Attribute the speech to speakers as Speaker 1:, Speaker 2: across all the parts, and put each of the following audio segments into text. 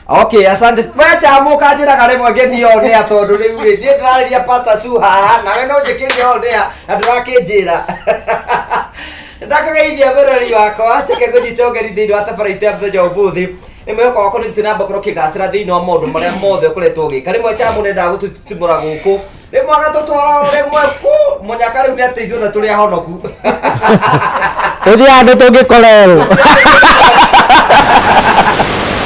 Speaker 1: Okay, asante. Wacha muka njira kare mwagethio ne atondu riu ri ndirariria Pastor Su haha nawe no njikire onde andurakinjira. Ndakageithia berori wakwa cheke gunyitogeri thiini wa tabarite ya mthenya umuthi imwe kwa ko nitina mbakoro kigacira thiini wa maundu maria mothe kuretwo gika rimwe cha munenda gututimura guku rimwe agatutwara rimwe ku munyaka riu ni ati ithuothe turi ahonoku
Speaker 2: uthi andu tungikorerwo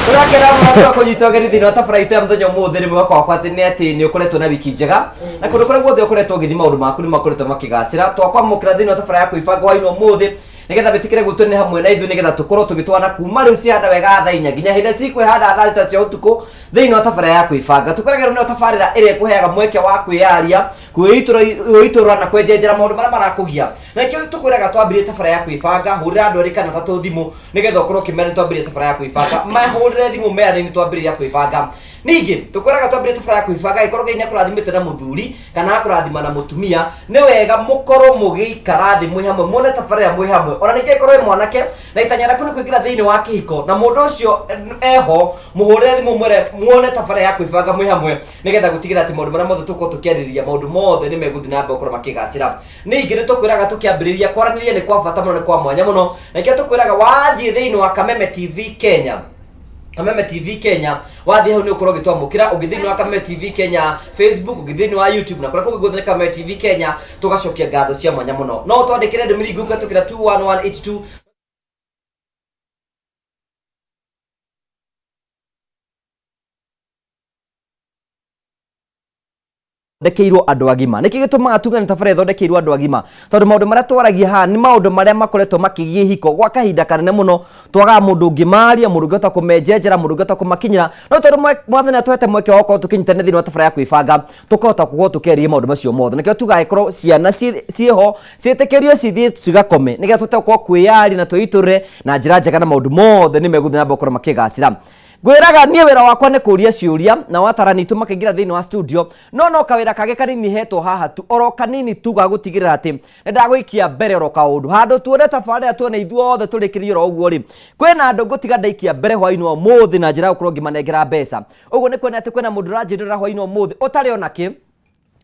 Speaker 1: turakera mwana kunyitogeri thiini wa tabarite ya mthenya umuthi rimwe kwa ati ni ati ni ukuretwo na wiki njega na kundu kuria guothe ukuretwo githi maundu maku ni makuretwo makigacira twakwa mukira thiini wa tabara ya kuibanga wa ino umuthi nigetha bitikire gutune hamwe na ithu nigetha tukorwo tugitwana kuma riu cianda wega thaa 4 nginya hinde cikwihanda thaa 3 cia utuku thiini wa tabara ya kuibanga tukoragera ni tabarira ire kuheaga mweke wa kwiyaria kuitura na kwenjenjera maundu maria marakugia na kio tukwiraga twambirie tabara ya kuibanga hurira andu arikana tatu thimu nigetha ukorwo kimene twambirie tabara ya kuibanga mahurire thimu meri ni twambirie ya kuibanga ningi tukwiraga twambirie tabara ya kuibanga ikorwo ine kurathimite na muthuri kana kurathima na mutumia ni wega mukorwo mugikara thi mwi hamwe muone tabara ya mwi hamwe ona ningi ikorwo mwanake na itanya raku ni kuingira thiini wa kihiko na mundu ucio eho muhurire thimu mwere muone tabara ya kuibanga mwi hamwe nigetha gutigira ati maundu maria mothe tuko tukiaririria maundu mothe ni meguthi na mbe ukorwo makigacira ningi ni tukwiraga tukiambiriria kwaraniria ni kwa bata muno ni kwa mwanya muno na kio tukwiraga wathie thiini wa Kameme TV Kenya Kameme TV Kenya wathie hau ni ukorwo gitwamukira ugithini wa Kameme TV Kenya Facebook ugithini wa YouTube na kuria kugithini Kameme TV Kenya tugacokia ngatho cia mwanya muno no twandikire ndumiri nguka tukira 21182 ndekeirwo andu agima niki gitumaga tugane tabara thondekeirwo andu agima tondu maundu maria twaragia ha ni maundu maria makoretwo makigie hiko gwa kahinda kanene muno twaga mundu ngimaria mundu ngota kumenjenjera mundu ngota kumakinyira no tondu mwathani atwete mweke wa gukorwo tukinyitane thiini wa tabara ya kuibanga tukahota kugo tukeria maundu macio mothe nikio tugagikorwo ciana cieho cietikirio cithie cigakome nigetha tutekorwo kwiyari na twiturire na njira njega na maundu mothe ni meguthi na mbokoro makigacira gwiraga nie wira wakwa ni kuria ciuria na watarani tu makingira thiini wa studio no kawira kage kanini hetwo haha tu oro kanini tu ga gutigirira ati ndagwikia mbere oro kaundu handu tuone tabarira tuone ithuothe turikirio ro uguo ri kwina andu ngutiga ndaikia mbere hwaini wa muthi na njira ukorwo ngimanengera mbeca uguo ni kwena ati kwina mundu ranjirira hwaini wa muthi utari ona ki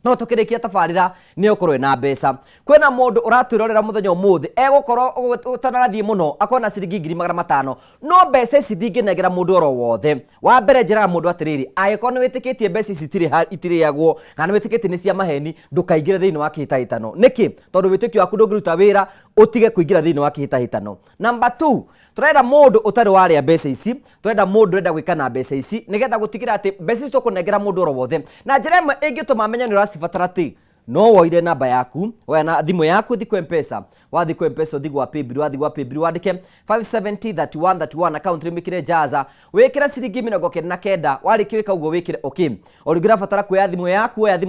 Speaker 1: no tukirikia tabarira ni ukorwe na mbeca kwena mundu uraturorera muthenya umuthi egukorwo utanarathie muno akona ciringi 500 no mbeca ici ndinginegera mundu oro wothe wa mbere njiraga mundu atiriri agiko ni witikitie mbeca ici itiriagwo kana witikitie ni cia maheni ndukaingire thiini wa kihitahitano niki tondu witikio waku ndungiruta wira utige kuingira thiini wa kihitahitano number 2 turenda mundu utari waria mbeca ici turenda mundu renda gwikana mbeca ici nigetha gutigira ati mbeca ici tukunengera mundu oro wothe na njira imwe ingituma amenya ni uracibatara ti no woire namba yaku we na thimu yaku thiku M-Pesa wathi ku M-Pesa thigwa paybill wathi gwa paybill wandike 5703131 account rimikire jaza wekira ciringi 99 warikiwika ugo wekire okay origira fatara kuya thimu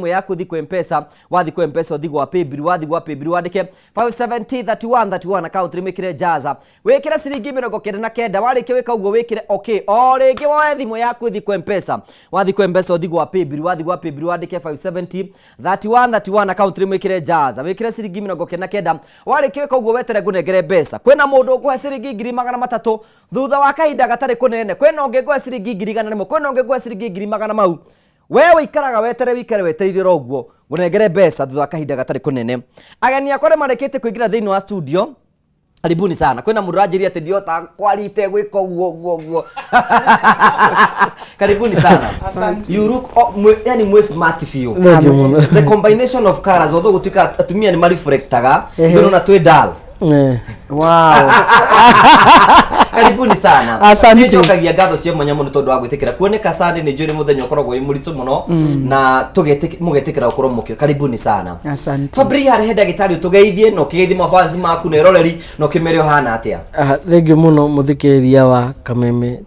Speaker 1: yaku thiku M-Pesa wathi ku M-Pesa thigwa paybill wathi gwa paybill wandike 5703131 account rimikire jaza wekira ciringi 99 warikiwika ugo wekire okay origi wa thimu yaku thiku M-Pesa wathi ku M-Pesa thigwa paybill wathi gwa paybill wandike 5703131 account rimikire jaza wekira ciringi 99 kiweka uguo wetere gunegere mbeca kwena mundu uguhe ciringi 300 thutha wa kahinda gatari kunene kwena ungi guhe ciringi 100 kwena ungi guhe ciringi 100 mau wewe ikaraga wetere wikere weteirira uguo gunegere mbeca thutha wa kahinda gatari kunene ageni akore marekete kuingira thiini wa studio karibuni sana kwena mundu ranjiria ati ndiota kwarite gwika uguo karibuni sana
Speaker 3: asante
Speaker 1: you look yani mwe smart feel the combination of colors although gutuika atumia ni mareflectaga ndio na twe dull
Speaker 2: wow
Speaker 1: karibuni sana
Speaker 2: asante
Speaker 1: njokagia ngatho cia mwanya muno tondu wa gwitikira kuoneka Sunday ni njuri muthenya ukoragwo wi muritu muno na mugetikira ukorwo mukio karibuni sana
Speaker 2: asante
Speaker 1: tobri hari henda gitari tugeithie no kigeithie mafanzi maku ne roreri no kimerio hana atia
Speaker 2: thengi muno muthikiria wa Kameme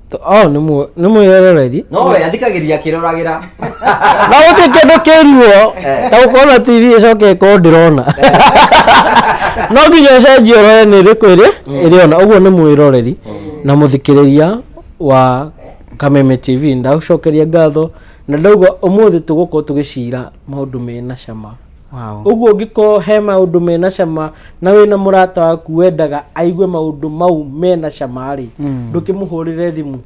Speaker 2: ni mwiroreri
Speaker 1: no we athikagiria kiroragira
Speaker 2: na utikendo kiriwo ta ukona TV icoke ko ndirona no nginya cenjio rore ni rikwiri iriona uguo ni mwiroreri na muthikiriria wa Kameme TV ndaucokeria ngatho na ndauga umuthi tuguko tugicira maundu mena cama Uguo ngiko he maundu mena cama na wina murata waku wendaga aigue maundu mau mena cama ri ndukimuhurire thimu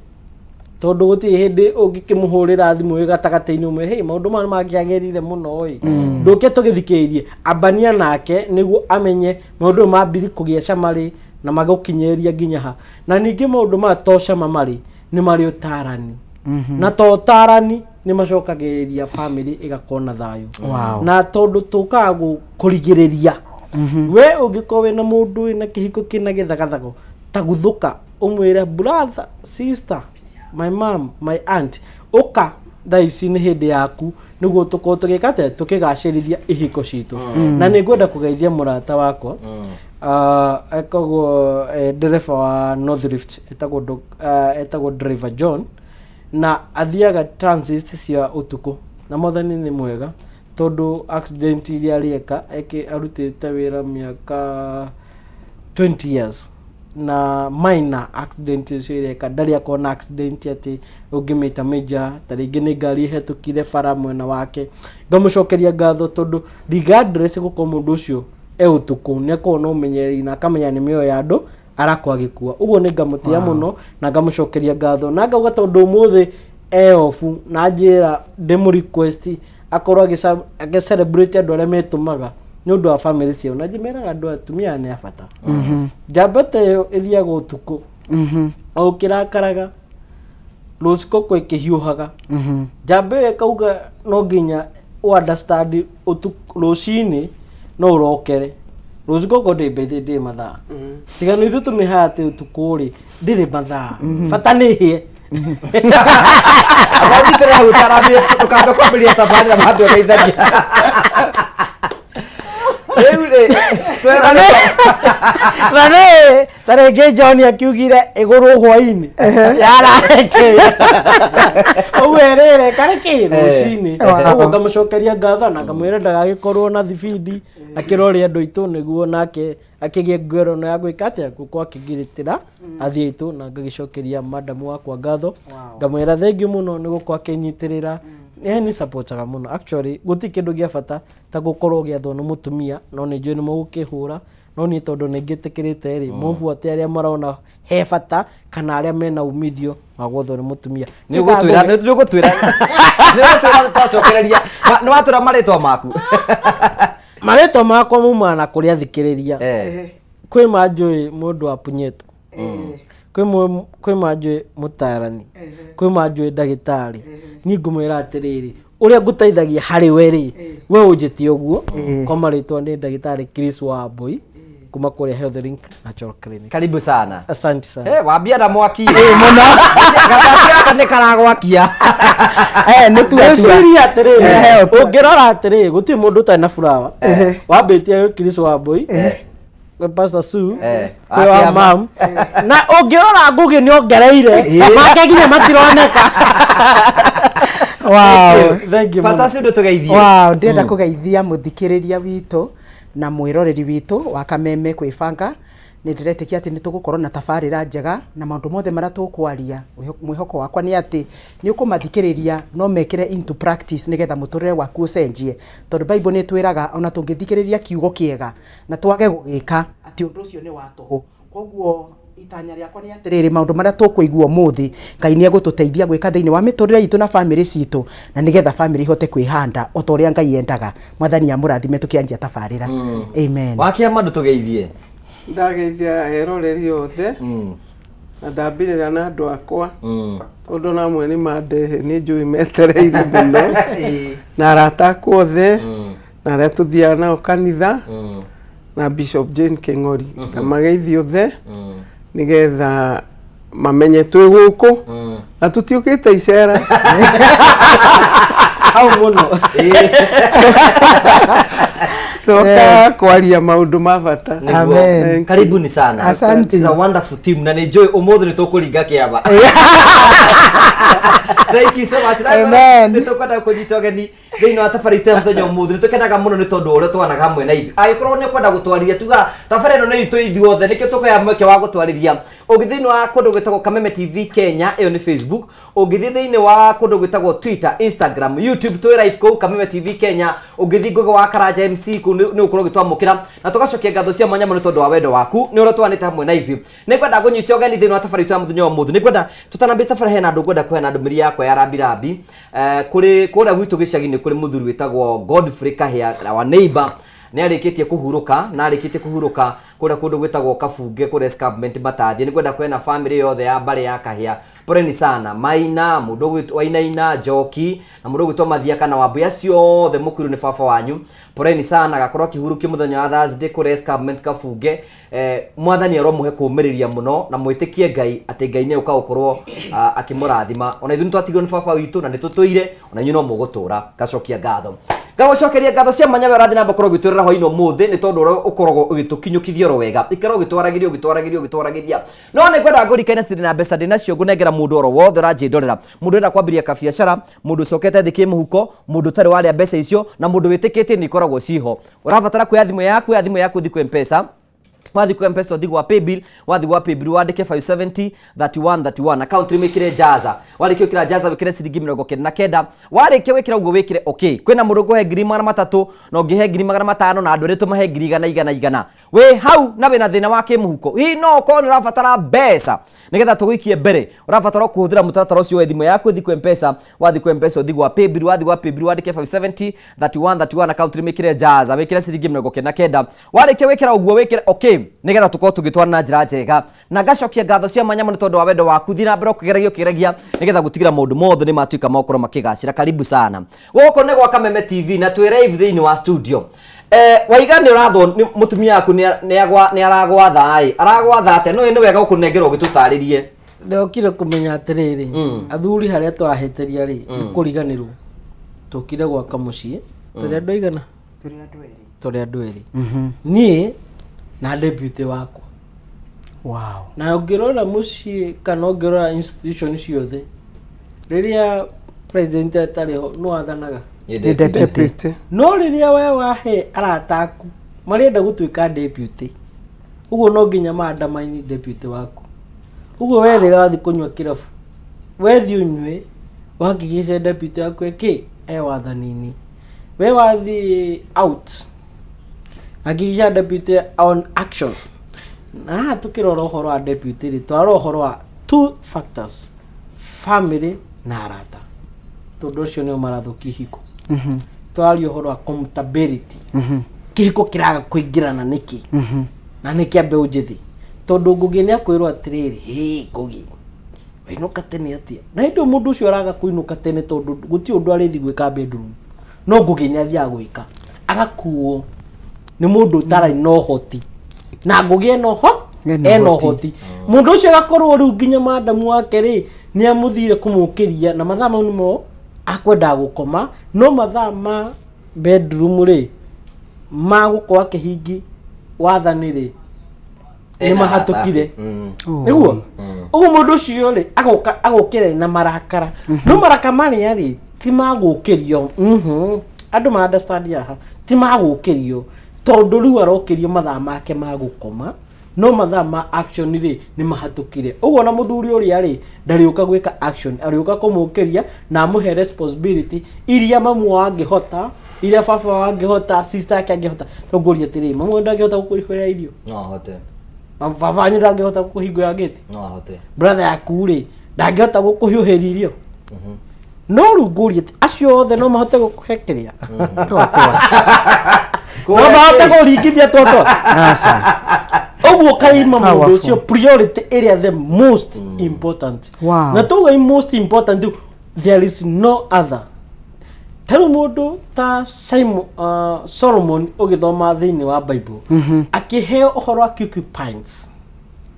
Speaker 2: tondu guti hindi ungikimuhurira thimu wi gatagataini umwe hey maundu ma magiagirire muno oi nduke tugithikiririe ambania nake niguo amenye maundu ma mbiri kugia cama ri na magukinyeria nginya ha na ningi maundu ma to cama mari ni mari utarani na to utarani ni macokagiriria family igakona thayo na tondu tukaga kurigiriria we ungiko we na mundu wina kihiko kina githagathago taguthuka umwire brother sister my mom my aunt uka thaici ni hindi yaku niguo tuko tugikate tukigacirithia ihiko citu na ningwenda kugeithia murata wakwa ekagwo dereva wa North Rift etagwo driver John na athiaga transit cia utuku na mothani ni mwega tondu accident iria rieka arutite wira miaka 20 years na minor accident cireka ndari akona accident ati ungimita major taringi ni ngari hetukire bara mwena wake ngamucokeria ngatho tondu regardless guko mundu ucio utuku ni akona umenyeri na akamenya ni mioyo ya andu arakwa gikua uguo ni ngamutia muno na ngamucokeria ngatho na ngauga tondu muthi ofu na njira demo request akorwo age celebrate andu aria metumaga ni undu wa family cio na njimeraga andu atumia ni abata njambate yo ithiaga utuku o kirakaraga ruciko kwe kihiuhaga njambe kauga no nginya understand utuku rucini no urokere ruciko ko ndi mathaa tiga ni ithu tumihate utuku ri ndiri mathaa bata ni hie
Speaker 1: abagitira hutarabi tukando kwambiria tafari na mahandu akaithania
Speaker 2: Rane tarege John akiugire iguru hwaini yarache uwerere kareke rucini ugo ngamucokeria ngatho na ngamwira ndagagikorwo na thibidi akirori andu itu niguo nake akigie ngwero no yagwika atia guko akigiritira athie itu na ngagicokeria madam wakwa ngatho ngamwira thank you muno niguko akinyitirira ni supportaga muno actually guti kindu gia bata ta gukorwo giathwo ni mutumia no ni njui ni mugukihura no ni tondu ni ngitikirite ri mubuate aria marona he bata kana aria mena umithio wa guthwo ni mutumia
Speaker 1: ni gutwira twacokereria ni watura maritwa maku
Speaker 2: maritwa makwa muma na kuria thikiriria kwi manjui mundu wa punyeto kwi manjui mutarani kwi manjui ndagitari ni ngumwira atiriri uria ngutaithagia hari we ri we unjiti uguo kwa maritwa ni ndagitari Chris wa Boy kuma kule Health Link Natural Clinic.
Speaker 1: Karibu sana.
Speaker 2: Asante sana.
Speaker 1: Wambia na mwaki. Muno. Gatacira ni karagwakia.
Speaker 2: Ni tu siri atiri. Ungirora atiri guti mundu ta na furawa. Wambitie Chris wa Boy. Pastor Sue. Kwa mam. Na ungirora Ngugi ni ongereire. Make ginya matironeka.
Speaker 3: Wow.
Speaker 1: Thank you. Pastor Sue tugeithie.
Speaker 3: Wow, ndenda kugeithia muthikiriria witu na mwiroreri witu wa Kameme kwibanga ni ndiretikia ati nitugukorwo na tafarira njega na maundu mothe maria tukwaria mwihoko wakwa ni ati ni ukumathikiriria no mekire into practice nigetha muturire waku ucenjie tondu Bible ni twiraga ona tungithikiriria kiugo kiega na twage gugika ati undu ucio ni watuhu koguo itanya riakwa ni atiriri maundu maria tukuigua muthi Ngai ni agututeithia gwika thiini wa miturire itu na family citu na nigetha family ihote kwihanda o toria Ngai endaga mwathani amurathime tukianjia tafarira amen
Speaker 1: wakia mandu tugeithie
Speaker 4: ndageithia eroreri othe na ndambirira na andu akwa tondu namwe ni mandehe ni njui metereire muno na arata akwa othe na aria tuthiaga nao kanitha na Bishop Jane King'ori ngamageithia othe nigetha mamenye twi guku na tutiukite icera
Speaker 2: au muno
Speaker 4: toka kwaria maundu ma bata.
Speaker 3: Amen.
Speaker 1: Karibuni sana.
Speaker 3: Asante.
Speaker 1: It's a wonderful team na enjoy umuthi nitukuringa kiaba. Thank you so much.
Speaker 3: Amen.
Speaker 1: Nitukwenda kujitogeni thiini wa tabarite muthenya umuthi nitukenaga muno ni tondu uria twanaga hamwe na ithu agikorwo ni kwenda gutwariria tuga tabarite no ni ithu ithuothe nikio tukoya mweke wa gutwariria ugithini wa kundu gwitagwo Kameme TV Kenya iyo ni Facebook, ugithini wa kundu gwitagwo Twitter, Instagram, YouTube twi live ko Kameme TV Kenya, ugithi Ngugi wa Karanja MC ku ni ukorwo gitwamukira na tugacokia ngatho cia mwanya muno tondu wa wendo waku ni urotwanite hamwe na ithu. Ni kwenda gunyitio gani thini wa tafari tu muthenya wa muthu, ni kwenda tutanambia tafari hena andu kwenda kuhena ndumiri yakwa ya rabi kuri kura gwitu gicagi-ini kuri muthuri witagwo Godfrey Kahia wa neighbor ni arikitie kuhuruka na arikitie kuhuruka kura kundu gwitagwo Kabunge kuri escarpment Batathi. Ni kwenda kwena family yothe ya bare ya Kahia, poreni sana Maina mundu gwitwa Wainaina Njoki na mundu gwitwa Mathia kana Wambuya ciothe mukuru ni baba wanyu, poreni sana gakorwo kihuruki muthenya wa Thursday kuri escarpment Kabunge. Mwathani aromuhe kumiriria muno na mwitikie Ngai ati Ngai ni ukagukorwo akimurathima. Ona ithu nitwatigwo ni baba witu na nitutuire, ona inyu no mugutura. Gacokia ngatho gagocokeria ngatho cia manya we rathi namba korwo gitwirira hwaino muthi ni tondu ukoragwo ugitukinyukithia ro wega ikaro gitwaragiria no ni kwenda ngurikaine thiri na mbeca ndinacio ngunengera mundu oro wothe ranjindorera, mundu enda kwambiria kabiacara, mundu cokete thiki muhuko, mundu tari waria mbeca icio na mundu witikite ni ikoragwo ciho. Urabatara kuya thimu yaku thiku M-Pesa, wathi kwa M-Pesa wathi gwa paybill, wathi gwa paybill wandike 570 31 account rimikire jaza, warikio kira jaza wikire ciringi 99, warikio wikira ugo wikire okay. Kwina mundu guhe ngiri 300 na ungihe ngiri 500 na andu ritu mahe ngiri 100 we hau na wina thina wa kimuhuko hi no ko ni urabatara mbeca nigetha tuguikie mbere, urabatara kuhuthira mutaratara ucio we thimu yaku thiku M-Pesa, wathi kwa M-Pesa wathi gwa paybill, wandike 570 31 account rimikire jaza wikire ciringi 99, warikio wikira ugo wikire okay nigetha tukorwo tugitwarana na njira njega na gacokia ngatho cia manya muno tondu wa wendo waku thina mbere ukigeragia nigetha gutigira maundu mothe ni matuika makorwo makigacira. Karibu sana guko ni gwa Kameme TV na twi live thini wa studio. Waiga ni uratho mutumia yaku ni aragwatha aragwatha ate no ni wega gukunengera ugitutaririe
Speaker 2: ndokire kumenya atiriri athuri haria twahetiria ri ni kuriganirwo tukire gwaka mucii turi andu igana turi andu eri ni na deputy wako.
Speaker 3: Wow.
Speaker 2: Na ungirora mucii kana ungirora institution ciothe riria president atariho no athanaga
Speaker 3: Deputy.
Speaker 2: no riria we wahe arataku marienda gutuika deputy uguo no nginya maandamaini deputy wako. Uguo we riria wathi kunywa kirabu wethi unywe wakigisha deputy wako wathanini, we wathi out agigisha deputy on action. Na tukirora uhoro wa deputy ri twara uhoro wa two factors, family na arata, tondu ucio ni marathuki hiko. Twari uhoro wa compatibility, kihiko kiraga kuingirana niki na niki ambe unjithi tondu Ngugi ni akwirwo atiriri Ngugi wainuka tene atia na indo mundu ucio araga kuinuka tene tondu guti undu arithi gwika bedroom, no Ngugi ni athia gwika agakuo ni mundu utara no hoti na Ngugi eno hoti mundu ucio agakorwo riu nginya madamu wake ri ni amuthire kumukiria na mathaa mau nimo akwenda gukoma, no mathaa ma bedroom ri magukwa kihingi wathani ri ni mahatukire niguo ugu mundu ucio ri agukire na marakara no maraka mari ri ti magukirio andu ma understand yaha ti magukirio tondu riu arokirio mathaa make magukoma, no mathaa ma action ri ni mahatukire. Uguo na muthuri uria ri ndariuka gwika action, ariuka kumukiria na amuhe responsibility iria mamu wangihota, iria baba wangihota, sister yake angihota. Tongoria atiri mamu ndangihota gukurihwera irio
Speaker 1: no hote,
Speaker 2: baba wanyu ndangihota gukuhingura gate
Speaker 1: no hote, brother
Speaker 2: brother yaku ri ndangihota gukuhiuheria irio no runguria acio othe no mahote gukuhekeria no mahote kuringithia toto asa oguo kaima mundu ucio priority area the most important.
Speaker 3: Wow.
Speaker 2: Na tuga most important there is no other. Taru mundu ta Solomon ugithoma thini wa Bible akiheo uhoro wa concubines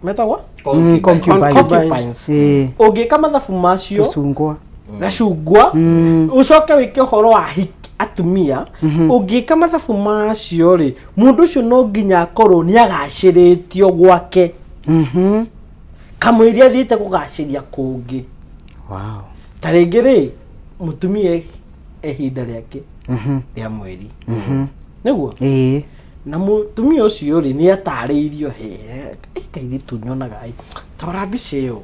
Speaker 2: metagwa concubines ugika mathabu macio gacungwa ucoke wike uhoro wa atumia ugika mathabu macio ri mundu ucio no nginya akorwo ni agaciritio gwake kamwiria thiite kugaciria kungi.
Speaker 3: Wow.
Speaker 2: Taringi ri mutumia ehinda riake ria mweri niguo na mutumia ucio ri ni atariirio kairi tunyonaga tora mbica ĩyo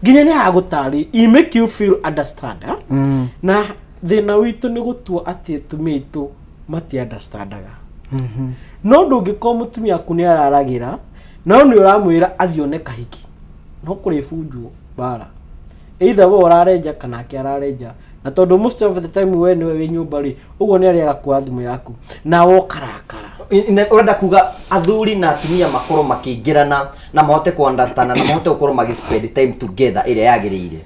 Speaker 2: nginya nĩ hagũtarĩ I make you feel understand na thĩna witũ nĩ gũtua atĩ atumia aitũ mati understandaga no ndũngĩkorwo mũtumia aku nĩ araragĩra no nĩ ũramwĩra athione kahiki no kũrĩ bunjwo bara either we ũrarenja kana ake ararenja na tondũ most of the time we nĩwe wĩ nyũmba rĩ ũguo nĩ arĩaga kwa thimũ yaku na wokarakara
Speaker 1: urenda kuga athuri na atumia makorwo makĩingĩrana na mahote ku understand na mahote gũkorwo magi spend time together ĩrĩa yagĩrĩire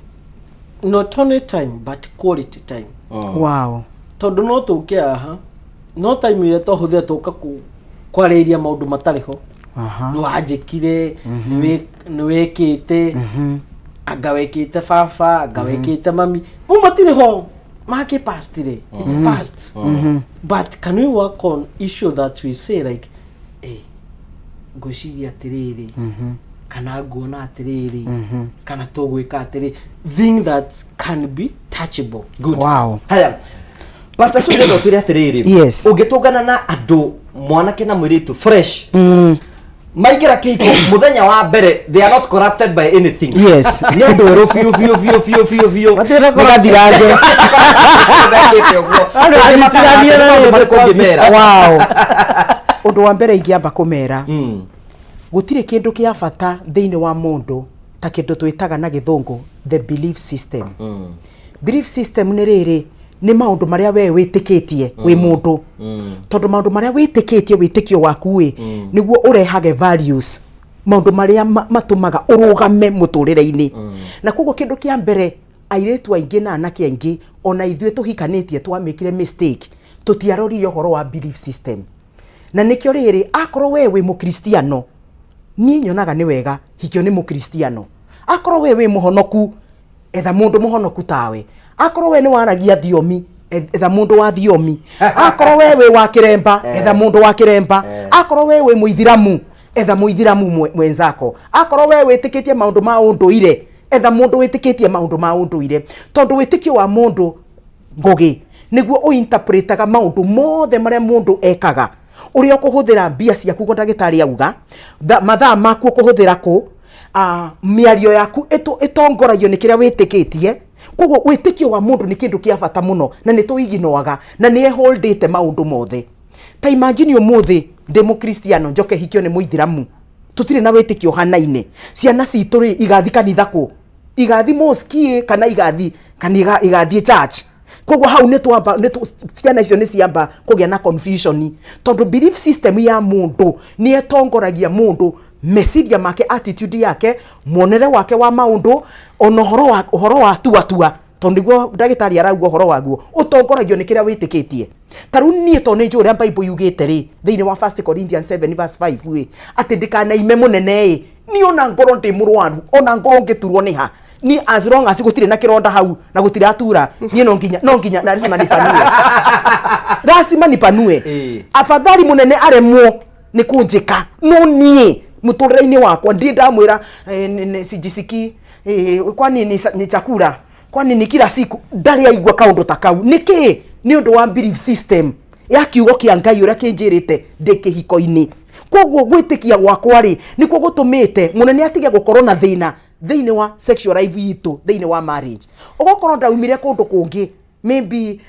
Speaker 2: not only time but quality time
Speaker 3: wow
Speaker 2: tondũ no tũke aha no time ĩrĩa tũhũthĩra tũka kwarĩria maũndũ matarĩ ho nĩ wanjĩkire nĩ wekĩte anga wekĩte baba anga wekĩte mami mo matirĩ ho make past re it's past but can we work on issue that we say like ngũciria atĩrĩrĩ kana nguona atĩrĩrĩ kana tũgwĩka atĩrĩ thing that can be touchable
Speaker 1: good
Speaker 3: wow
Speaker 1: haya pastor so ndio twire atĩrĩrĩ
Speaker 3: yes
Speaker 1: ũngĩtũngana na andũ mwanake na mũirĩtu fresh maigera kiko muthenya wa mbere they are not corrupted by anything
Speaker 3: yes
Speaker 1: ni andu ero fio
Speaker 3: matira kũgathiraje wow undu wa mbere ingiamba kumera gutire kindu kia bata thiini wa mundu ta kindu twitaga na githungu the belief system belief system ni riri ni maundu maria we witikitie wi mundu tondu maundu maria witikitie witikio waku wi niguo urehage values maundu maria matumaga urugame muturire-ini na koguo kindu kia mbere airetu aingi na anake aingi ona ithuĩ tuhikanitie twamikire mistake tutiarorire horo wa belief system na nikio riri akorwo we wi mukristiano ni nyonaga ni wega hikio ni mukristiano akorwo we wi muhonoku etha mundu muhonoku tawe akorwo we ni waragia thiomi etha mundu wa thiomi akorwo we wi wa kiremba etha mundu wa kiremba akorwo we wi muithiramu etha muithiramu mwenzako akorwo we witikitie maundu ma unduire etha mundu witikitie maundu ma unduire tondu witikio wa mundu Ngugi niguo uinterpretaga maundu mothe maria mundu ekaga uria ukuhuthira mbia ciaku ko ndagitari auga mathaa maku ukuhuthira ku miario yaku itongoragio ni kiria witikitie koguo witikio wa mundu ni kindu kia bata muno na ni tuiginoaga na ni eholdete maundu mothe ta imagine umuthi ndi mukristiano njoke hikio ni muithiramu tutire na witikio hanaine ciana citu ri igathi kanitha ku igathi mosque kana igathi church koguo hau ni ciana icio ni ciamba kugia na confusion tondu belief system ya mundu ni etongoragia mundu meciria make attitude yake muonere wake wa maundu ono horo wa tua tondu guo ndagitari arauga horo waguo utongoragio ni kiria witikitie taru nie to ni njuri Bible yugite ri thiini wa 1 Corinthians 7:5 we ati ndikana ime munene ni ona ngoro ndi murwaru ona ngoro ngiturwo ni ha ni as long as gutire na kironda hau na gutire atura ni no nginya na lazima nipanue afadhali munene aremwo ni kunjika no nie muturire-ini wakwa ndi ndamwira sijisiki kwani ni chakula kwani ni kila siku ndari aigua kaundu takau niki ni undu wa belief system ya kiugo kia Ngai uria kinjirite ndikihiko-ini koguo gwitikia gwakwa ri nikuo gutumite munene atige gukorwo na thina thiini wa sexual life yitu thiini wa marriage ugokorwo ndaumire kundu kungi maybe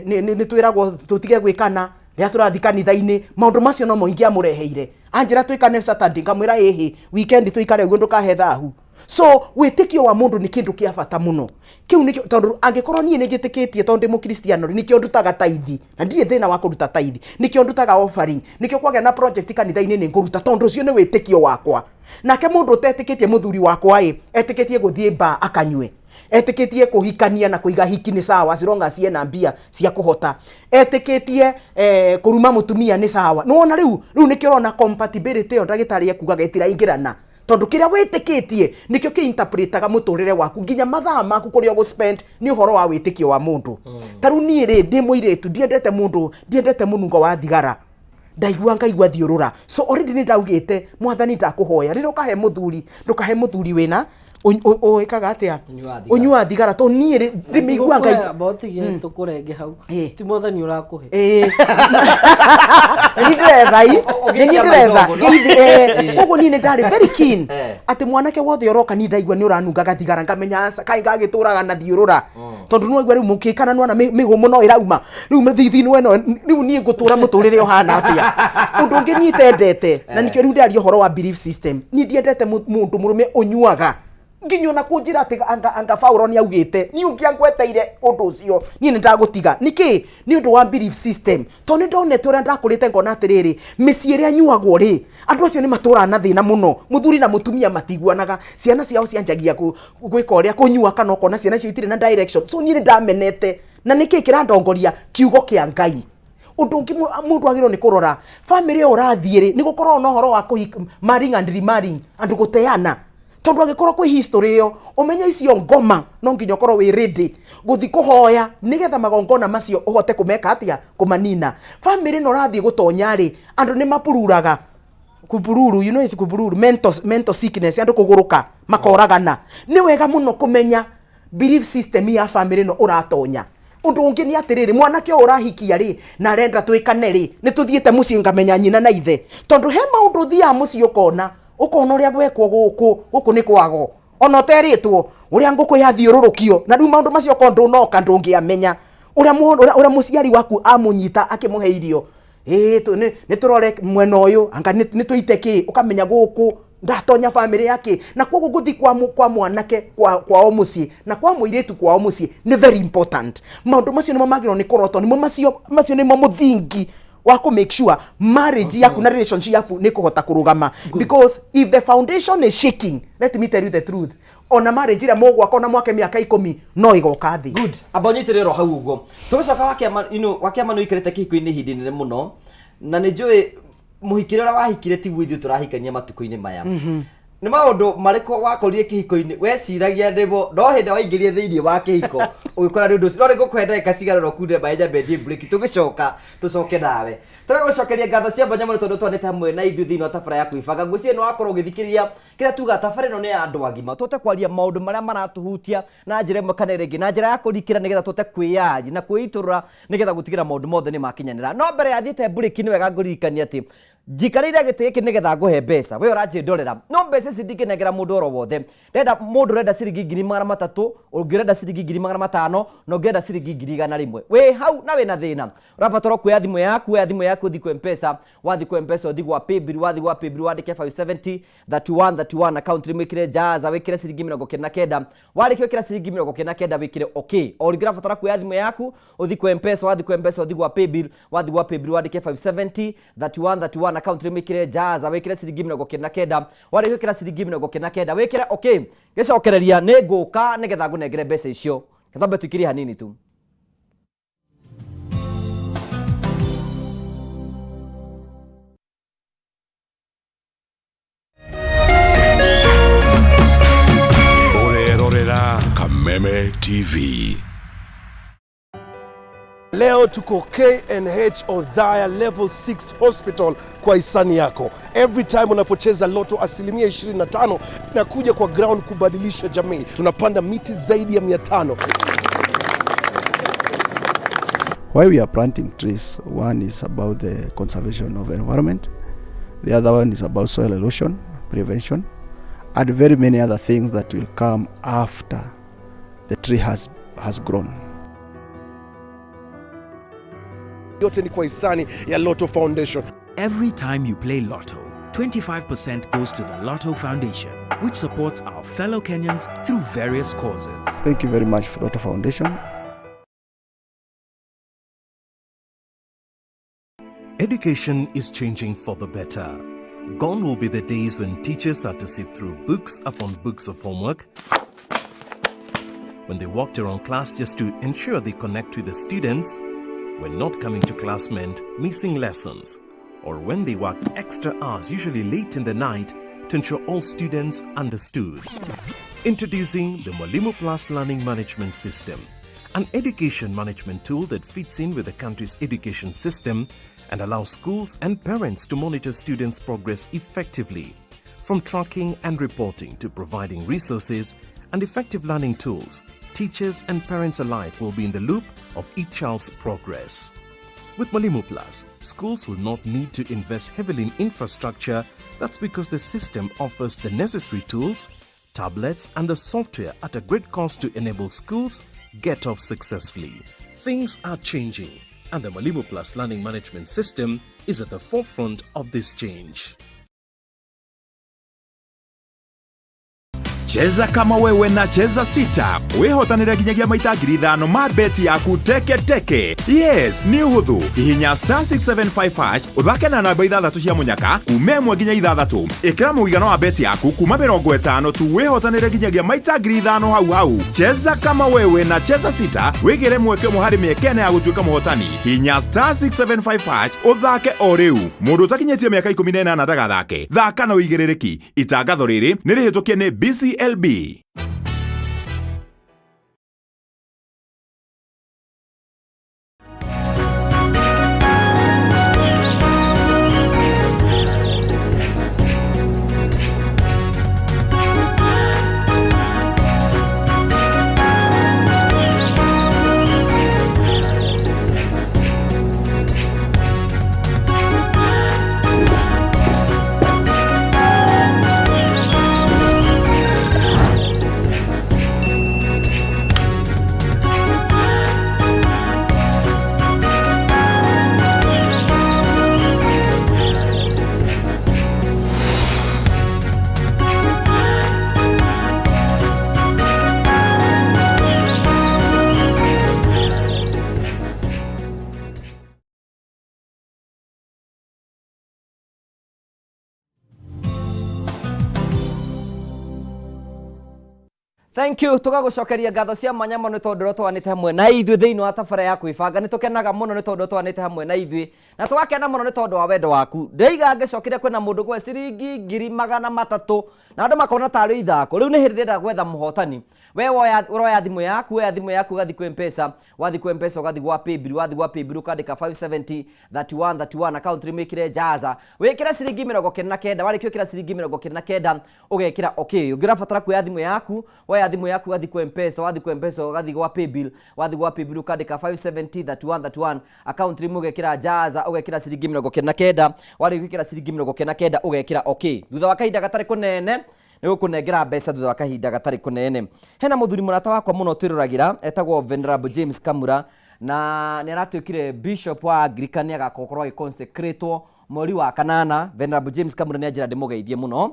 Speaker 3: ni twiragwo tutige gwikana ria turathi kanitha-ini maundu macio no moingia mureheire anjira twikane Saturday ngamwira ehe weekend twikare uguo ndukahe thahu so witikio wa mundu ni kindu kia bata muno kiu nikio tondu angikorwo nie ni njitikitie tondu mukristiano nikio ndutaga taithi na ndire thina wa kuruta taithi nikio ndutaga offering nikio kwagea na project kanitha-ini ni nguruta tondu ucio ni witikio wakwa nake mundu utetikitie muthuri wakwa etikitie guthie ba akanywe etikitie kuhikania na kuiga hiki ni sawa cironga ciena mbia cia kuhota etikitie kuruma mutumia ni sawa no ona riu nikio rona compatibility yo ndagitari ekuga getira ingirana tondu kiria witikitie nikio kiinterpretaga muturire waku nginya mathaa maku kuria go spend ni uhoro wa witikio wa mundu taru nie ri ndi muiretu ndiendete munungo wa thigara ndaigua ngaigua thiurura so already ni ndaugite mwathani ndakuhoya rira ukahe muthuri wina oikaga atia unyua thigara to ni rimigua ngai
Speaker 2: botigie tukurenge hau ti mothani urakuhe
Speaker 3: ni driver koguo ni ndari very keen ati mwanake wothe oroka ni ndaigua ni uranunga gathigara ngamenya kai gagituraga na thiurura tondu no igwa riu mukikana no na mihumo no irauma riu mthithino eno riu ni ngutura muturire ohana atia undu ungi ni tendete na nikio riu ndari horo wa belief system ni ndiendete mundu murume unyuaga nginyo na kunjira ati anga Paulo ni augite ni ungiangweteire undu ucio ni ndagutiga niki ni undu wa belief system to ni ndonete uria ndakurite ngona atiriri micii iria nyuagwo ri andu acio ni matura na thina muno muthuri na mutumia matiguanaga ciana ciao cianjagia gwika uria kunyua kana ukona ciana cio itire na direction so ni ndamenete na niki kirandongoria kiugo kia Ngai undu ungi mundu agiro ni kurora family yo rathiiri ni gukorwo no horo wa marrying and remarrying andu guteana tondu agikorwo kwi history yo umenya icio ngoma no nginya ukorwo wi ready guthi kuhoya nigetha magongona macio uhote kumeka atia kumanina family no rathie gutonya ri andu ni mapururaga kupururu you know is kupururu mental sickness andu kuguruka makoragana ni wega muno kumenya belief system ya family no uratonya undu ungi ni atiriri mwanake urahikia ri na arenda twikane ri ni tuthiete mucii ngamenya nyina na ithe tondu he maundu thia mucii ukona uria gwekwo guku ni kwago ona teritwo uria nguku yathiururukio na riu maundu macio ko ndunoka ndungiamenya uria muciari waku amunyita akimuhe irio ni turore mwena uyu anga ni tuite ki ukamenya guku ndatonya family yake na koguo guthi kwa mwanake kwa mucii na kwa muiretu kwa mucii ni very important maundu macio nimo magiro ni kuroto nimo macio nimo muthingi wa ku make sure marriage yaku na relationship yaku ni kuhota kurugama because if the foundation is shaking let me tell you the truth ona marriage ira mogwa kona mwake miaka 10 no igoka thi
Speaker 1: good abonyitirero hau ugo tugicoka wakiama no ikirete kihiko-ini hindinire muno na ni njui muhikire ura wahikire ti gwithio turahikania matuko-ini maya ni maundu mariko wakorire kihiko-ini weciragia ndebo no hindi waingirie thiini wa kihiko ugikora ri undu no ri gukwenda ikacigaroro kunde baeja bethi break tugicoka tucoke nawe tugagucokeria ngatho cia mbanya muno tondu twanite hamwe na ithu thiini wa tabara ya kwibanga nguci ino wakorwo ugithikiriria kira tuga tabara ino ni ya andu agima tute kwaria maundu maria maratuhutia na njira imwe kana ringi na njira ya kurikira nigetha tute kwiyari na kwiiturura nigetha gutigira maundu mothe ni makinyanira no mbere ya thiete break ni wega nguririkania ati jikarire gite giki nigetha nguhe mbeca we uranje ndorera no mbeca cidinginegera mundu oro wothe renda mundu renda ciringi 300,000 ungirenda ciringi 500,000 no ngenda ciringi 100,000 we hau na we na thina urabatara kuya thimu yaku thi ku mpesa wathi ku mpesa uthi gwa paybill wandike 570 31 account rimwikire jaza wikire ciringi 99 warike wikira ciringi 99 wikire okay oringira batara kuya thimu yaku uthi ku mpesa uthi gwa paybill wandike 570 31 account rimwikire jaza wikire ciringi 99 warike wikira ciringi 99 wikire okay gicokereria ni nguka nigetha ngunengere mbeca icio kathambe tuikirie hanini tu
Speaker 5: Kameme TV.
Speaker 6: Leo tuko KNH Othaya Level 6 Hospital kwa hisani yako. Every time unapocheza loto 25% na kuja kwa ground kubadilisha jamii. Tunapanda miti zaidi ya 500.
Speaker 7: Why we are planting trees, one is about the conservation of environment, the other one is about soil erosion prevention, and very many other things that will come after the tree has grown.
Speaker 6: Yote ni kwa hisani ya Lotto Foundation.
Speaker 5: Every time you play Lotto, 25% goes to the Lotto Foundation, which supports our fellow Kenyans through various causes.
Speaker 7: Thank you very much for Lotto Foundation.
Speaker 8: Education is changing for the better. Gone will be the days when teachers had to sift through books upon books of homework, when they walked around class just to ensure they connect with the students, when not coming to class meant missing lessons, or when they worked extra hours, usually late in the night, to ensure all students understood. Introducing the Mwalimu Plus Learning Management System, an education management tool that fits in with the country's education system and allows schools and parents to monitor students' progress effectively. From tracking and reporting to providing resources and effective learning tools, teachers and parents alike will be in the loop of each child's progress. With Mwalimu Plus, schools will not need to invest heavily in infrastructure. That's because the system offers the necessary tools, tablets and the software at a great cost to enable schools get off successfully. Things are changing, and the Mwalimu Plus learning management system is at the forefront of this change.
Speaker 9: Cheza kama wewe na cheza sita. Wehotanira ginyagia maita ngiri 5 ma beti yaku teke teke. Yes, ni uhuthu. Ihinya *675# uthake na namba 6 cia munyaka kuma 1 nginya 6. Ikira muigano wa beti yaku kuma 50 tu wehotanira ginyagia maita ngiri 5 hau. Cheza kama wewe na cheza sita. Wigire mweke muhari miekene ya gutuika muhotani. Ihinya *675# uthake o riu. Mundu takinyetie miaka 18 ndagathake. Thaka na uigirereki. Itangatho riri nirihitukie ni BCLB.
Speaker 1: Thank you tugagucokeria ngatho cia mwanya muno tondu twanite hamwe na ithuĩ thĩinĩ wa tabara ya kwĩbanga nĩ tũkenaga mũno nĩ tondu twanite hamwe na ithuĩ na tugakena mũno nĩ tondu wa wendo waku ndeiga ngĩcokire kwĩna mũndũ gwe ciringi 300,000 na andũ makona tarĩ ithako rĩu nĩ hĩndĩ ndĩrenda gwetha mũhotani we uroya thimũ yaku gathi kwĩ mpesa wathi kwĩ mpesa ugathi gwa paybill ukandĩka 570 31 account rimikire jaza wikire ciringi 99 warĩkia gwĩkĩra ciringi 99 ugekĩra okay ũngĩrabatara kuoya thimũ yaku woya thimũ yaku gathi kwĩ mpesa wathi kwĩ mpesa ugathi gwa paybill ukandĩka 570 31 account rimugekĩra jaza ugekĩra ciringi 99 warĩkia gwĩkĩra ciringi 99 ugekĩra okay thutha wa kahinda gatarĩ kũnene nĩgũkũnengera mbeca thutha wa kahinda gatarĩ kũnene. Hena mũthuri mũrata wakwa mũno twĩroragĩra etagwo Venerable James Kamura na nĩ aratwĩkire bishop wa Anglican agakorwo agĩconsecratwo mweri wa kanana. Venerable James Kamura nĩ anjĩra ndĩmũgeithie mũno.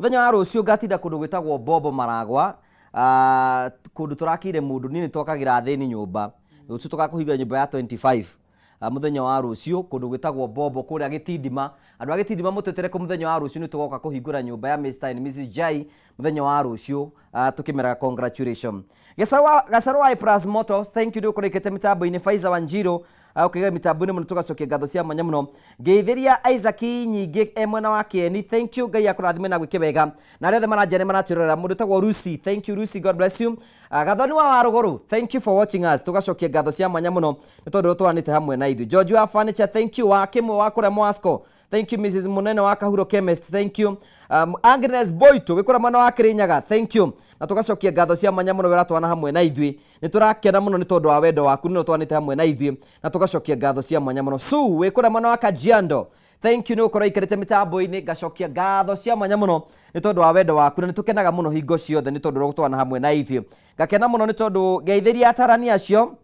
Speaker 1: Mũthenya wa rũciũ ngatinda kũndũ gwĩtagwo Bobo Maragwa kũndũ tũrakĩire mũndũ nini twakagĩra thĩni nyũmba rũciũ tũgakũhingũra nyũmba ya 25 muthenya wa rũciũ kũndũ gwĩtagwo Bobo kũrĩa Gĩtindima. Andũ a Gĩtindima mũtetere mũthenya wa rũciũ nĩ tũgoka kũhingũra nyũmba ya Mr and Mrs Jai muthenya wa rũciũ tukimera congratulations. Gacaru wa Plus Motors thank you nĩũkũrĩkĩte mĩtambo-inĩ. Faiza Wanjiru ukĩgera mĩtambo-inĩ mũno tũgacokia ngatho cia mwanya mũno. Ngeithĩria Isaac nyingĩ mwena wa Kieni thank you Ngai akũrathime na gwĩke wega na arĩa othe maranjĩra maratwĩrorera mũndũ tagwo Lucy thank you Lucy God bless you. Gathoni wa Warũgũrũ thank you for watching us tugacokia ngatho cia mwanya mũno nĩ tondũ twanĩte hamwe na ithuĩ. George wa Furniture thank you wa Kimwe wa kũrĩa Mwasco thank you Mrs Munene wa Kahuro Chemist thank you. Agnes Boito wikura mwana wa Kirinyaga thank you na tugacokia ngatho cia mwanya mũno wĩra twana hamwe na ithuĩ nĩ tũrakena mũno nĩ tondũ wa wendo waku nĩ twanĩte hamwe na ithuĩ na tugacokia ngatho cia mwanya mũno. Su wikura mwana wa Kajiando thank you nĩ ũkorwo ikarĩte mĩtambo-inĩ ngacokia ngatho cia mwanya mũno nĩ tondũ wa wendo waku nĩ tũkenaga mũno hingo ciothe nĩ tondũ wa twana hamwe na ithuĩ. Ngakena mũno nĩ tondũ ngeithĩria atarani acio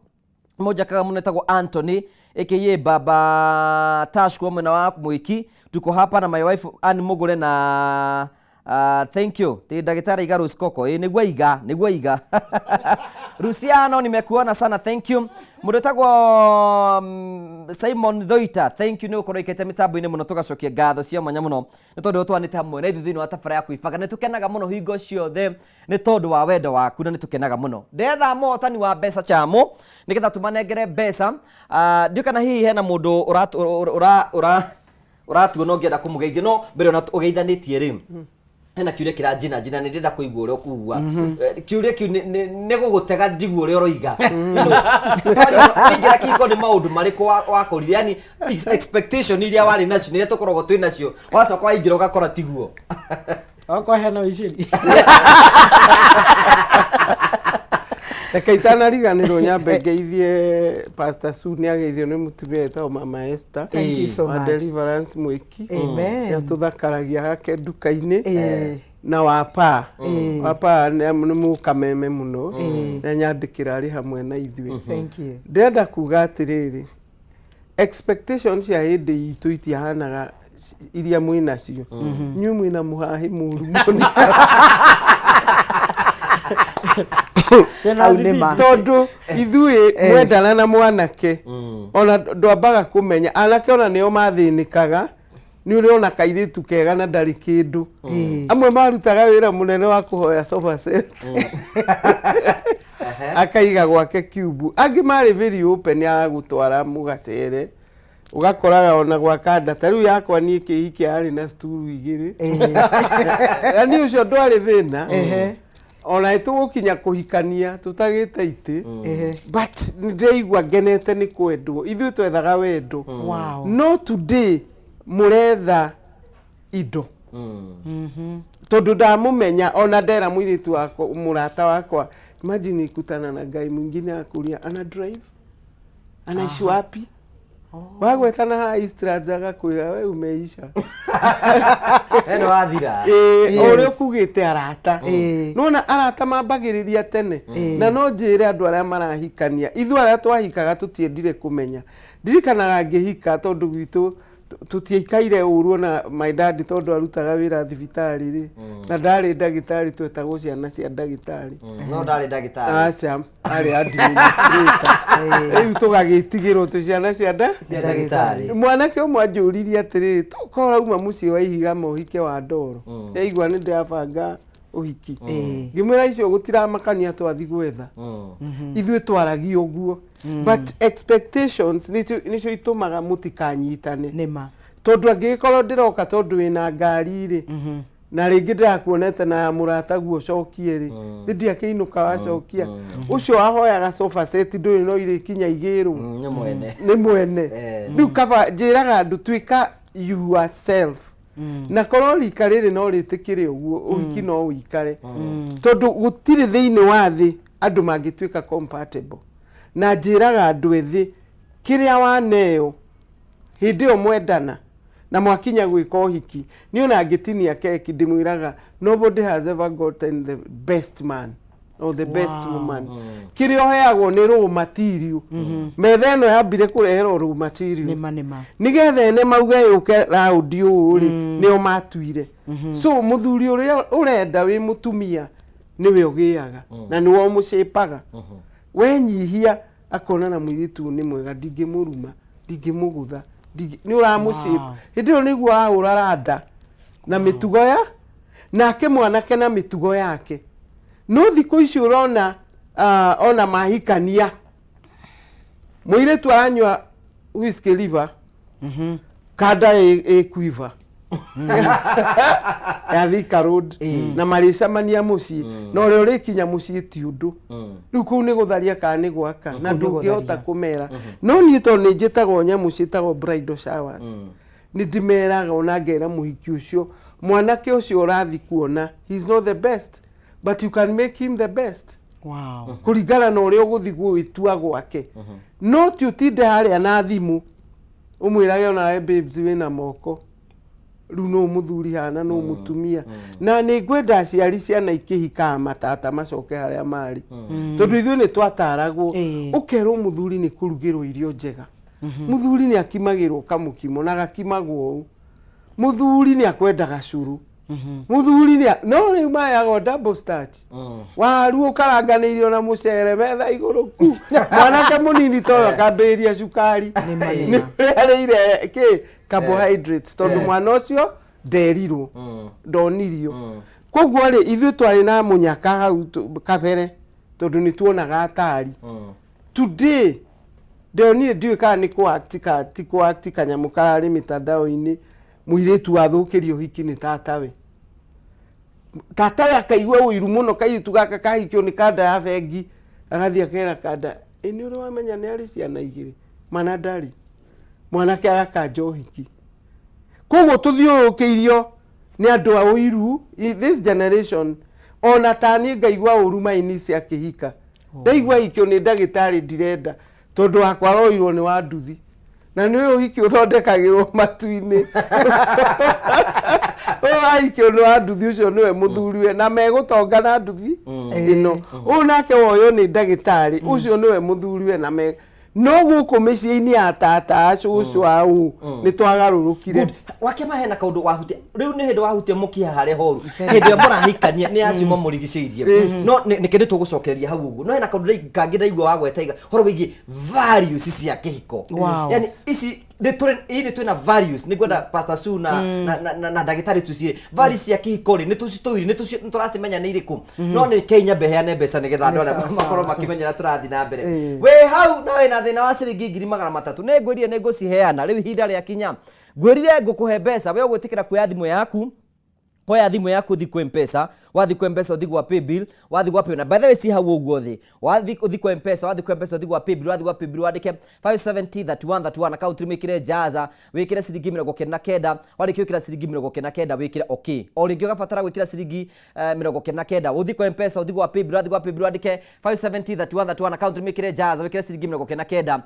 Speaker 1: mojakaga mũno etagwo Anthony aka Baba Tash kwa mwena wa Mwiki. Tuko hapa na my wife Ann Mugure na thank you ti ndagĩtarĩ Igaru Skoko nĩguo iga Rusiano nimekuona sana thank you. Mũndũ etagwo Simon Thoita thank you nĩ ũkorwo ikĩte mĩtambo-inĩ mũno tũgacokia ngatho cia mwanya mũno nĩ tondũ twanĩte hamwe na ithuĩ thĩinĩ wa tabara ya kwĩbanga nĩ tũkenaga mũno hingo ciothe nĩ tondũ wa wendo waku na nĩ tũkenaga mũno. Ndetha mũhotani wa mbeca chamo nĩgetha tũmanengere mbeca ndiũ kana hihi hena mũndũ ũratuona ũngĩenda kũmũgeithia no mbere ona ũgeithanĩtie rĩ hena kiuria kiranjina njina ni ndenda kuigua uria ukugua kiuria kiu ni gugutega ndigua uria uroiga ingira kiko ni maundu mariku wakorire yani expectation iria wari nacio ni tukoragwo twi nacio wacoka waingira ugakora tiguo
Speaker 2: oko hena wiciri
Speaker 4: Kaitana riganirwo nyambe ngeithie Pastor Su ni ageithio ni mutumia etagwo Mama Esther.
Speaker 3: Thank you so much.
Speaker 4: Deliverance Mwiki.
Speaker 3: Amen.
Speaker 4: Ya tuthakaragia hake nduka-ini. Na wapa ni mukameme muno na nyandikira ari hamwe na ithuĩ.
Speaker 3: Thank you.
Speaker 4: Ndenda kuga atiriri expectations ya hindi itu itihanaga iria mwinacio nyu mwina muhahi muru muno tondu ithuĩ mwendana na mwanake ona ndwambaga kumenya anake ona nĩo mathinĩkaga nĩ ũrĩona kairĩtu kega na ndarĩ kĩndũ amwe marutaga wĩra mũnene wa kũhoya sofa set akaiga gwake cube angĩ marĩ very open ya gũtwara mũgacere ugakoraga ona gwaka ndata riu yakwa niĩ kĩhiki arĩ na sturu igĩrĩ yani ũcio ndwarĩ thĩna ona tugukinya kuhikania tutagite iti but ndeigwa ngenete ni kwendwo ithu twethaga wendo no today muretha indo tondu ndamumenya ona ndera mwiritu wako murata wakwa imagine ikutana na ngai mwingine akuria ana drive anaishi wapi wagwetana ha istrajaga kwira we umeisha
Speaker 1: eno athira
Speaker 4: ore kugite arata nona arata mambagiriria tene na no njire andu aria marahikania ithu aria twahikaga tutiendire kumenya ndirikanaga ngihika tondu gitu tutiikaire uru na my dad tondu arutaga wira thibitari ri na ndari ndagitari twetagwo ciana cia ndagitari
Speaker 1: no ndari ndagitari
Speaker 4: aca ari administrator riu tugagitigirwo tu ciana cia ndagitari mwanake umwe anjuririe atiriri tukora uma mucii wa ihiga mohike wa ndoro yaigua ni ndabanga uhiki ngimwira icio gutiramakania twathi gwetha ithuĩ twaragi uguo but expectations nicio itumaga mutikanyitane
Speaker 3: nima
Speaker 4: tondu angikorwo ndiroka tondu wina ngari ri na ringi ndakuonete na murata guo cokie ri ndia kiinuka wacokia ucio ahoyaga sofa set nduri no ire kinya igirwo ni mwene riu kaba njiraga andu twika yourself na korwo rika riri no ritikire uguo uhiki no uikare tondu gutire thiini wa thi andu mangitwika compatible na njiraga andu ethi kiria waneo hindi o mwendana na mwakinya gwika uhiki ni ona ngitinia keki ndimwiraga nobody has ever gotten the best man or the best woman kiria oheagwo ni raw material metha eno yambire kureherwo raw material
Speaker 3: nima
Speaker 4: nigetha ene mauga yuke raundi uri nio matuire so muthuri uria urenda wi mutumia niwe ugiaga na niwe mucipaga we nyihia akona na mwiritu ni mwega ndingimuruma ndingimugutha ni uramucipa hindio niguo auraranda na mitugo ya nake mwanake na mitugo yake no thikũ ici urona ona mahikania mwiritu aranywa whisky liver kada ekuiva ya Thika Road na maricamania mucii no ri urikinya mucii ti undu riu kuu ni gutharia kana ni gwaka na ndungihota kumera no ni to ni njitagwo nyamu citagwo bridal showers ni ndimeraga ona ngera muhiki ucio mwanake ucio urathi kuona he's not the best but you can make him the best kuringana na uria uguthi gwitua gwake no ti utinde haria na thimu umwirage ona babes wina moko riu no muthuri hana no mutumia na ni ngwenda aciari ciana ikihika matata macoke haria mari tondu ithuĩ ni twataragwo ukerwo muthuri ni kurugirwo irio njega muthuri ni akimagirwo kamukimo na gakimagwo u muthuri ni akwendaga curu muthuri ni no riu mayago double starch waru ukaranganĩirio na mucere metha igũrũ ku mwanake munini toyo kambiria cukari ni rĩire ki carbohydrates tondu mwana ucio nderirwo ndonirio koguo ri ithuĩ twarĩ na munyaka hau kabere tondu ni tuonaga atari today ndionire ndiũĩ kana ni kuact kanyamu kararĩ mitandao-inĩ mwiritu athukirio hiki ni tatawe tata akaigua uiru muno kaitu gaka kahikio ni kanda ya bengi agathie akera kanda ini uri wamenya ni ari ciana igiri mana ndari mwanake agakanja uhiki koguo tuthiurukiirio ni andu a uiru this generation ona tani ngaigua uru maini cia kihika ndaigua ikio ni ndagitari ndirenda tondu akwa roirwo ni wa nduthi na ni uyu hiki uthondekagirwo matu-ini ikio ni wa nduthi ucio niwe muthuriwe na megutonga na nduthi ino unake woyo ni ndagitari ucio niwe muthuriwe na no guku micii-ini ya tata acucu au ni twagarurukire
Speaker 1: wake mahena kaundu wahutia riu ni hindu wahutia mukia hare horu hindi ya murahikania ni acimo murigiceirie no ni kindi tugucokereria hau uguo no hena kaundu kangi ndaigua wagwetaiga horo wigi values cia kihiko yani ici ni twina values ni gwenda Pastor Su na ndagitari tucie values cia kihiko ni tucitoiri ni turacimenya ni iriku no ni Kenya beheane mbeca ni getha ndona makoro makimenyera turathi na mbere we hau nawe na thina wa ciringi 300 ne ngwirie ne nguciheana riu ihinda ria kinya ngwirire ngukuhe mbeca we ugwitikira kuya thimu yaku hoya thimu yaku thi kwa M-Pesa wathi kwa M-Pesa uthi kwa paybill wathi kwa paybill na by the way si hau uguo thi wathi uthi kwa M-Pesa wathi kwa M-Pesa uthi kwa paybill wathi kwa paybill wandike 570 account wikire jaza wikire ciringi 99 wandike wikira ciringi 99 wikire okay o ringi ugabatara gwikira ciringi 99 uthi kwa M-Pesa uthi kwa paybill wathi kwa paybill wandike 570 account wikire jaza wikire ciringi 99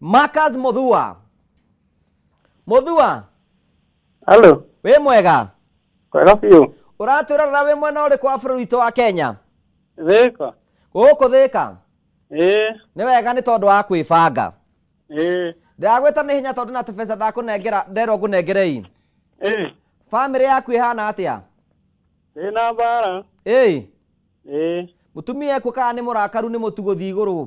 Speaker 1: Marcus Muthua
Speaker 10: Hello.
Speaker 1: We mwega
Speaker 10: Kwega piu.
Speaker 1: Uratwira rawe mwena uri kwa bũrũri witũ wa Kenya
Speaker 10: Thika.
Speaker 1: Gũkũ Thika
Speaker 10: Nĩ
Speaker 1: wega nĩ tondũ wa kwĩbanga ndagwĩta nĩ hinya tondũ na tũbeca ndakũnengera nderwo ngũnengerei family yaku ĩhana atĩa
Speaker 10: ĩna mbara
Speaker 1: mũtumia ekwo kana nĩ mũrakaru nĩ mũtu gũthiĩ igũrũ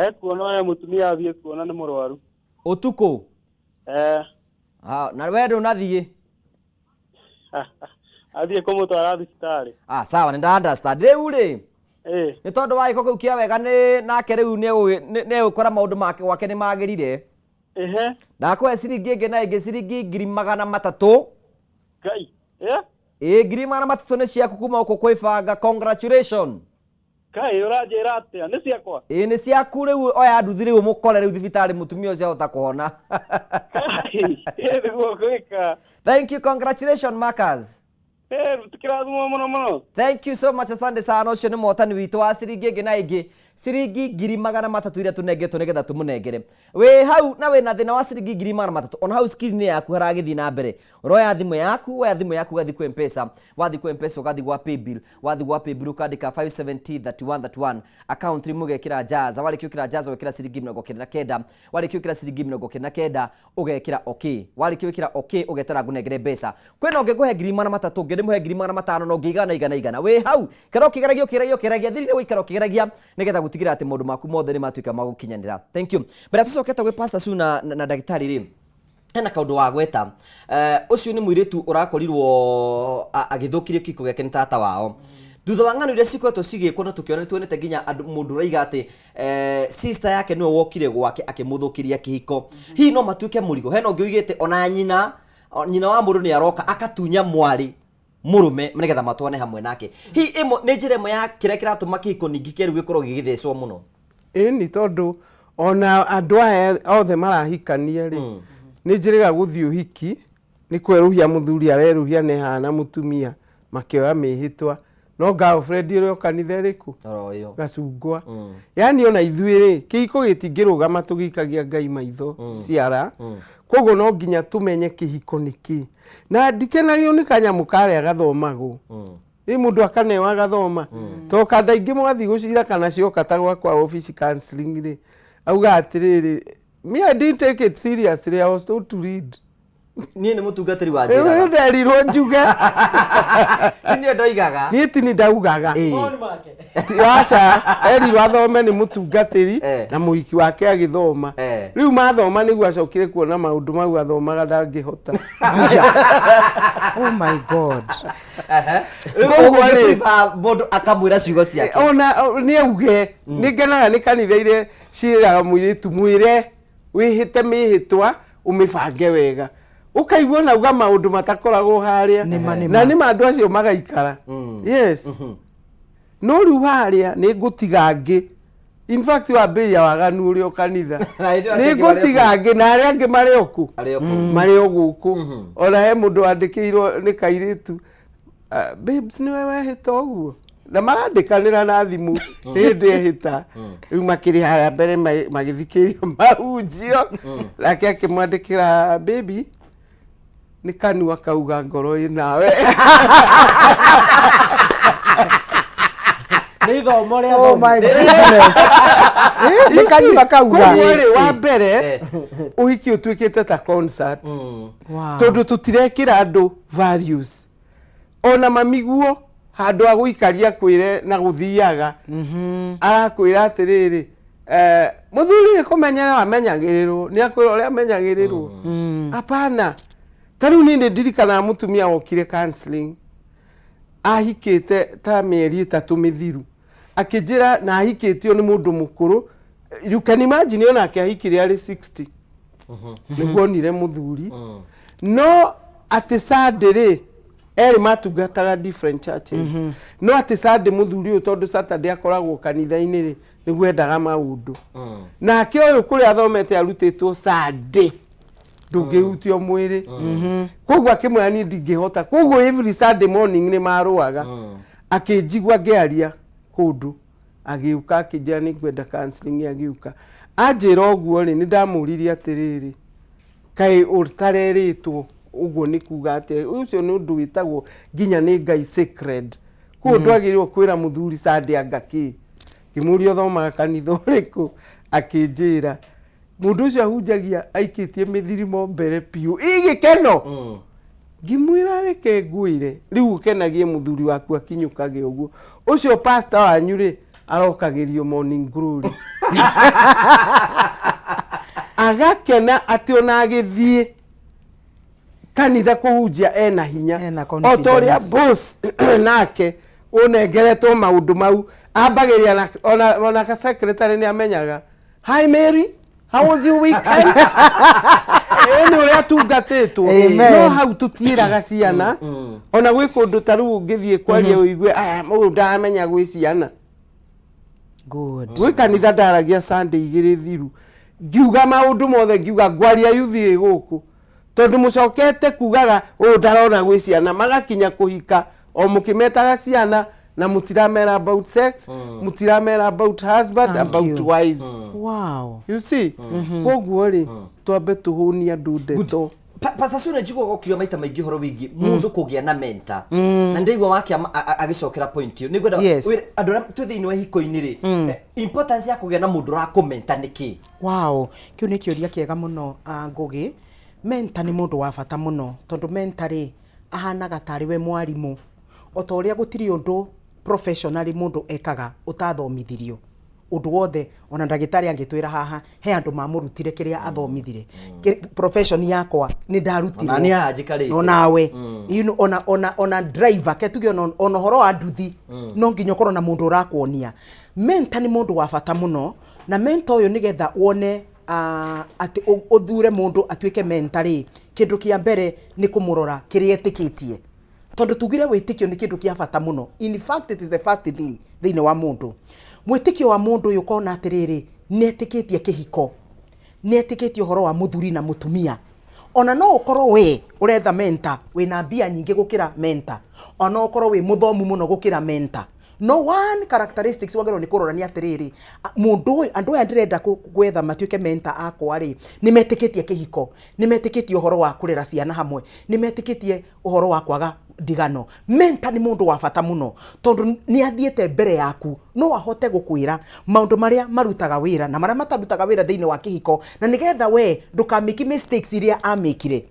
Speaker 10: ekuona ũrĩa mũtumia athiĩ kuona nĩ mũrwaru
Speaker 1: ũtukũ na we ndũnathiĩ
Speaker 10: athiĩ kũmũtwara thibitarĩ
Speaker 1: sawa nĩ understand rĩu rĩ nĩ tondũ wa gĩko kĩu kĩa wega nake rĩu nĩ ũkora maũndũ make gwake nĩ magĩrire ndakũhe ciringi ĩngĩ na ĩngĩ ciringi 300
Speaker 10: Ngai
Speaker 1: 300 nĩ ciaku kuma gũkũ kwĩbanga congratulations
Speaker 10: Kai ũranjĩra atĩa nĩ ciakwa
Speaker 1: nĩ ciaku rĩu oya nduthi rĩu mũkore rĩu thibitarĩ mũtumia ũcio ahota kũhona
Speaker 10: nĩguo gwĩka
Speaker 1: thank you congratulations Marcus
Speaker 10: tukirathimwo mũno mũno
Speaker 1: thank you so much asante sana ũcio nĩ mũhotani witũ wa ciringi ĩngĩ na ĩngĩ ciringi 300 iria tũnengetwo nĩgetha tũmũnengere wĩ hau na wĩna thĩna wa ciringi 300 ona hau screen yaku haragĩthiĩ na mbere ũroya thimũ yaku woya thimũ yaku ũgathiĩ kwa M-Pesa wathi kwa M-Pesa ũgathiĩ gwa paybill wathi gwa paybill ũkandĩka 570 account rĩmwe ũgekĩra jaza warĩkia ũkĩra jaza ũgekĩra ciringi 99 warĩkia ũkĩra ciringi 99 ũgekĩra okay warĩkia ũkĩra okay ũgetera ngũnengere mbeca kwĩna ũngĩ ngũhe 300 ũngĩ ndĩmũhe 500 no ngĩigana wĩ hau kero kĩgeragia thiri nĩ gũikara ũkĩgeragia nĩgetha gũtigĩra atĩ maũndũ maku mothe nĩ matuĩka magũkinyanĩra thank you mbere tũcokete gwĩ Pastor Su na ndagĩtarĩ rĩ hena kaũndũ wa gweta ũcio nĩ mũirĩtu ũrakorirwo agĩthũkirio kĩhiko gĩake nĩ tata wao thutha wa ng'ano iria cikoretwo cigĩkwo na tũkĩona nĩ tuonete nginya mũndũ ũraiga atĩ sister yake nĩwe wokire gwake akĩmũthũkĩria kĩhiko hihi no matuĩke mũrigo hena ũngĩ oigĩte ona nyina wa mũndũ nĩ aroka akatunya mwarĩ murume mnigetha matwane hamwe nake hi imo nĩ njĩra ĩmwe ya kĩrĩa kĩratũma kĩhiko ningĩ kĩrũ gĩkorwo gĩgĩthecwo mũno
Speaker 4: ni tondu ona andũ aya othe marahikania rĩ nĩ njĩrĩga gũthiĩ ũhiki nĩ kweruhia mũthuri areruhia nĩ hana mũtumia makĩoya mĩhĩtwa no girlfriend ũrĩa kanitha ĩrĩkũ gacungwa yani ona ithuĩ rĩ kĩhiko gĩtingĩrũgama tũgĩikagia Ngai maitho ciara koguo no nginya tũmenye kĩhiko nĩkĩ na ndikenagio nĩ kanyamũ karĩa gathomagwo mũndũ akanewa gathoma to kanda ingĩ mũgathiĩ gũcira kana cioka ta gwakwa office counseling rĩ auga atĩrĩrĩ me I didn't take it seriously I was told to read
Speaker 1: niĩ nĩ mũtungatĩri wa njĩra
Speaker 4: nderirwo njuge
Speaker 1: niĩ ndoigaga
Speaker 4: niĩ ti nĩ ndaugaga aca erirwo athome nĩ mũtungatĩri na mũhiki wake agĩthoma rĩu mathoma nĩguo acokire kuona maũndũ mau athomaga ndangĩhota oh my god
Speaker 1: mũndũ akamwĩra ciugo ciake
Speaker 4: ona nĩ auge nĩ ngenaga nĩ kanitha iria ciĩraga mũirĩtu mwĩre wĩhĩte mĩhĩtwa ũmĩbange wega ukaigua na uga maundu matakoragwo haria na ni mandu acio magaikara yes no riu haria ni ngutigangi in fact wambiria waganu uri o kanitha ni ngutigangi na aria angi mari oku mari oguku ona he mundu andikiirwo ni kairitu babes ni wewe hita oguo na marandikanira na thimu hindi ehita riu makiri haria mbere magithikirio mahunjio nake akimwandikira baby ni kanua kauga ngoro nawe
Speaker 2: ni thomo ria
Speaker 3: oh my goodness ni kanua kauga
Speaker 4: kwani wa mbere uhiki utwikite ta concert
Speaker 3: wow
Speaker 4: tondu tutirekira andu values ona mamiguo handu aguikaria kwire na guthiaga arakwira atiriri muthuri ni kumenyera amenyagirirwo ni akwira uria amenyagirirwo apana tariu ni ndirikana mutumia wokire counseling ahikite ta mieri 3 mithiru akijira na ahikitio ni mundu mukuru you can imagine ona akihikire ari 60 niguonire muthuri no ati sadere eri matugataga different churches no ati sade muthuri utondu Saturday akoragwo kanitha-ini ri niguendaga maundu na kioyo kuri athomete arutitwo Sunday ndungihutio mwiri kogwa kimwe ani ndingihota kogwa every Sunday morning ni maruaga akijigwa ngiaria kundu agiuka akijia ni gwenda counseling agiuka anjira oguo ri ni ndamuririe atiriri kai utareritwo uguo ni kuga ati ucio ni undu witagwo nginya ni Ngai sacred kundu agirirwo kwira muthuri Sunday angaki kimurio thoma kanitha uriku akijira mundu ucio ahunjagia aikitie mithirimo mbere piu igikeno ngimwira reke nguire riu kenagie muthuri waku akinyukage uguo ucio pastor wanyu ri arokagirio morning glory agakena ati ona agithie kanitha kuhunjia ena hinya otoria boss nake unengeretwo maundu mau ambagiria ona ka secretary ni amenyaga hi Mary how was your weekend eni uria tungatitwo no hau tutiraga ciana ona gwi kundu taru ngithie kwaria uigue mu ndamenya gwi ciana good gwi kanitha ndaragia Sunday igiri thiru ngiuga maundu mothe ngiuga ngwaria yuthi guku tondu mucokete kugaga ndarona gwi ciana magakinya kuhika o mukimetaga ciana na mutiramera about sex mutiramera about husband about wives
Speaker 3: wow
Speaker 4: you see koguo ri twambe tuhunia ndeto
Speaker 1: Pastor Sune jiko gokio maita maingi horo wingi mundu kugia na mentor na ndeigwa wake agicokera point yo nigwenda andu tu thiini wa hiko-ini ri importance ya kugia na mundu ra commenta niki
Speaker 3: wow kiu ni kiuria kiega muno Ngugi mentor ni mundu wa bata muno tondu mentor ri ahanaga tari we mwarimu otoria gutiri undu professionally mundu ekaga utathomithirio undu wothe ona ndagitari angitwira haha he andu mamurutire kiria athomithire profession yakwa ni ndarutire
Speaker 1: ona ni ajikari
Speaker 3: onawe ona driver ke tuge ona horo wa nduthi no nginyo korwo na mundu urakwonia mentor ni mundu wa bata muno na mentor uyu nigetha wone ati uthure mundu atuike mentor ri kindu kia mbere ni kumurora kiria etikitie tondu tugire witikio ni kindu kia bata muno in fact it is the first thing thiini wa mundu mwitikio wa mundu uyu kona atiriri netikitie kihiko netikitie horo wa muthuri na mutumia ona no ukorwo we uretha mentor wina mbia nyingi gukira mentor ona ukorwo we muthomu muno gukira mentor no one characteristics wagero ni kurorania atiriri mundu andu aya ndirenda gwetha matuike mentor akwa ri ni metikitie kihiko ni metikitie uhoro wa kurera ciana hamwe ni metikitie uhoro wa kwaga ndigano mentor ni mundu wa bata muno tondu ni athiete mbere yaku no ahote gukwira maundu maria marutaga wira na maria matarutaga wira thiini wa kihiko na nigetha we ndukamiki mistakes iria amikire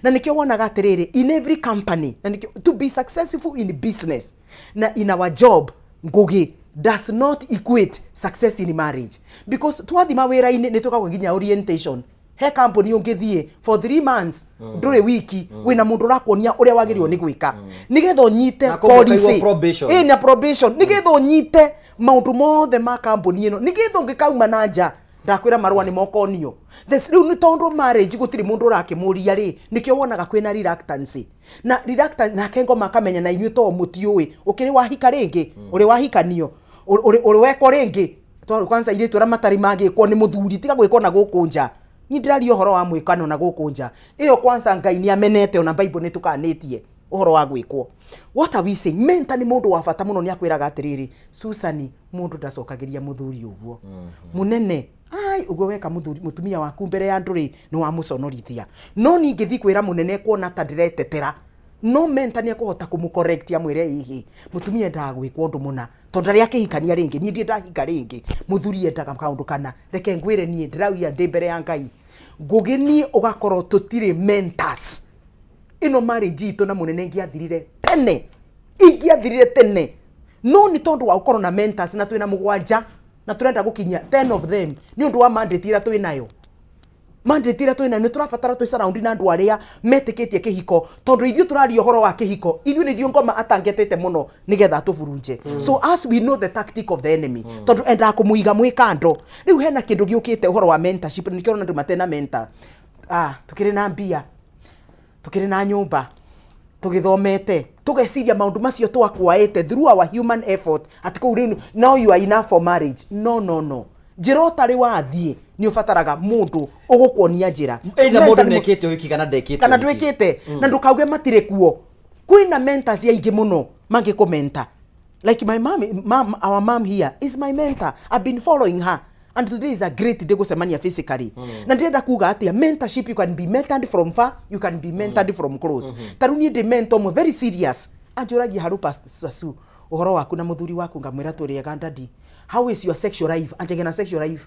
Speaker 3: na nikio wonaga atiriri in every company na nikio to be successful in business na in our job Ngugi does not equate success in marriage because twathi mawira-ini ni tukagwo nginya orientation he company ungithie for 3 months ndure wiki wina mundu rakuonia uria wagirirwo ni gwika nigetha unyite policy na probation nigetha unyite maundu mothe ma company ino nigetha ungikauma na nja ndakwira marua ni mokonio riu ni tondu marriage gutiri mundu urakimuria ri nikio wonaga kwina reluctance na reluctance na kengo makamenya na inyu to mutiui ukiri wahika ringi uri wahikanio uri weko ringi to kwanza ile tura matari magikwo ni muthuri tiga gwikwo na gukunja ni ndirari uhoro wa mwikano na gukunja iyo kwanza Ngai ni amenete ona Bible ni tukanitie uhoro wa gwikwo. What are we saying? Menta ni mundu wa bata muno ni akwiraga atiriri Susani mundu ndacokagiria muthuri uguo munene ai uguo weka mutumia waku mbere ya nduri ni wa muconorithia no ningithi kwira munene kuona ta ndiretetera no menta ni akuhota kumucorrect amwire hihi mutumia ndagwikwo ndu muna tondu ria kihikania ringi ni ndi ndahika ringi muthuri endaga kaundu kana reke ngwire ni ndirauya ndi mbere ya Ngai Ngugi ni ugakorwo tutire mentors ino marriage itu na munene ngiathirire tene no ni tondu wa ukorwo na mentors na twina mugwanja na turenda gukinya 10 of them ni undu wa mandate ira twinayo ni turabatara twi surround na andu aria metikitie kihiko tondu ithu turari uhoro wa kihiko ithu ni ngoma atangetete muno nigetha tuvurunje so as we know the tactic of the enemy tondu enda kumuiga mwikando riu hena kindu giukite uhoro wa mentorship nikio na ndu matena mentor tukiri na mbia tukiri na nyumba tugithomete tugeciria maundu macio twakwaete through our human effort atiku riu now you are enough for marriage no njira utari wathie ni ubataraga mundu ugukwonia njira
Speaker 1: either mundu nekete wiki kana ndekete
Speaker 3: kana ndwikite na ndukauge matire kuo kwina mentors ya ingi muno mangi komenta like my mom our mom here is my mentor. I've been following her and today is a great day gusemania physically na ndirenda kuga atia mentorship you can be mentored from far you can be mentored from close taruni de mentor mo very serious anjuragi harupa sasu uhoro waku na muthuri waku ngamwira turiega ndadi how is your sexual life anjegena sexual life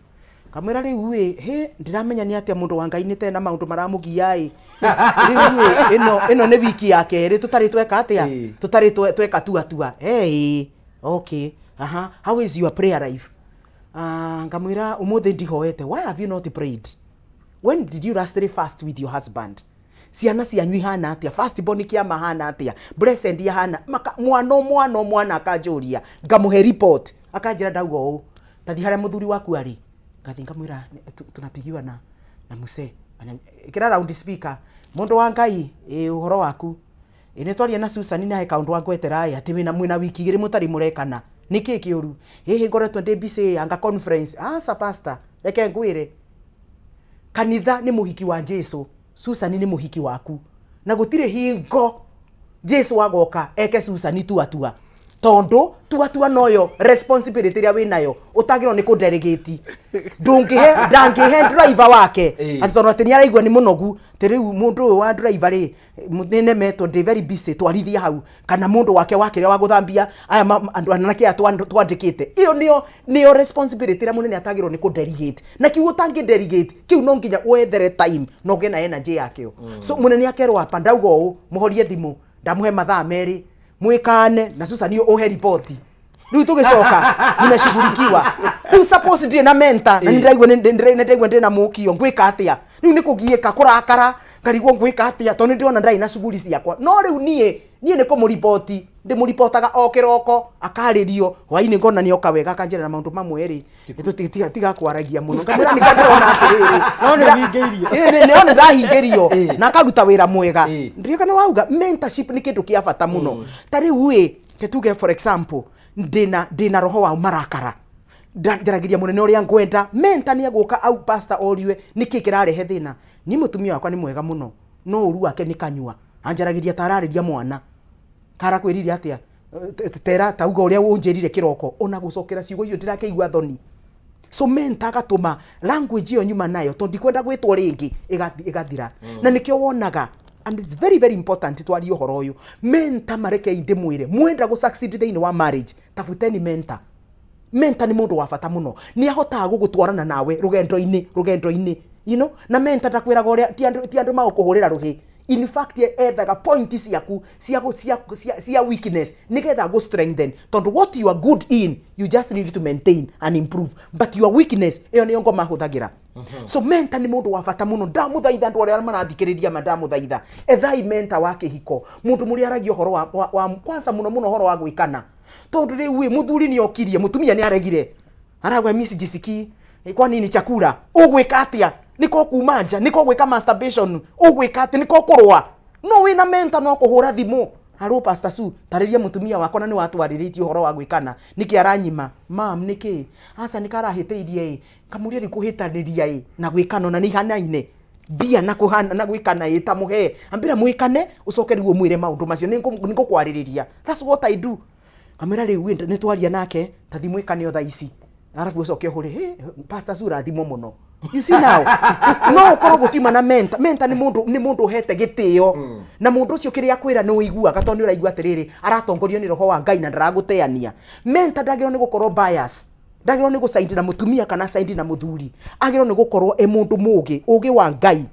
Speaker 3: kamwira riu he ndiramenya ni atia mundu wa Ngai ni tena maundu maramugiai ino ne wiki yake ri tutari tweka atia tutari tweka tua hey okay how is your prayer life ngamwira umuthi ndihoete why have you not prayed when did you last fast with your husband ciana cianyu hana atia fast born kia mahana atia blessed ya hana mwana akanjuria ngamuhe report akanjira ndauga uu tathi haria muthuri waku ari ngathi ngamwira tunapigiwa na muse kira round speaker mundu wa Ngai uhoro waku ni twaria na Susan na he kaundu wa ngweterai ati wina mwina wiki igiri mutari murekana niki kiuru hihi ngoretwo ndi busy anga conference sa pastor reke ngwire kanitha ni muhiki wa Jesu Susan ni muhiki waku na gutire hingo Jesu agoka eke Susan tuatua tondu tuatua noyo responsibility ria winayo utagirwo ni ku delegate ndangihe driver wake atono ati ni araigwa ni munogu tiriu mundu wa driver ri nene meto ndi very busy twarithia hau kana mundu wake ria wa guthambia aya andu anake twandikite iyo niyo responsibility ria munene atagirwo ni ku delegate na kiu utangi delegate kiu no nginya wethere time no gena energy yakio so munene akerwa apa ndauga uu muhorie thimu ndamuhe mathaa meri mwikane na Susan ni uhe report riu tugicoka ninashughulikiwa riu suppose ndi na mentor na ndiragwa ndina mukio ngwika atia riu ni kugieka kurakara ngarigwo ngwika atia to ni ndiona ndai na shughuli ciakwa no riu nie ni kumuripoti ndimuripotaga o kiroko akaririo hwaini ngona ni oka wega kanjira na maundu mamwe ri tiga kwaragia muno kamera ni kandirona atiriri
Speaker 2: no ni hingeirio
Speaker 3: ni ona ndahingerio na karuta wira mwega ndiyo kana wauga mentorship ni kindu kia bata muno tari uwe ketuge for example ndina roho wa marakara ndaragiria munene uria ngwenda mentor ni aguka au pastor oriwe niki kirarehe thina ni mutumia wakwa ni mwega muno no uru wake ni kanyua anjaragiria tarariria mwana kara kwirire atia tera tauga uria unjirire kiroko ona gucokera ciugo icio ndirakeigua thoni so mentor agatuma language iyo nyuma nayo to ndikwenda gwitwo ringi igathira na nikio wonaga and it's very very important twari uhoro uyu mentor mareke inde mwire mwenda gu succeed thini wa marriage tafuteni mentor ni mundu wa bata muno ni ahotaga gugutwarana nawe rugendo-ini you know na mentor takwiraga uria ti andu magukuhurira ruhi in fact ethaga point ciaku cia weakness nigetha go strengthen tondu what you are good in you just need to maintain and improve but your weakness iyo ni ngoma huthagira so mentor ni mundu wa bata muno ndamuthaitha andu aria marathikiriria ndamuthaitha ethai mentor wa kihiko mundu muri aragio horo wa kwanza muno horo wa gwikana tondu riu muthuri ni okirie mutumia ni aregire aragwa miss jisiki Kwa nini chakula? Ugwika atia? Niko kumanja, niko gwika masturbation. Ugwika atia? Niko kurwa. No wina mentor no kuhura thimu. Haro Pastor Su, tariria mutumia wakwa na ni watu waririti uhoro wa gwikana. Niki aranyima. Mam niki? Asa nikarahiteirie kamuria rikuhitaniria na gwikano na ni hanaine. Bia na kuhana na gwikana itamuhe. Ambira mwikane ucoke riu mwire maundu macio niko kwaririria. That's what I do. Kamera riu ni twaria nake ta thimwikane otha ici. Arafu ucoke huri he Pastor Su rathimo muno. You see now. No koro gutima na mentor. Mentor ni mundu hete gitio. Na mundu ucio kiria kwira no iguaga tondu uraigua atiriri aratongorio ni roho wa Ngai na ndaraguteania. Mentor ndagiro ni gukorwo bias. Ndagiro ni gusaidi na mutumia kana saidi na muthuri. Agiro ni gukorwo mundu mugi wa Ngai.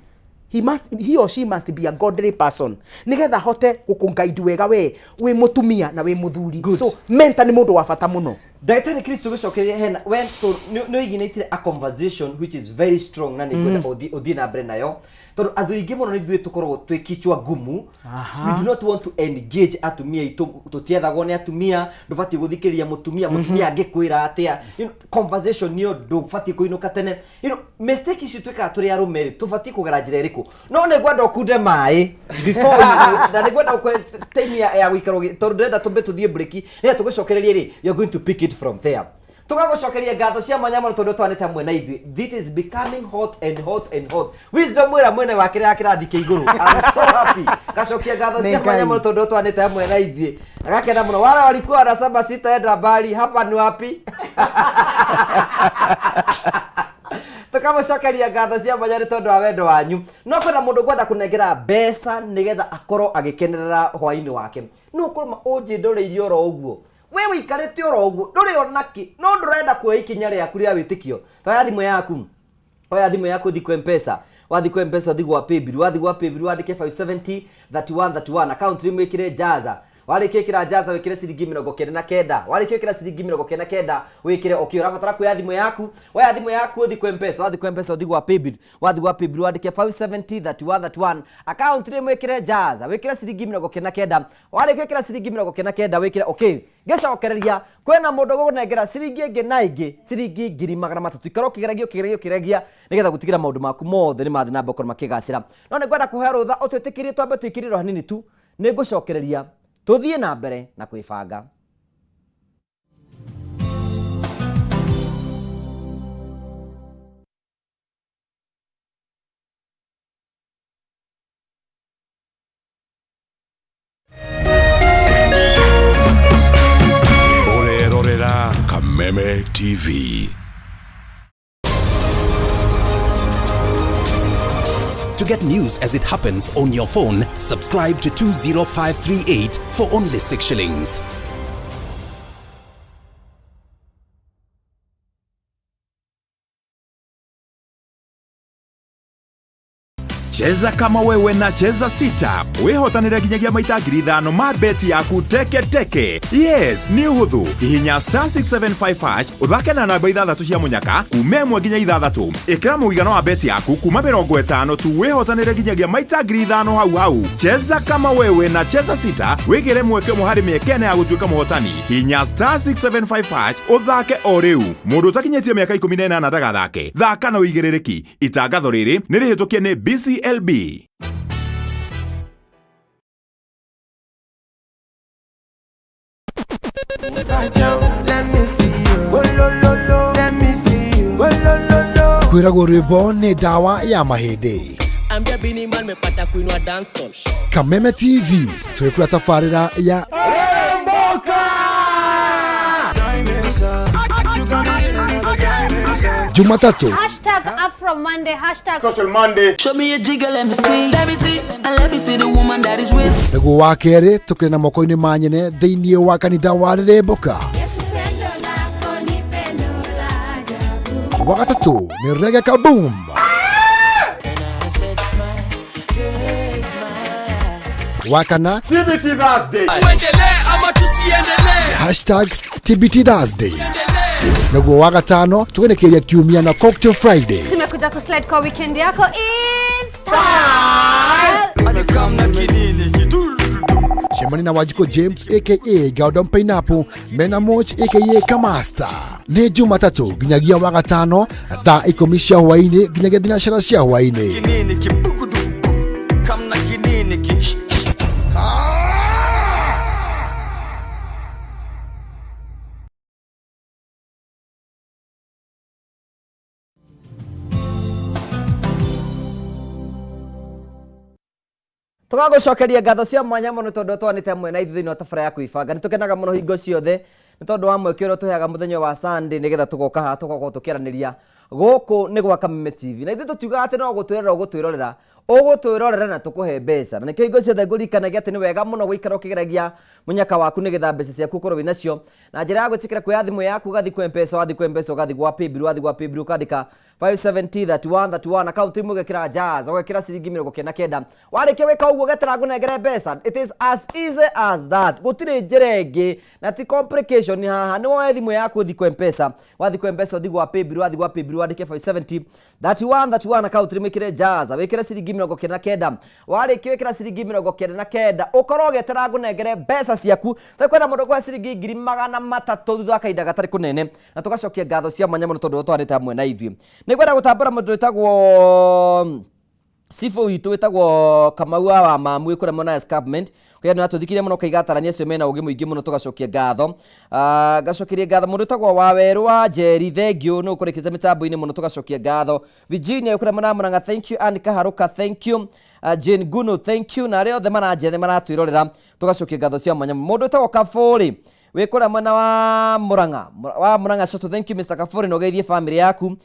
Speaker 3: He or she must be a godly person. Nigetha hote gukungaidi wega we mutumia na we muthuri. So mentor ni mundu wa bata muno.
Speaker 1: Daitari Kristo gucokeria hena when to no ignite a conversation which is very strong na nikwenda odi na brenda yo tondu athuri ngimo no ithuĩ tukorwo twikichwa gumu. We do not want to engage atumia tutiethagwo ni atumia ndubati guthikiriria mutumia angikwira atia conversation niyo ndubati kuinuka tene mistake ici twika turi arumeri tubati kugera njira iriku no ne gwenda kunde mai before na ne gwenda time ya wikaro tondu ndenda tumbe tuthie break ni tugucokereria ri you are going to pick it from there. Tugagucokeria ngatho cia manyamano tondu twanite hamwe na ithuĩ. This is becoming hot and hot and hot. Wisdom mwira mwene wa kira kirathi kia iguru. I'm so happy. Gacokia ngatho cia manyamano tondu twanite hamwe na ithuĩ. Agakena muno wala walikuwa na saba sita enda bali hapa ni wapi? Tukamucokeria ngatho cia manyamano tondu wa wendo wanyu. No kwena mundu gwenda kunengera mbeca nigetha akorwo agikenerera hwaini wake. No kuruma unji ndoreirio ro uguo. We wikarite oro uguo nduri onaki no ndurenda kuoya ikinya riaku ria witikio toya thimu yaku thiko M-Pesa wathiko M-Pesa thigwa paybill wandike 570 31 account rimwe ikire jaza warikikira jaza wikire ciringi 99 warikikira ciringi 99 wikire okay urabatara kuoya thimu yaku waya thimu yaku thiko M-Pesa thigwa paybill wandike 570 31 account rimwe ikire jaza wikire ciringi 99 warikikira ciringi 99 wikire okay gecokereria kwena mundu gugunengera ciringi ingi na ingi ciringi 300 ikaro kigeregio nigetha gutigira maundu maku mothe ni mathi na mbokoro makigacira no ne gwenda kuhe rutha utwitikirie twambe twikiriro hanini tu ni ngucokereria tuthie na mbere na kwibanga.
Speaker 11: Kameme TV.
Speaker 12: To get news as it happens on your phone, subscribe to 20538 for only 6 shillings.
Speaker 9: Cheza kama wewe na cheza sita. Wihotanire nginyagia maita 5,000 ma beti yaku teke. Yes, ni uhuthu. Hihinya *675# uthake na namba 6 cia munyaka kuma 1 nginya 6. Ikira muigano wa beti yaku kuma 50 tu wihotanire nginyagia maita 5,000 hau. Cheza kama wewe na cheza sita. Wigire mweke muhari miekene ya gutuika muhotani. Hihinya *675# uthake o riu. Mundu utakinyetie miaka 18 ndagathake. Thaka na uigirereki. Itangatho riri ni rihitukie ni BCLB.
Speaker 13: Kwiragwo rwimbo ni dawa ya mahindi. Kameme TV twikura tafarira ya Jumatatu
Speaker 14: #AfroMonday
Speaker 13: #Social Monday.
Speaker 14: Show me a jigger, let me see and let me see the woman that is with.
Speaker 13: Ego wa kere tukire na moko-ini manyene thiini wa kanitha wa Riremboka. Wa gatatu ni Reggae Kaboom. Wa kana TBT Thursday. #TBT Thursday. Naguo wa gatano tugenekeria kiumia na Cocktail Friday.
Speaker 14: Tumekuja kuslide kwa weekend yako in style.
Speaker 13: Cemani na Wajiko James aka Gaudon Pineapple, Mena Moch aka Kamasta. Ni Jumatatu ginyagia wagatano thaa 10 cia hwaini ginyagia thinacara cia hwaini.
Speaker 14: Kinini kibugudu kamna kinini ki.
Speaker 1: Tugagucokeria ngatho cia mwanya muno tondu twanite mwe na ithu thini wa tabara ya kuibanga nitukenaga muno hingo ciothe ni tondu wa mweke uria tuheaga muthenya wa Sunday nigetha tugoka ha tugoka tukiaraniria guku ni gwa Kameme TV na ithu tutiuga ati no gutwirorera ugutwirorera na tukuhe mbeca na nikio hingo ciothe ngurikanagia ati ni wega muno guikara ukigeragia munyaka waku nigetha mbeca ciaku korwo wina cio na njira ya gwikira kwa thimu yaku gathi kwa M-Pesa wathi kwa M-Pesa gathi gwa Paybill wathi gwa Paybill ukandika 5703131 account imwe ugekira jazz ugekira ciringi 99 warike weka uguo getara ngunengere mbeca. It is as easy as that, gutire njira ingi na ti complication ni haha ni woe thimu yaku uthi kwa M-Pesa wathi kwa M-Pesa uthi gwa Paybill wathi gwa Paybill wandike 5703131 account imwe ikire jazz wekire ciringi 99 warike wekira ciringi 99 ukorwo ugetara ngunengere mbeca ciaku takwenda mundu kwa ciringi 300 thutha kainda gatari kunene na tugacokia ngatho cia mwanya muno tondu twanite hamwe na ithuĩ nigwenda gutambura mundu witagwo Sifo witu witagwo Kamau wa mamu ikure mona escarpment kuya na tuthikire muno kaigatarania cio mena ugi muingi muno tugacokia ngatho gacokirie ngatho mundu witagwo Wawerwa Jerry thengio no kurikite mitambo-ini muno tugacokia ngatho Virginia ikure mona muranga thank you and Kaharuka thank you Jane Guno thank you na reo the manajere maratwirorera tugacokia ngatho cia mwanya mundu witagwo Kafuri wikura mwana wa Muranga Shoto thank you Mr. Kafuri no geithie family yaku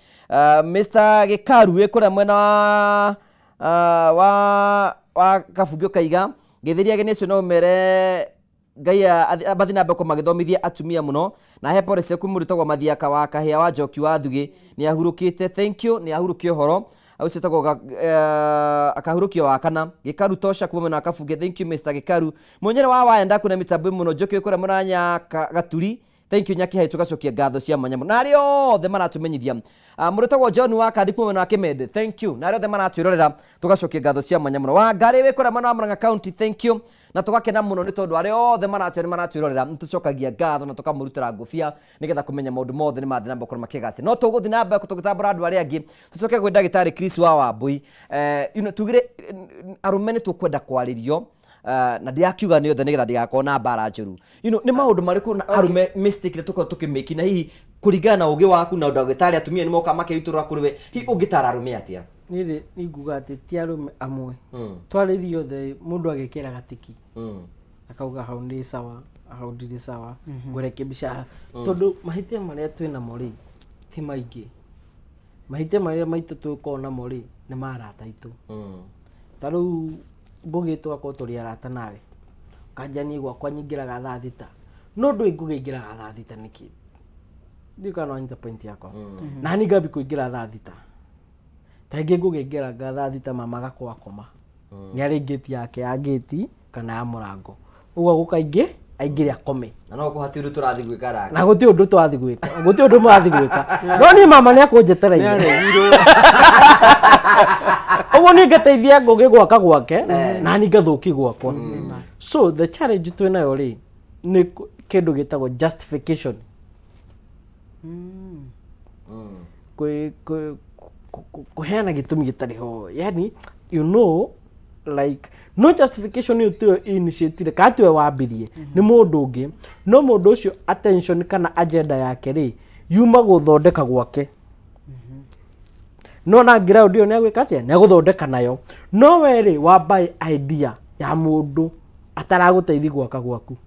Speaker 1: Mr. Gikaru wikura mwana wa Kafugio Kaiga getheria genecio no mere Gaya abathina beko magithomithia atumia muno na he pore seku muritagwo Mathiaka wa Kahia wa Njoki wa Thugi ni ahurukite thank you ni ahurukio horo au setagwo akahurukio wa kana Gikaru tosha kuma na Kafuge thank you Mr. Gikaru munyere wa waenda kuna mitambo muno Njoki ukora muranya Gaturi thank you nyaki hai tugacokia ngatho cia mwanya muno nari othe maratumenyithia muritagwo John wa kandi kuma na Kimende thank you nari othe maratwirorera tugacokia ngatho cia mwanya muno wa ngari wikora mwana wa Murang'a County thank you na tugakena muno ni tondu ari othe maratwirorera nitucokagia ngatho na tukamurutira ngufia nigetha kumenya maundu mothe ni mathi namba korwo makigasi no tuguthi namba kutugitambura andu ari angi tucoke gwe ndagitari Chris wa Wambui tugire arume ni tukwenda kwaririo na ndiakiuga ni othe nigetha ndigakona mbara njuru ni maundu mariku na arume mistake tuko tukimeki na hihi kuringana na ugi waku na ndagitari atumia ni moka makeiturwa kuriwe hi ungitara arume atia
Speaker 2: ni nguga ati ti arume amwe twaririo the mundu agekera gatiki akauga hau ndi sawa hau ndi sawa ngurekebisha tondu mahitia maria twina mori ti maingi mahitia maria maitu twikona mori ni marata itu taru Ngugi twakwo turi arata nawe kanjani gwakwa nyingiraga thaa thita no ndu ngugingiraga thaa thita niki ndikana anyita point yako na ni gabi kuingira thaa thita taingi ngugingira thaa thita mama gakwa koma ni ari gate yake ya gate kana ya murango uguo gukaingi aingire akome
Speaker 1: na no kuhati ru turathi gwika raka
Speaker 2: na guti undu twathi gwika guti undu mwathi gwika no ni mama ni akunjetera ni aregiro uguo ni ngateithia Ngugi gwaka gwake na ni ngathuki gwakwa so the challenge twinayo ri ni kindu gitagwo justification kuheana gitumi gitari ho yani you know like no justification you to initiate ka tuwe wambirie ni mundu ungi no mundu ucio attention kana agenda yake ri yuma guthondeka gwake no na ground yo ni agwika atia ni guthondeka nayo no weri wa buy idea ya mundu ataraguteithia gwaka gwaku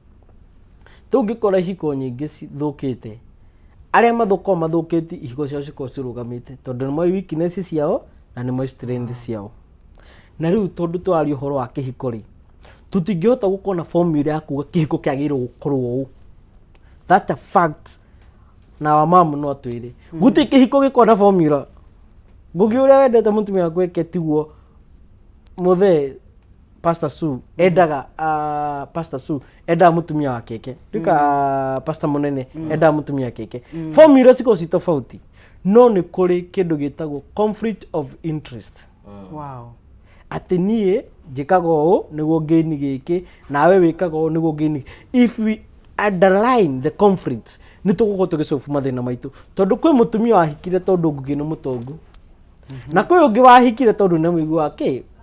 Speaker 2: tungikora ihiko nyingi thukite aria mathukite ihiko ciao cirugamite tondu ni moi weakness ciao na ni moi strength ciao na riu tondu twari uhoro wa kihiko ri tutingihota gukona formula ya kuga kihiko kiagirwo gukorwo uu that's a fact na wa mamu no twire guti kihiko gikona formula Ngugi uria wendete mutumia waku eke tiguo muthe Pastor Su endaga Pastor Su enda mutumia wake eke duka Pastor Munene enda mutumia wake eke formula ciko ci tofauti no ni kuri kindu gitagwo conflict of interest
Speaker 3: wow
Speaker 2: ati nie njikaga ũũ nĩguo gain gĩkĩ nawe wĩkaga ũũ nĩguo gain. If we underline the conflicts nĩ tũgũkorwo tũgĩcobu mathĩna maitũ, tondũ kwĩ mũtumia wahikire tondũ Ngugi nĩ mũtongu, na kwĩ ũngĩ wahikire tondũ nĩ mũigua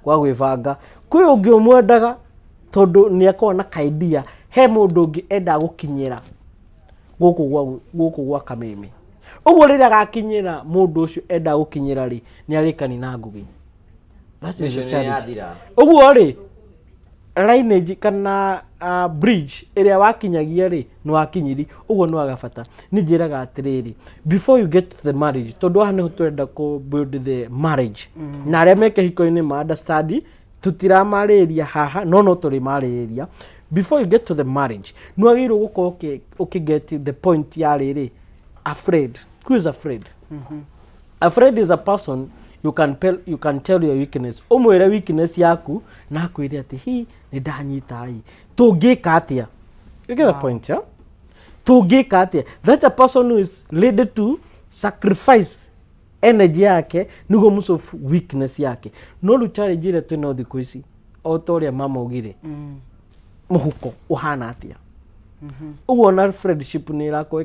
Speaker 2: kwa gwĩbanga, kwĩ ũngĩ ũmwendaga tondũ nĩ akorwo na kaidia he mũndũ ũngĩ enda gũkinyĩra gũkũ gwa Kameme. Ũguo rĩrĩa agakinyĩra mũndũ ũcio enda gũkinyĩra rĩ nĩ arĩkani na Ngugi. That's the challenge. Ũguo rĩ lineage kana bridge ĩrĩa wakinyagia rĩ nĩ wakinyiri, ũguo nĩ wagabata. Nĩ njĩraga atĩrĩrĩ, before you get to the marriage, tondũ haha nĩho twenda ku build the marriage, na arĩa me kĩhiko-inĩ ma understand tutiramarĩria haha no tũrĩ marĩria. Before you get to the marriage nĩ wagĩrĩirwo gũkorwo ũkĩget the point ya rĩrĩ, afraid. Who is afraid? Afraid is a person you can tell your weakness. Umwĩre weakness yaku na akwĩre atĩ hi nĩ ndanyita hii tũngĩka atĩa. You get the point, yeah? Tũngĩka atĩa. That's a person who is ready to sacrifice energy yake nĩguo mũcofu weakness yake. No rĩu challenge ĩrĩa twĩna thikũ ici o ta ũrĩa mama augire, mũhuko ũhana atĩa. Ũguo na friendship nĩ ĩrakorwo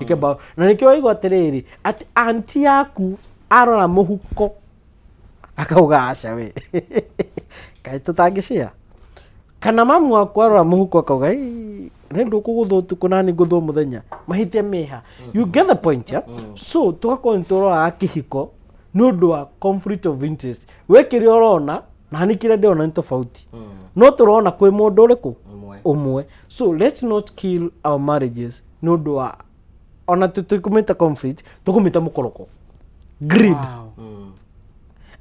Speaker 2: ĩkĩba, na nĩkĩo waigua atĩrĩrĩ atĩ aunti yaku arora mũhuko akauga aca we kaĩ tũtangĩcia, kana mamu waku arora mũhuko akauga nĩndũ kũgũthwo ũtukũ na nĩ ngũthwo mũthenya mahĩtia meha. You get the point, yeah? So tũgakorwo nĩtũroraga kĩhiko nĩ ũndũ wa conflict of interest. We kĩrĩa ũrona na nĩ kĩrĩa ndĩrona nĩ tofauti, no tũrona kwĩ mũndũ ũrĩkũ ũmwe. So let's not kill our marriages nĩ ũndũ wa ona tũkũmĩta conflict, tũkũmĩta mũkoroko greed.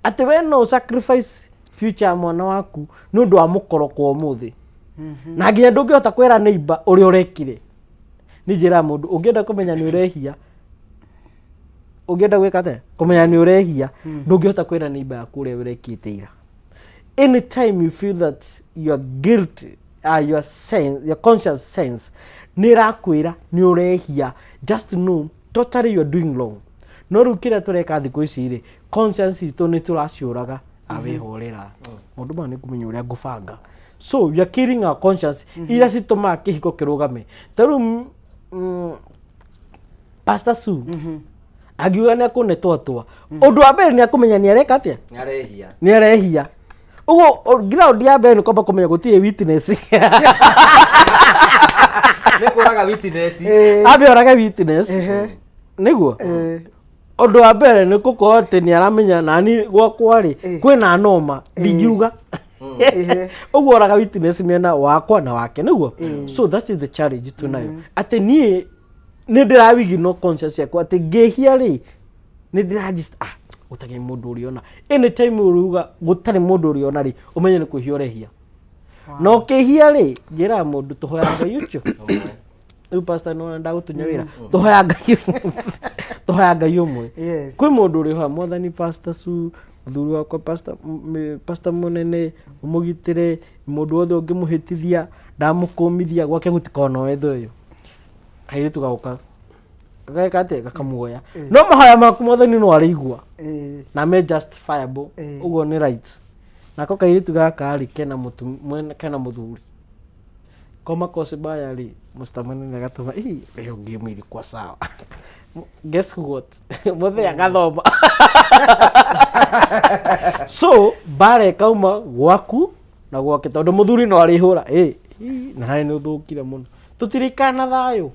Speaker 2: Atĩ we no sacrifice future mwana waku nĩ ũndũ wa mũkoroko ũmũthĩ, na nginya ndũngĩhota kwĩra neighbor ũrĩa ũrekire. Nĩ njĩra mũndũ ũngĩenda kũmenya nĩ ũrehia, ũngĩenda gwĩka atĩa kũmenya nĩ ũrehia, ndũngĩhota kwĩra neighbor yaku ũrĩa ũrekĩte ira. Anytime you feel that you are guilty, your conscious sense nĩ rakwĩra nĩ ũrehia, just know totally you are doing wrong. No rĩu kĩrĩa tũreka thikũ ici rĩ, conscience itũ nĩ tũraciũraga awehorera mũndũ ma nĩ kũmenya ũrĩa ngũbanga. So you are killing our conscience iria citũmaga kĩhiko kĩrũgame. Ta rĩu Pastor Su agiuga nĩ akũnetwatwa, ũndũ wa mbere nĩ akũmenya nĩ areka atĩa, nĩ arehia. Ũguo ground ya mbere nĩ kwamba kũmenya gũtirĩ witness.
Speaker 1: Nĩ kũraga witness.
Speaker 2: Ambe oraga witness. Nĩguo ũndũ wa mbere nĩ gũkorwo atĩ nĩ aramenya nani gwakwa rĩ kwĩna noma ndingiuga. Ũguo oraga witness mĩena wakwa na wake, nĩguo. So that is the challenge tunayo. Atĩ niĩ nĩ ndĩrawigi no conscious yakwa atĩ ngĩhia rĩ nĩ ndĩrajist gũtarĩ mũndũ ũrĩa ona. Anytime ũruga gũtarĩ mũndũ ũrĩa ona rĩ ũmenye nĩ kwĩhia ũrehia. No kĩhia rĩ njĩra mũndũ tũhoya Ngai ũcio. Rĩu pastor no ndagũtunya wĩra tũhoya Ngai, tũhoya Ngai ũmwe. Kwĩ mũndũ ũrĩ ho Mwathani Pastor Su, mũthuri wakwa pastor mũnene ũmũgitĩre, mũndũ wothe ũngĩmũhĩtithia ndamũkũmithia gwake gũtikona wetho ũyũ. Kairĩtu gauka gaka atĩ gakamuoya, no mahoya maku Mwathani no arĩigua na me justifiable. Ũguo nĩ right. Nako kairĩtu gaka rĩ kena mũthuri koma kosi baya rĩ mustamani na gatuma leo game ilikuwa sawa. Guess what? Mothe agathoma. So bare kauma gwaku na gwake tondu muthuri no arihura na hai no thukire muno tutirikana thayo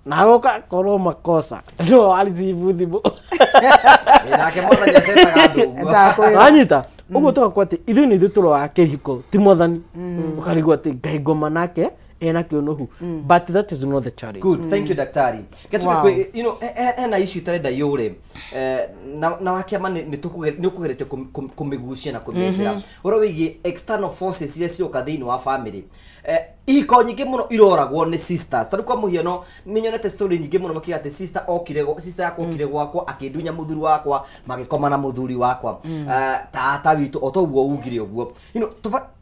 Speaker 2: na goka korwo makosa no alizibu thibu
Speaker 1: nake mwana nyacetaga ndugu
Speaker 2: anyita uguo tukakwa ati ithu ni thuturo wa kihiko ti Mwathani ukarigwa ati Ngai ngoma nake ena kionohu, but that is not the challenge.
Speaker 1: Good, thank you daktari. You know, ena issue tareda yore na wakiama ni tukugerete kumigucia na kumejera oro wigi external forces iria cioka thiini wa family ihiko nyingi muno iroragwo ni sisters. Tari kwa muhiano ni nyonete story nyingi muno makiga ati sister yakwa okire gwakwa akindunya muthuri wakwa magikoma na muthuri wakwa tata witu otoguo ugire uguo, you know,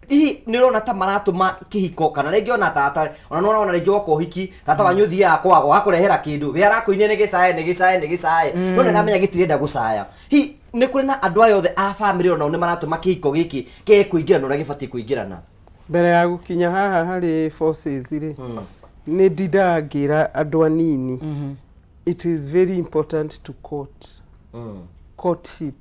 Speaker 1: Hihi nĩ ũrona ta maratũma kĩhiko kana rĩngĩ ona tata ona nĩũrona rĩngĩ wako ũhiki tata wanyu thiaga kwagwo gakũrehera kĩndũ we arakũinia nĩ gĩcae no nĩramenya gĩtirenda gũcaya. Hihi nĩ kũrĩ na andũ aya othe a family ona nĩ maratũma kĩhiko gĩkĩ kũingĩrana ũrĩa gĩbatiĩ kũingĩrana.
Speaker 4: Mbere ya gũkinya haha harĩ forces rĩ nĩ ndindagĩra andũ anini it is very important to courtship.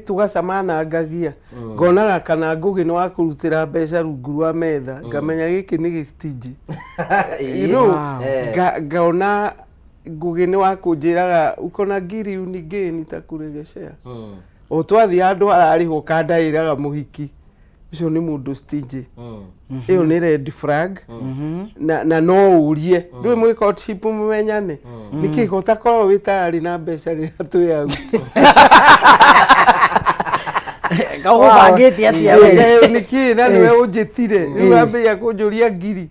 Speaker 4: Tugacamana ngagia ngonaga kana Ngugi nĩ wakũrutĩra mbeca rungu rwa metha ngamenya gĩkĩ nĩ gĩstinji. Ngaona Ngugi nĩ wakũnjĩraga uko na ngiri unigĩ nitakuregeshea ũtwathi andũ ararĩhwo kandaĩraga mũhiki ucio nĩ mũndũ stinji. Ĩyo nĩ red flag na no urie ndũĩ mwĩ courtship mũmenyane nĩkĩ ũtakorwo wĩ tayari na mbeca rĩrĩa twĩ out.
Speaker 2: Kago bageti atia
Speaker 4: niki na niwe unjitire niwe ambia kunjuria ngiri.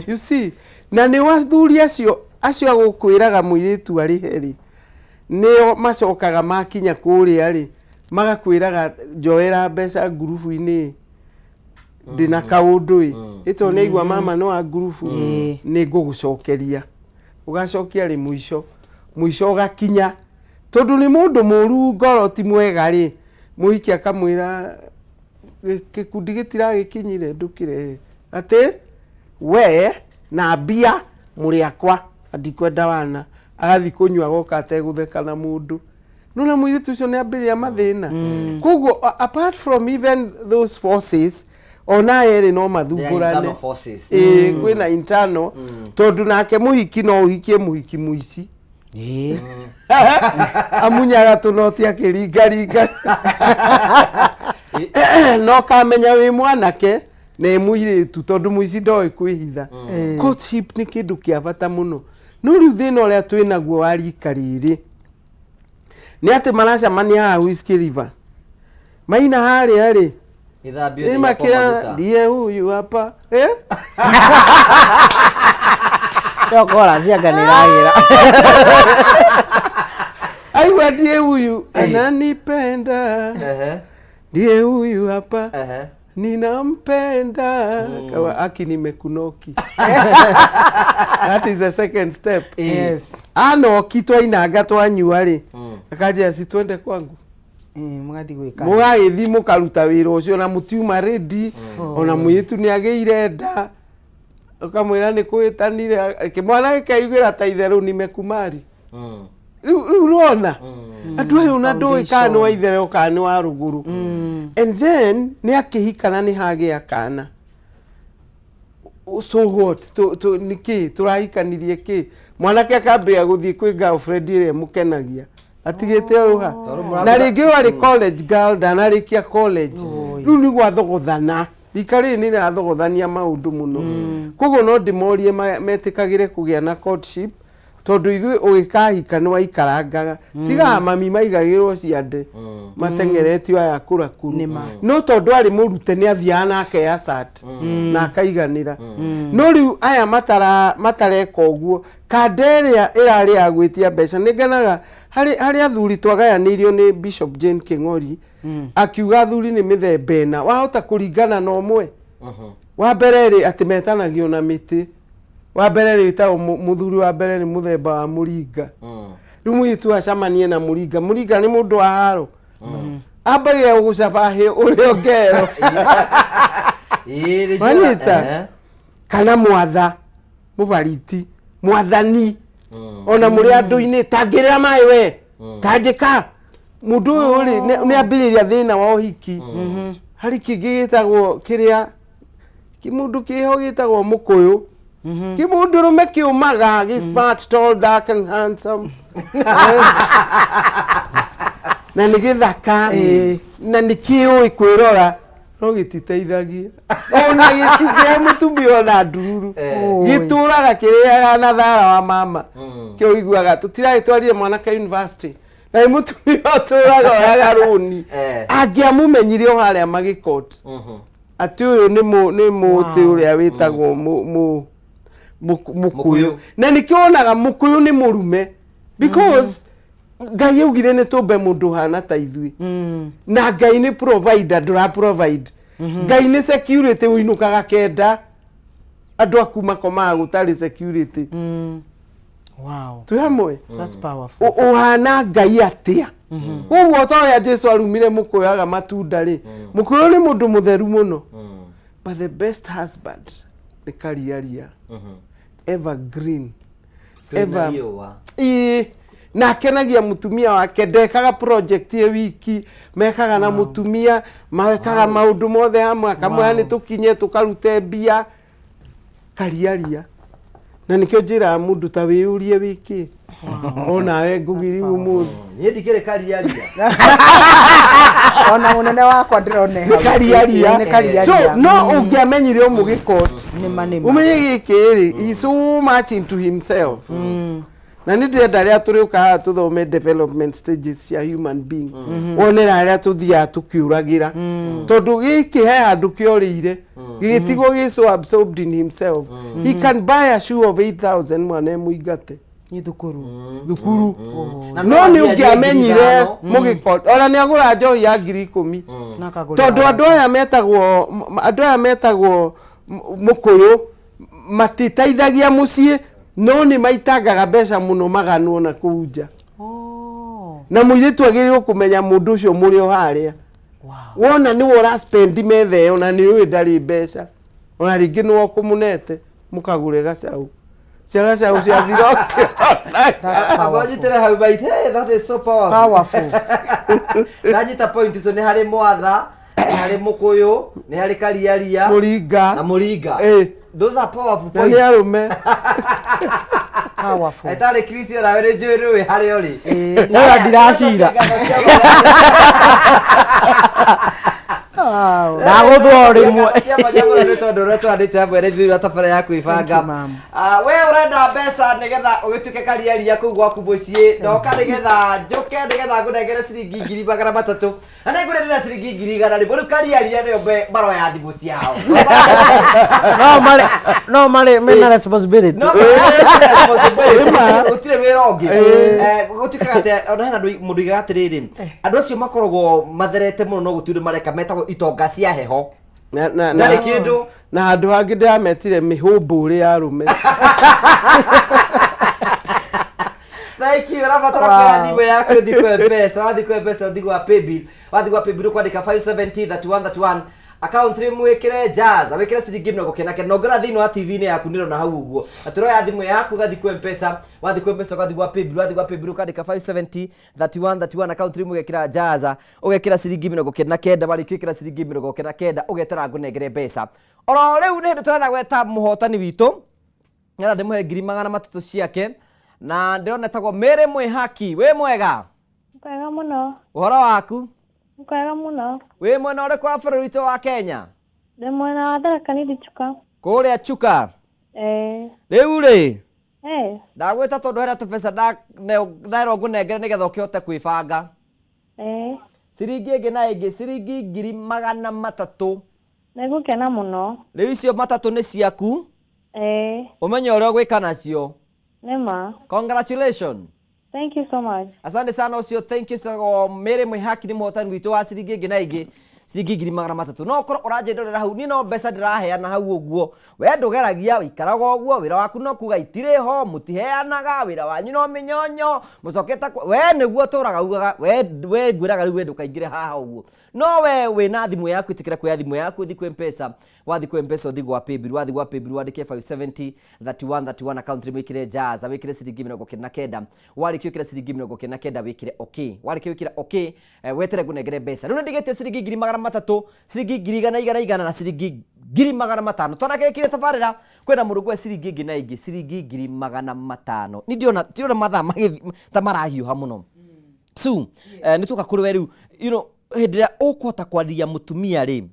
Speaker 4: You see na ni wathuri acio agũkwĩraga mũirĩtu arĩ heri nĩo macokaga makinya kũrĩa rĩ magakwĩraga njoera mbeca ngurubu-inĩ ndina kaũndũ ĩto nĩ igua mama no a ngurubu nĩ ngũgũcokeria ũgacokia rĩ mũico ũgakinya tondũ nĩ mũndũ mũru ngoro ti mwega rĩ mũhiki akamwĩra gĩkundi gĩtiragĩkinyire ndũkĩrehe atĩ we na mbia mũrĩ akwa ndikwenda wana agathi kũnyua goka ategũtheka na mũndũ nona mũirĩtu ũcio nĩ ambĩrĩria mathĩna. Koguo apart from even those forces ona erĩ no mathungũrane kwĩna internal tondũ nake mũhiki no ũhikie mũhiki mũici amunyaga tũnoti akĩringaringa no kamenya wĩ mwanake na mũirĩtu tondũ mũici ndoĩ kwĩhitha. Courtship nĩ kĩndũ kĩa bata mũno no rĩu thĩna ũrĩa twĩnaguo wa rika rĩrĩ nĩ atĩ maracemania haha Whiskey River maina harĩa rĩ makĩra ndiye huyu hapa
Speaker 2: Yokora cianga nĩragĩra
Speaker 4: aigua ndiye huyu ananipenda ndiye huyu hapa ninampenda kawa aki nimekunoki. That is the second step. Yes. Anoki twainanga twanyua rĩ akaja si twende kwangu
Speaker 3: mugathi gwĩka
Speaker 4: mũgagĩthi mũkaruta wĩra ũcio na mũtiuma ready ona mũirĩtu nĩ agĩire nda ukamwĩra nĩ kwĩtanire kĩmwana gĩkaigĩra ta itherũ nimekumari rĩu rona andũ aya na ndũĩ kana nĩ wa itherũ kana nĩ wa rũgũrũ and then nĩ akĩhikana nĩ hagĩa kana so what nĩkĩ tũrahikanirie kĩ mwanake akambĩrĩria gũthiĩ kwĩ girlfriend ĩrĩa mũkenagia atigĩte ũha na rĩngĩ warĩ college girl ndanarĩkia college rĩu nĩ gwathogũthana rika rĩrĩ nĩ rĩrathogothania maũndũ mũno koguo no ndĩmorie metĩkagĩre kũgĩa na courtship tondũ ithuĩ ũgĩkahika nĩ waikarangaga tigaga mami maigagĩrwo ciande mateng'eretio aya kũrakuru no tondũ arĩ mũrute nĩ athiaga nake asat na akaiganĩra no rĩu aya matareka ũguo kanda ĩrĩa ĩrarĩ ya gwĩtia mbeca nĩ ngenaga harĩ athuri twagayanĩirio nĩ Bishop Jane Kĩng'ori akiuga athuri nĩ mĩthemba ĩna wahota kũringana na ũmwe wa mbere rĩ atĩ metanagio na mĩtĩ wa mbere rĩ ta mũthuri wa mbere nĩ mũthemba wa mũringa rĩu mũirĩtu acamanie na mũringa nĩ mũndũ wa haro ambagia gũcaba hĩ ũrĩa ngero manyita kana mwatha mũbariti mwathani ona mũrĩ andũ-inĩ tangĩrĩra maĩ we tanjĩka mũndũ ũyũ rĩ nĩ ambĩrĩria thĩna wa ũhiki harĩ kĩngĩ gĩtagwo kĩrĩa mũndũ kĩho gĩtagwo mũkũyũ kĩmũndũrũme kĩũmaga gĩ smart tall dark and handsome na nĩ gĩthaka na nĩ kĩũĩ kwĩrora no gĩtiteithagia ona gĩtigĩe mũtumia ona ndururu gĩtũraga kĩrĩaga na thara wa mama kĩo iguaga tũtiragĩtwarire mwanake university na mũtumia ũtũraga oyaga rũni angĩamũmenyire o harĩa magĩkoti atĩ ũyũ nĩ mũtĩ ũrĩa wĩtagwo mũkũyũ na nĩkĩonaga mũkũyũ nĩ mũrume because Ngai augire nĩ tũmbe mũndũ hana ta ithuĩ na Ngai nĩ provider ndũra provide ngai ni security uinukaga kenda andu aku makomaga gutari security.
Speaker 3: Wow.
Speaker 4: Tu hamwe.
Speaker 3: That's powerful.
Speaker 4: Uhana ngai atia. Uguo toya Jesu arumire mukuyaga matunda ri. Mukuyo ni mundu mutheru muno. But the best husband ni Kariaria. Evergreen. Ever. Na akenagia mutumia wake ndekaga project ye wiki mekaga na mutumia mekaga maundu mothe hamwe akamwe ni tukinye tukarute mbia Kariaria. Na nikyo njira mundu ta wiyurie wiki. Ona we Ngugi umundu
Speaker 1: ni ndikire Kariaria.
Speaker 3: Ona munene wakwa ndirone
Speaker 4: Kariaria. So no ungiamenyire omugikot
Speaker 3: ni manema
Speaker 4: umenye gikiri he so much into himself. Na ni ndenda ria turiuka tuthome development stages ya human being. Onera ria tuthia tukiuragira tondu giki he handu kiorire gitigo giso absorbed in himself. He can buy a shoe of 8,000 mwana muigate
Speaker 3: ni thukuru.
Speaker 4: No ni ungiamenyire mugikot ona ni agura njohi ya 10,000 tondu andu aya metagwo mukuyu matitaithagia mucii no ni maitangaga mbeca muno maganu na kuunja. Na muiritu agirirwo kumenya mundu ucio muri o haria. Wona ni wora spend methe ona ni wi ndari mbeca ona ringi no kumunete mukagure gacau cia thiro.
Speaker 1: Abajitire hau bait. Hey, that is so powerful. Najita point to ni hari mwatha, ni hari mukuyu, ni hari Kariaria,
Speaker 4: muringa
Speaker 1: na muringa. Those are powerful points.
Speaker 4: Ni arume.
Speaker 3: Powerful.
Speaker 1: Etare Krisio na were jweru we hari ori.
Speaker 2: Nora ndiracira. Na guthori mwe.
Speaker 1: Cia majagora ni tondu ro twandite hamwe ni thiri atabara ya kuibanga. We urenda mbeca nigetha ugituke Kariaria kuu gwaku mucii ndoka nigetha njuke nigetha ngunengere ciringi 300 ana ngure ndina ciringi 100 ri buru Kariaria ni ombe baro ya thimu ciao.
Speaker 2: No mare mena responsibility.
Speaker 1: No responsibility. Utire wira ungi. Gutuka ate ona hena mundu igatiriri. Andu acio makoragwo matherete muno no gutire mareka metagwo itonga cia heho. Na kindu
Speaker 4: na handu hangi ndametire mihumbu uri ya rume.
Speaker 1: Thank you. Rabatara kwa thimu yako thikwe pesa, wathikwe pesa thigwa paybill. Wathigwa paybill kwandika 570 3131. Account rimu wekire jazz, wekire ciringi 50 nogora thini wa TV ni yaku niro na hau uguo. Atiro ya thimu yaku gathikwe mpesa, wathikwe mpesa gathigwa paybill kandika 570 3131 account rimu wekira jazz, ugekira ciringi 50 wali kwikira ciringi 50 ugetera ngunengere mbeca. Oro riu ni ndirenda gweta muhotani witu. Nyara ndimuhe 300 ciake na ndirona tagwo mere mwe haki we mwega.
Speaker 15: Kwega muno.
Speaker 1: Uhoro waku?
Speaker 15: Kwega muno.
Speaker 1: We mwena uri kwa bũrũri witũ wa Kenya?
Speaker 15: Ndĩ mwena wa Tharaka Nithi Chuka.
Speaker 1: Kũrĩa Chuka? Rĩu rĩ? Ndagwĩta tondũ hena tũbeca ndaĩrwo ngũnengere nĩgetha ũkĩhote kwĩbanga. Ciringi ĩngĩ na ĩngĩ ciringi 300.
Speaker 15: Nĩngũkena mũno.
Speaker 1: Rĩu icio 3 nĩ ciaku? Ũmenye ũrĩa ũgwĩka nacio.
Speaker 15: Nĩma.
Speaker 1: Congratulations.
Speaker 15: Thank you so much.
Speaker 1: Asante sana ucio, thank you so mere mwihaki ni muhotani witu wa ciringi ingi na ingi ciringi 300. No korwo uranjendorera hau ni no mbeca ndiraheana hau uguo. We ndugeragia wikaraga uguo wira waku no kuga itire ho mutiheanaga wira wanyu no minyonyo mucoketa we niguo turaga ugaga we ngwiraga riu we ndukaingire haha uguo. No we wina thimu yaku itikira kwa thimu yaku thikwe mpesa wathikwe mpesa uthigwa paybill wathigwa paybill wandike 570 3131 account wikire jazz wikire ciringi 50 warikio kira ciringi 50 wikire okay warikio wikira okay wetere ngunengere mbeca riu ndigete ciringi 300 ciringi 100 na ciringi 500 twanakekire tabarira kwenda murugwe ciringi ingi na ingi ciringi 500 ni ndiona mathaa ta marahiuha muno su nituka kuri we riu hindira ukwota kwaria mutumia ri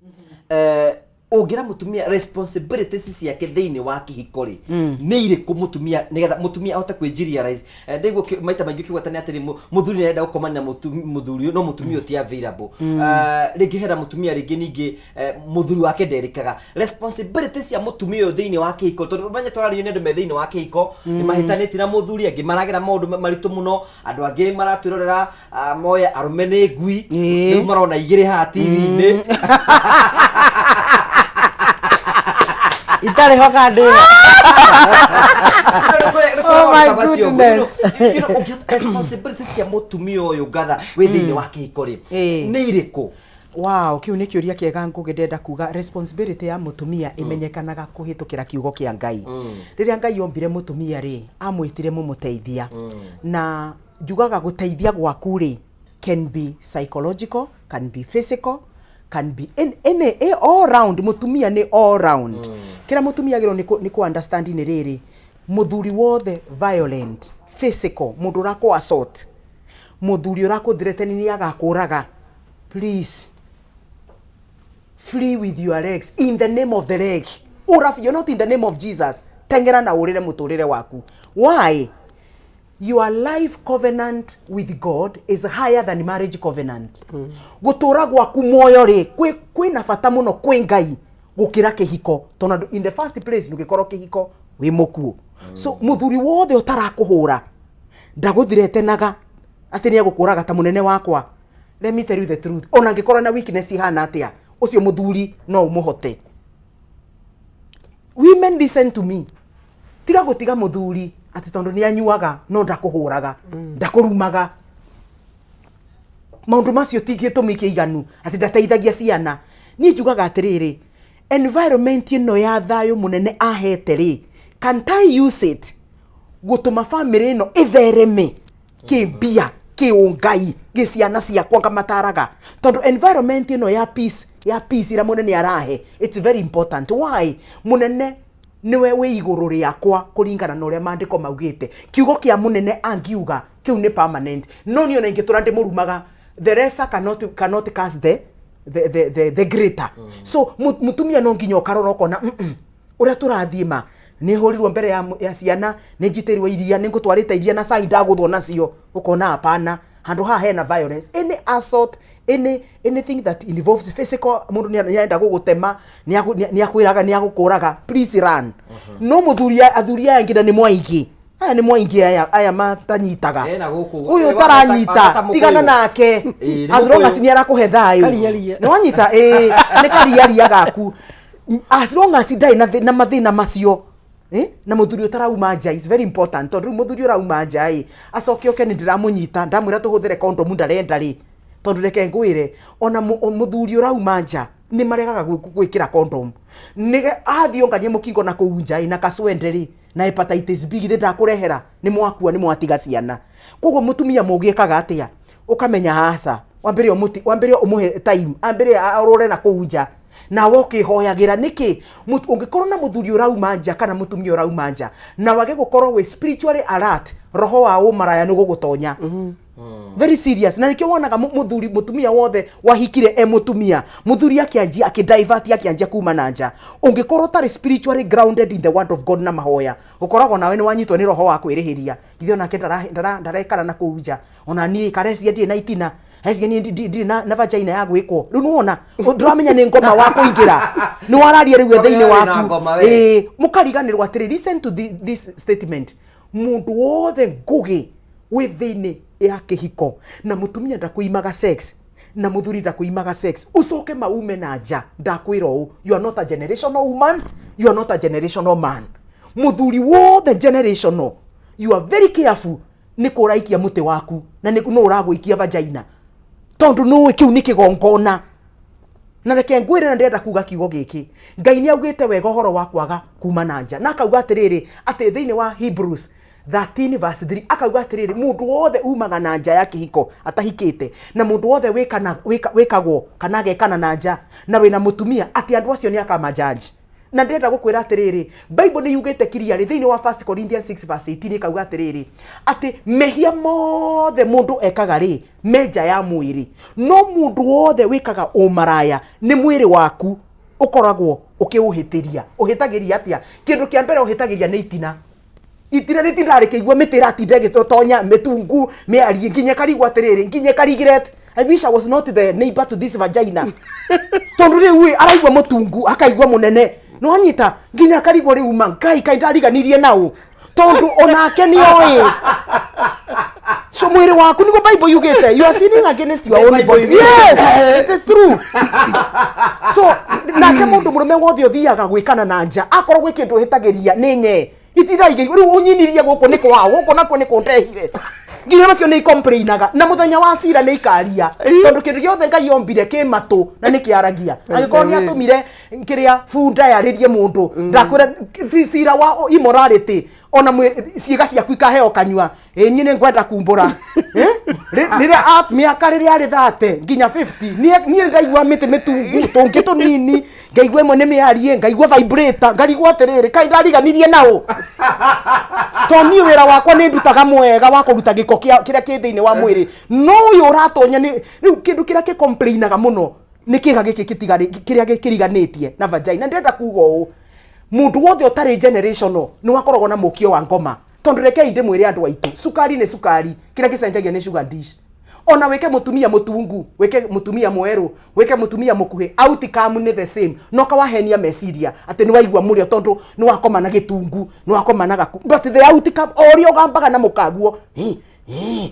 Speaker 1: ongira mutumia responsibilities ciake thiini wa kihiko ri ni iriku mutumia nigetha mutumia ahote kwijiria rise ndigwo maita maingi kigwatania atiri muthuri nenda gukomania muthuri no mutumia uti available ringi hera mutumia ringi ningi muthuri wake nderikaga responsibilities cia mutumia uyu thiini wa kihiko tondu manye twarari ni andu me thiini wa kihiko ni mahitaniti na muthuri angi maragira maundu maritu muno andu angi maratwirorera moya arume ni ngui ni marona igire ha TV ni
Speaker 2: itare hoka ndira
Speaker 3: Oh my goodness.
Speaker 1: You know, responsibility cia mutumia uyu gatha within wa kihiko ri ni iriku?
Speaker 3: Wow, kiu ni kiuria kiega Ngugi ndenda kuga responsibility ya mutumia imenyekanaga kuhitukira kiugo kia Ngai. Riria Ngai ombire mutumia ri amwitire mumuteithia na njugaga guteithia gwaku ri can be psychological, can be physical, can be any all round. Mutumia ni all round. Kila mutumia giro ni ku understand ni riri muthuri wothe violent physical mundu rako assault muthuri urako threaten ni agakuraga, please flee with your legs in the name of the leg. You're not in the name of Jesus. Tengera na urire muturire waku. Why? Your life covenant with God is higher than marriage covenant. Gutura gwaku moyo ri kwi na bata muno kwi Ngai gukira kihiko. Tondu in the first place nugikoro kihiko wi mukuo. So muthuri wothe utarakuhura ndaguthiretenaga ati ni agukuraga ta munene wakwa. Let me tell you the truth. Ona ngikora na weakness ihana atia ucio muthuri no umuhote. Women listen to me. Tiga gutiga muthuri ati tondu ni anyuaga no ndakuhuraga ndakurumaga. Maundu macio tigitũmike iganu ati ndateithagia ciana. Ni njugaga atiriri environment ino ya thayo munene ahete ri can I use it gutuma family ino ithereme kibia kiungai giciana ciakwa ngamataraga tondu environment ino ya peace ira munene arahe. It's very important. Why? Munene niwe wi iguru riakwa kuringana na uria mandiko maugite. Kiugo kia munene angiuga kiu ni permanent. No ni ona ingitura ndi murumaga the lesser cannot cast the greater. So mutumia no nginya ukarora ukona uria turathiima ni horirwo mbere ya ciana ni njitirwo iria ni ngutwarite iria na sai ndaguthwo nacio ukona hapana handu ha hena violence any assault anything that involves physical mundu ni enda gugutema ni akwiraga ni agukuraga please run. No athuria angina ni mwaingi aya ni mwaingi aya matanyitaga uyu taranyita tigana nake as long as ni arakuhe thayu ni wanyita ni kariaria gaku as long as dai na mathina macio na muthuri utarauma nja is very important. Tondu muthuri urauma nja acoke oke ni ndiramunyita ndamwira tuhuthire condom ndarenda ri tondu reke ngwire ona muthuri urauma nja ni maregaga gwikira condom ni athio nganie mukingo na kuunja na kaswenderi na hepatitis B githe ndakurehera ni mwakua ni mwatiga ciana. Koguo mutumia mugiekaga atia ukamenya hasa wambere umuhe time ambere arore na kuunja na woke hoyagira niki ungikorwo na muthuri urauma nja kana mutumia urauma nja na wage gukorwo we spiritually alert roho wa umaraya ni gugutonya. Very serious. Na nikio wonaga mutumia wothe wahikire mutumia muthuri akianjia akidivert akianjia kuma na nja ungikorwo tari spiritually grounded in the word of God na mahoya ukoragwo nawe ni wanyitwo ni roho wa kwirihiria ithio nake ndarekana na kuunja ona ni karesi ndie na itina hesi ni na vagina ya gwikwo riu nuona ndramenya ni ngoma wa kuingira ni wararia riu theini waku mukariganirwa atiri. Listen to this statement. Mundu wothe Ngugi within ya kihiko na mutumia ndakuimaga sex na muthuri ndakuimaga sex ucoke maume na nja ndakwira u you are not a generational woman, you are not a generational man. Muthuri wothe generational you are very careful ni kuraikia muti waku na no uragwikia vagina tondu no kiu ni kigongona na reke ngwire na ndenda kuga kiugo giki Ngai ni augite wega horo wa kwaga kuma na nja na akauga atiriri ati thiini wa Hebrews 13 verse 3 akauga atiriri mundu wothe umaga na nja ya kihiko atahikite na mundu wothe wikagwo kana gekana na nja na wina mutumia ati andu acio ni akamajaji. Na ndenda gukwira atiriri Bible ni yugite clearly thiini wa 1 Corinthians 6 verse 18 ikauga atiriri ati mehia mothe mundu ekaga ri meja ya mwiri no mundu wothe wikaga umaraya ni mwiri waku ukoragwo ukiuhitiria uhitagiria atia kindu kia mbere uhitagiria ni itina ritindari kigwa mitira tindege totonya metungu meari nginya karigwa atiriri nginya karigiret. I wish I was not the neighbor to this vagina tondu riu araigwa mutungu akaigwa munene no anyita nginya karigwa riu mankai ndariganirie nao tondu onake ni oi so mwiri waku niko Bible yugite you are sinning against your own body. Yes, it is true. So reke mundu murume wothe uthiaga gwikana na nja akorwo gwi kindu hitagiria ni nye itiraige riu unyinirie guku ni kwao guku nako ni kundehire nginya macio ni complainaga na muthenya wa cira ni ikaria tondu kindu giothe Ngai ombire ki matu na ni kiaragia agikorwo ni atumire kiria funda yaririe mundu ndakwira cira wa immorality ona ciiga ciaku ikaheo kanyua nyine ngwenda kumbura riria miaka riria ari 30 nginya 50 nie ndaigua miti mitungu tungi tunini ngaigua imwe ni miarie ngaigua vibrator ngarigwa atiriri kai ndariganirie nao toni wira wakwa ni ndutaga mwega wa kuruta giko kiria ki thiini wa mwiri no uyu uratonya ni riu kindu kiria ki complainaga muno ni kiga giki kitigari kiria gikiriganitie na vagina ndenda kuga uu mundu wothe utari generational ni wakoragwo na mukio wa ngoma tondu reke inde mwiri andu aitu sukari ni sukari kiria kicenjagia ni sugar dish ona weke mutumia mutungu weke mutumia mweru weke mutumia mukuhe outcome ni the same no kawahenia meciria ati ni waigua murio tondu ni wakoma na gitungu ni wakoma na gaku but the outcome orio gambaga na mukaguo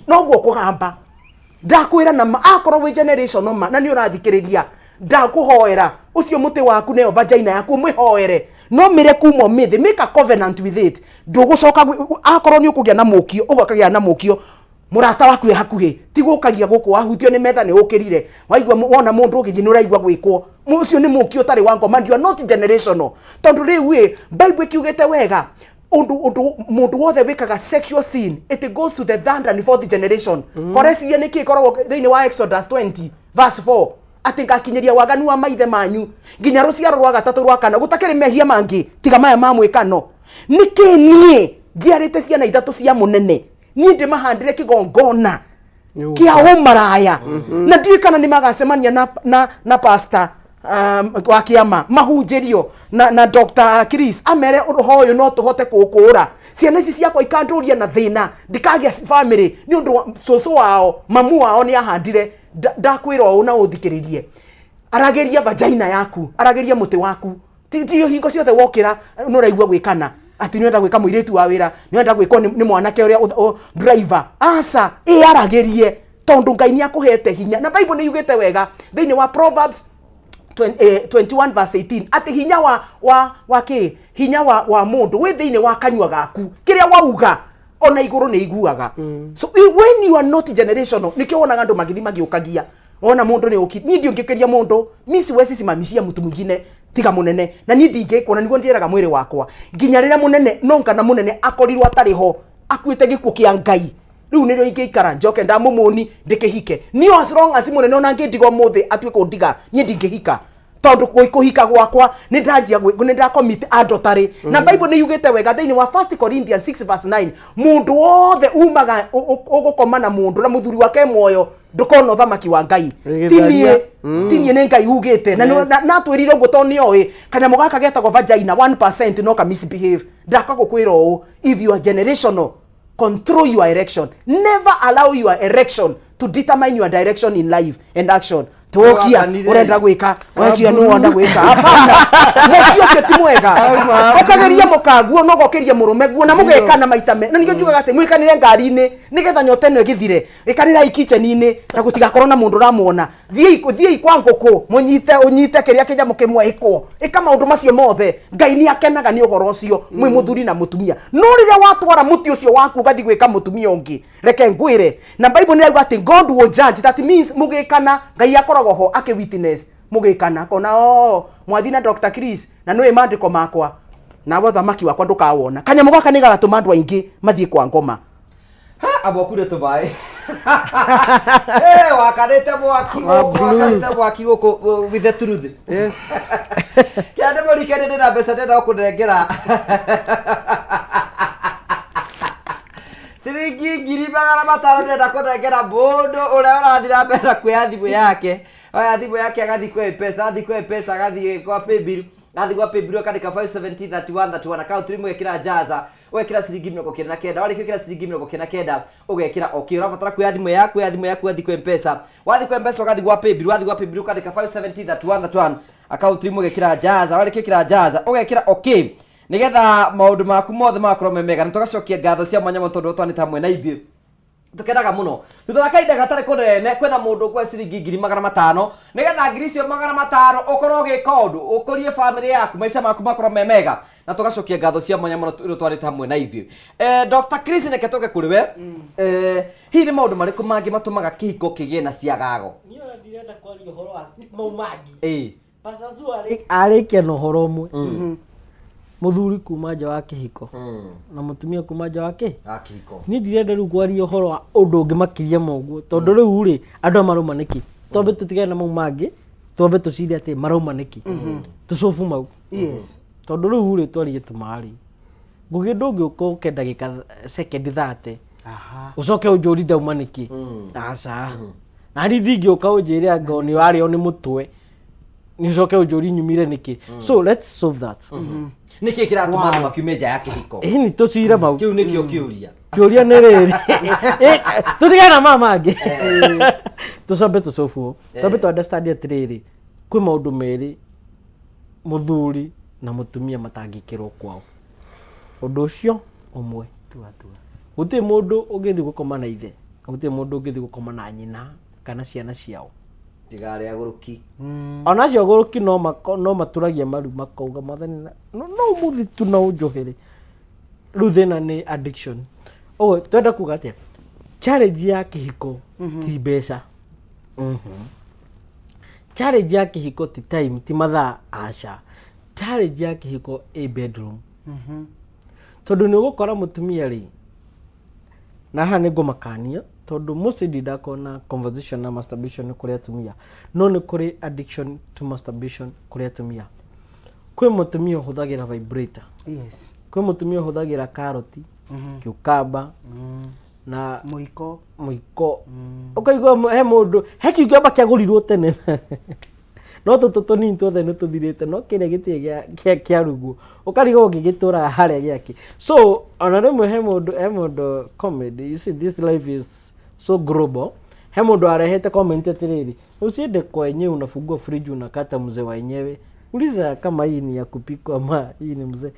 Speaker 3: no guo kugamba ndakwira na akorwo we generation ma na ni urathikiriria ndakuhoera ucio muti waku neyo vagina yaku mwihoere no mire kumo mithi make a covenant with it ndugucoka akorwo ni ukugia na mukio ugakagia na mukio murata waku hakuhi tigukagia guku wahutio ni metha ni ukirire waigua wona mundu ugi ni uraigua gwikwo ucio ni mukio tari wa ngoma you are not generational tondu riu Bible kiugete wega mundu wothe wikaga sexual sin it goes to the third and fourth generation koresiria niki korwo thiini wa Exodus 20 verse 4 ati ngakinyeria waganu wa maithe manyu nginya ruciaro rwa gatatu rwa kana gutakiri mehia mangi tiga maya mamwikano niki nie njiarite ciana ithatu cia munene nie ndimahandire kigongona kia umaraya na ndiye kana ni magacemania na pastor wa kiama mahunjirio na Dr. Chris amere hoyo no tuhote kukura ciana ici ciakwa ikanduria na thina ndikagia family ni undu soso wao mamu wao ni ahandire ndakwira una uthikiririe arageria vagina yaku arageria muti waku tio hingo ciothe wokira no raigua gwikana ati nienda gwika muiritu wa wira nienda gwikwo ni mwanake uria driver asa aragerie tondu Ngai ni akuhete hinya na Bible ni yugete wega thiini wa Proverbs 21 verse 18 ati hinya hinya wa mundu we thiini wa kanyua gaku kiria wauga ona iguru ni iguaga so when you are not generational nikio wonaga andu magithi magiukagia ona mundu ni uki ni ndio ngikeria mundu misi wesi simamishia mutu mwingine tiga munene na ni ndingikona niguo ndieraga mwiri wakwa nginya rira munene nonka na munene akorirwo atari ho akuite gikuo kia Ngai riu nirio ingiikara njoke ndamumuni ndikihike ni as long as munene ona ngindigo muthi atue kundiga ni ndingihika tondu kuhika gwakwa ni ndanjia ni ndacommit adultery na Bible ni yugete wega thiini wa 1 Corinthians 6 verse 9 mundu wothe umaga ugukoma na mundu na muthuri wake moyo ndukona uthamaki wa Ngai tinie ni Ngai ugite na twirire uguo to ni oi kanyamo gaka getagwo vagina 1% no ka misbehave ndakagukwira u if you are generational control your erection never allow your erection to determine your direction in life and action tokia urenda gwika wakia no wanda gwika hapana mukio seti mwega okageria mukaguo no gokeria murume guo na mugekana maita me na ngijugaga ati mwikanire ngari-ini nigetha nyote no igithire ikanira ikitchen-ini na gutigakorwo na mundu ramuona thii kwa nguku unyite kiria kijamu kimwe ikwo ika maundu macio mothe Ngai ni akenaga ni uhoro ucio mwi muthuri na mutumia no riria watwara muti ucio waku gathi gwika mutumia ungi reke ngwire na Bible ni auga ati God will judge that means mugikana Ngai akoragwo ho ake witness mugikana kona mwathi na Dr. Chris na no imandiko makwa na wathamaki wakwa ndukawona kanyamu gaka ni gagatuma andu aingi mathie kwa ngoma
Speaker 1: abokure tubai wakarete mwaki guku with the truth
Speaker 4: yes
Speaker 1: kiande mori kende na besa ndenda kunengera siringi ngiri magana matano ndenda kunengera mundu uria urathira mbere kuya thimu yake oya thimu yake agathi kwa pesa agathi kwa paybill gathi kwa paybill akandika 5173131 account rimwe kira jaza wekira ciringi 99 wari kwikira ciringi 99 ugekira okay urabatara kuya thimu yaku gathi kwa mpesa wathi kwa mpesa gathi kwa paybill ukandika 5173131 account rimwe ugekira jaza wari kwikira jaza ugekira okay nigetha maundu maku mothe makorwo memega na tugacokia ngatho cia mwanya tondu twanita hamwe na ithuĩ tukenaga muno thutha wa kaida gatare kunene kwena mundu kwa ciringi 500 nigetha ngiri icio 500 ukorwo gika undu ukorie family yaku maica maku makorwo memega na tugacokia ngatho cia mwanya muno twarite hamwe na ithuĩ Dr. Chris neke toke kuri we hihi ni maundu mariku mangi matumaga kihiko kigie na ciagago
Speaker 2: niyo ndirenda kwaria horo wa maumangi Pasazu arikia no horo umwe muthuri kuma nja wa kihiko na mutumia kuma nja wa kihiko ni ndirenda riu kwaria horo wa undu ungi makiria moguo tondu riu ri andu maruma niki tombe tutigane na maumangi tombe tuciria ati maruma niki tucofu mau
Speaker 3: yes
Speaker 2: tondu riu ri twarie tumari Ngugi ndungi uko ke ndagika second 30 ucoke unjuri ndauma niki aca na ndingi uka unjire anga ni wari oni mutwe ni ucoke unjuri nyumire niki so let's solve that
Speaker 1: niki kiratuma andu makiume nja ya kihiko
Speaker 2: ni tucire mau
Speaker 1: kiu nikio
Speaker 2: kiuria ni riri tutigana mama angi tucobe tucofu tombe to understand atiriri kwi maundu meri muthuri na mutumia matangikirwo kwao undu ucio umwe guti mundu ungithi gukoma na ithe guti mundu ungithi gukoma na nyina kana ciana ciao
Speaker 1: tigare aguruki
Speaker 2: ona cio aguruki no maturagia maru makauga mathani no muthi tu na unjohere riu thina ni addiction twenda kuga atia challenge ya kihiko ti mbeca challenge ya kihiko ti time ti mathaa aca challenge ya kihiko a bedroom tondu ni gukora mutumia ri na ha ni ngumakania tondu musi ndakona conversation na masturbation kuri atumia no ni kuri addiction to masturbation kuri atumia kwi mutumia huthagira vibrator
Speaker 3: yes
Speaker 2: kwi mutumia huthagira carrot cucumber na muiko ukaigwa he mundu he kiugamba kiagurirwo tene no tutu ni tuothe ni tuthirite no kire gitie kia rugu ukariga ugigitura haria giaki so ona rimwe he mundu comedy you see this life is so global he mundu arehete comment atiriri usiende kwa yenyewe unafungua fridge unakata mzee wa yenyewe uliza kama hii ni ya kupikwa ama hii ni mzee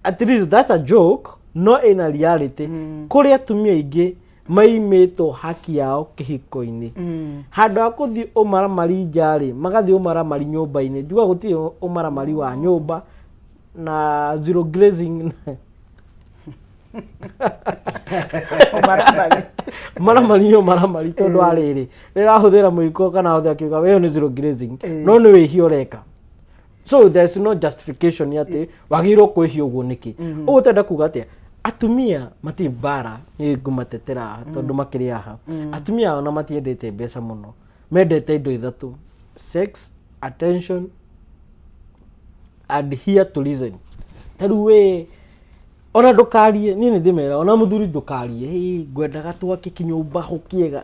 Speaker 2: at least that's a joke no in a reality kuri atumia ingi maimeto haki yao kihiko-ini handu akuthi umaramari njari magathi umaramari nyumba-ini njuga guti umaramari wa nyumba na zero grazing umaramari tondu ariri rirahuthira muiko kana huthira kiuga weyo ni zero grazing no ni wihio reka so there's no justification yate wagiro kwihio uguo niki ugutenda kuga atia atumia matimbara ni ngumatetera tondu makiri aha atumia ona matiendete mbeca muno mendete indo ithatu sex attention and here to listen taru we ona ndukarie ni ndimera ona muthuri ndukarie ngwendaga twake kinyumba hukiega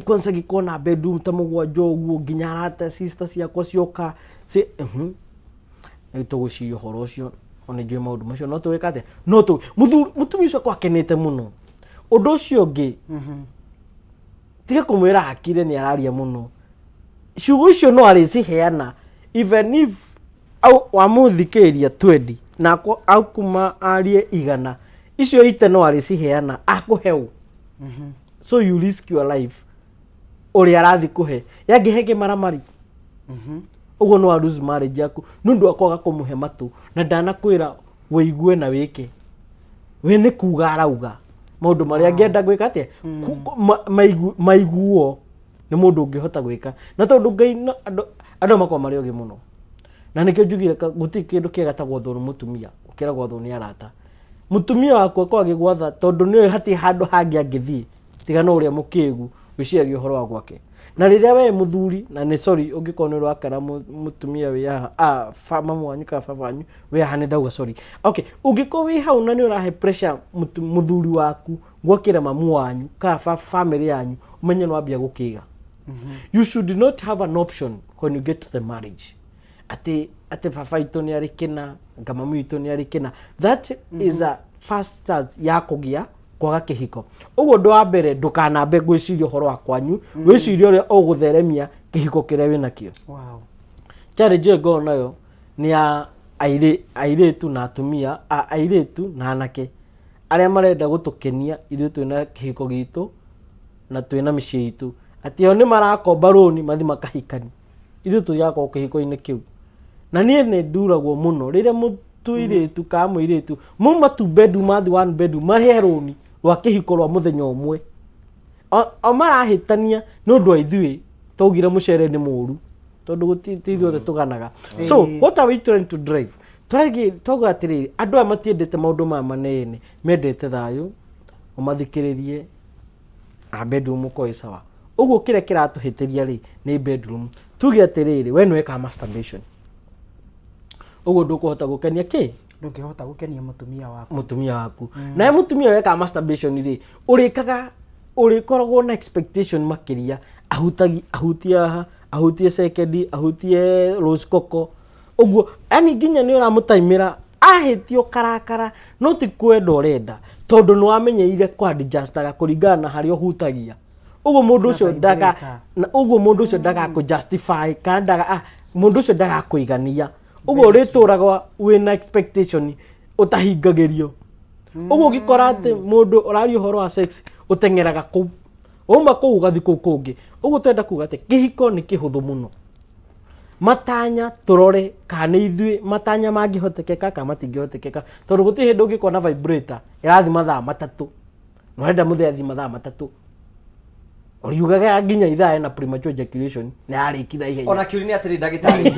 Speaker 2: kwanza gikona bedroom ta mugwanja uguo nginya arata sister ciakwa cioka si ni tugucio horo ucio ona njui maundu macio no tuwika atia no tu mutumia ucio kwa kenete muno undu ucio ngi tiga kumwira hakire ni araria muno ciugo icio no ariciheana even if au wamuthikiria 20 na au kuma arie igana icio ite no ariciheana akuheu so you risk your life uri arathi kuhe yangihege maramari ugo no lose marriage yaku nundu akoga kumuhe matu na ndanakwira wigue na wike we ni kuga arauga maundu maria ngenda gwika atia maiguo ni mundu ungihota gwika na tondu ngai andu makwa mari ogi muno na nikio njugire guti kindu kiega ta gwathwo mutumia ukira gwathwo ni arata mutumia wakwa kwa gigwatha tondu ni hati handu hangi angithii tiga no uria mukigu wiciagia uhoro wa gwake na riria we muthuri na ni sorry ungikonirwo akara mutumia wi aha mamu wanyu ka baba wanyu we aha ni ndauga sorry okay ungiko wi hau na ni urahe pressure muthuri waku gwakira mamu wanyu ka family yanyu umenye no ambia gukiga you should not have an option when you get to the marriage ate baba itu ni arikena ngamamu itu ni arikena that is a first start ya kugia kwaga kihiko uguo ndo wa mbere ndukanambe gwiciria horo wa kwanyu wiciria uria ugutheremia kihiko kiria wina kio
Speaker 3: wow
Speaker 2: challenge go nayo ni ya airetu na atumia airetu na anake aria marenda gutukenia ithuĩ twĩna kĩhiko gitũ na twĩna mĩciĩ itũ atĩ o nĩ marakomba rũni mathi makahikani ithuĩ tũgakorwo kĩhiko-inĩ kĩu na niĩ nĩ nduragwo mũno rĩrĩa mũtũirĩtu ka mũirĩtu mauma tu bedroom mathi one bedroom mahe rũni rwa kĩhiko rwa mũthenya ũmwe o marahĩtania nĩ ũndũ wa ithuĩ twaugire mũcere nĩ mũru tondũ gũtithuothe tũganaga so what are we trying to drive twauga atĩrĩrĩ andũ aya matiendete maũndũ maya manene mendete thayũ ũmathikĩrĩrie bedroom kwa sawa ũguo kĩrĩa kĩratũhĩtĩria rĩ nĩ bedroom tuge atĩrĩrĩ we nĩweka masturbation ũguo ndũkũhota gũkenia kĩ
Speaker 3: ndũngĩhota gũkenia
Speaker 2: mũtumia waku na mũtumia weka masturbation rĩ ũrĩkoragwo na expectation makĩria ahutie second ahutie rose coco uguo yani nginya ni uramutaimira ahitio karakara no ti kwenda urenda tondu no amenyeire kwa adjustaga kuringana na hari ohutagia uguo mundu ucio ndaga ku justify kandaga mundu ucio ndaga kuigania uguo rituraga wina expectation utahingagirio uguo gikora ati mundu urari uhoro wa sex utengeraga ku uma ku ugathi ku kungi uguo twenda kuga ati kihiko ni kihuthu muno matanya turore kana ithui matanya mangihotekeka kana matingihotekeka tondu guti hindu ngikona vibrator irathi mathaa matatu no henda mutheathi mathaa matatu oriugaga nginya ithaa na premature ejaculation na arikira ihenya
Speaker 1: ona kiuri ni atiri ndagitari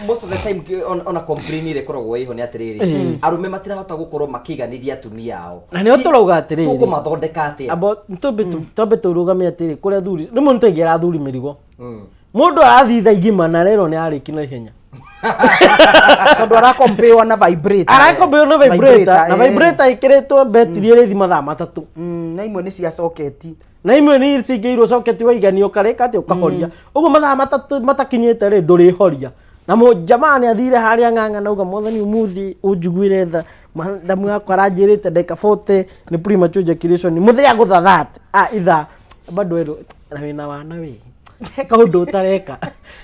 Speaker 1: most of the time ona complain ile korogwo iho ni atiriri arume matirahota gukorwo makiganiria atumia ao
Speaker 2: na ni otorauga atiriri
Speaker 1: tukumathondeka atia
Speaker 2: abo tobe turugamia atiri kuria thuri ni muntu ingera thuri mirigo mundu arathitha igima na rero ni arikina ihenya
Speaker 3: tondu arakombewa na vibrator
Speaker 2: na vibrator ikiretwo betri iri thima thaa matatu
Speaker 3: na imwe ni cia socket
Speaker 2: na imwe ni cingeirwo socket waiganio kareka ati ukahoria uguo mathaa matatu matakinyite ri nduri horia na jamani athire haria nganga nauga mothani umuthi unjiguire tha damu yakwa aranjirite ndeka 40 ni premature ejaculation muthia gutha that itha bado ero na wina wana we heka undu utareka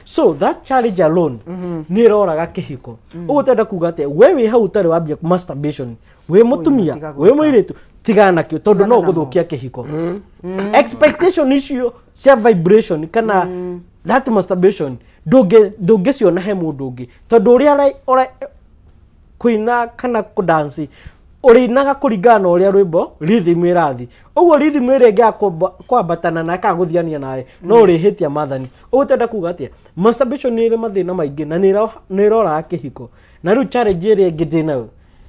Speaker 2: so that challenge alone ni roraga kihiko uguo tenda kuga ati we wi hau tare wambia masturbation we mutumia we muiritu tigana nakio tondu no guthukia kihiko expectation issue cia vibration kana that masturbation ndungiciona he mundu ungi tondu uria kuina kana kudance urinaga kuringana uria rwimbo rhythm irathi uguo rhythm ire ngia kwambatana na kaguthiania nawe no urihitia mathani ugutenda kuga atia masturbation ni ire mathina maingi na ni rora kihiko na riu challenge ire ngithina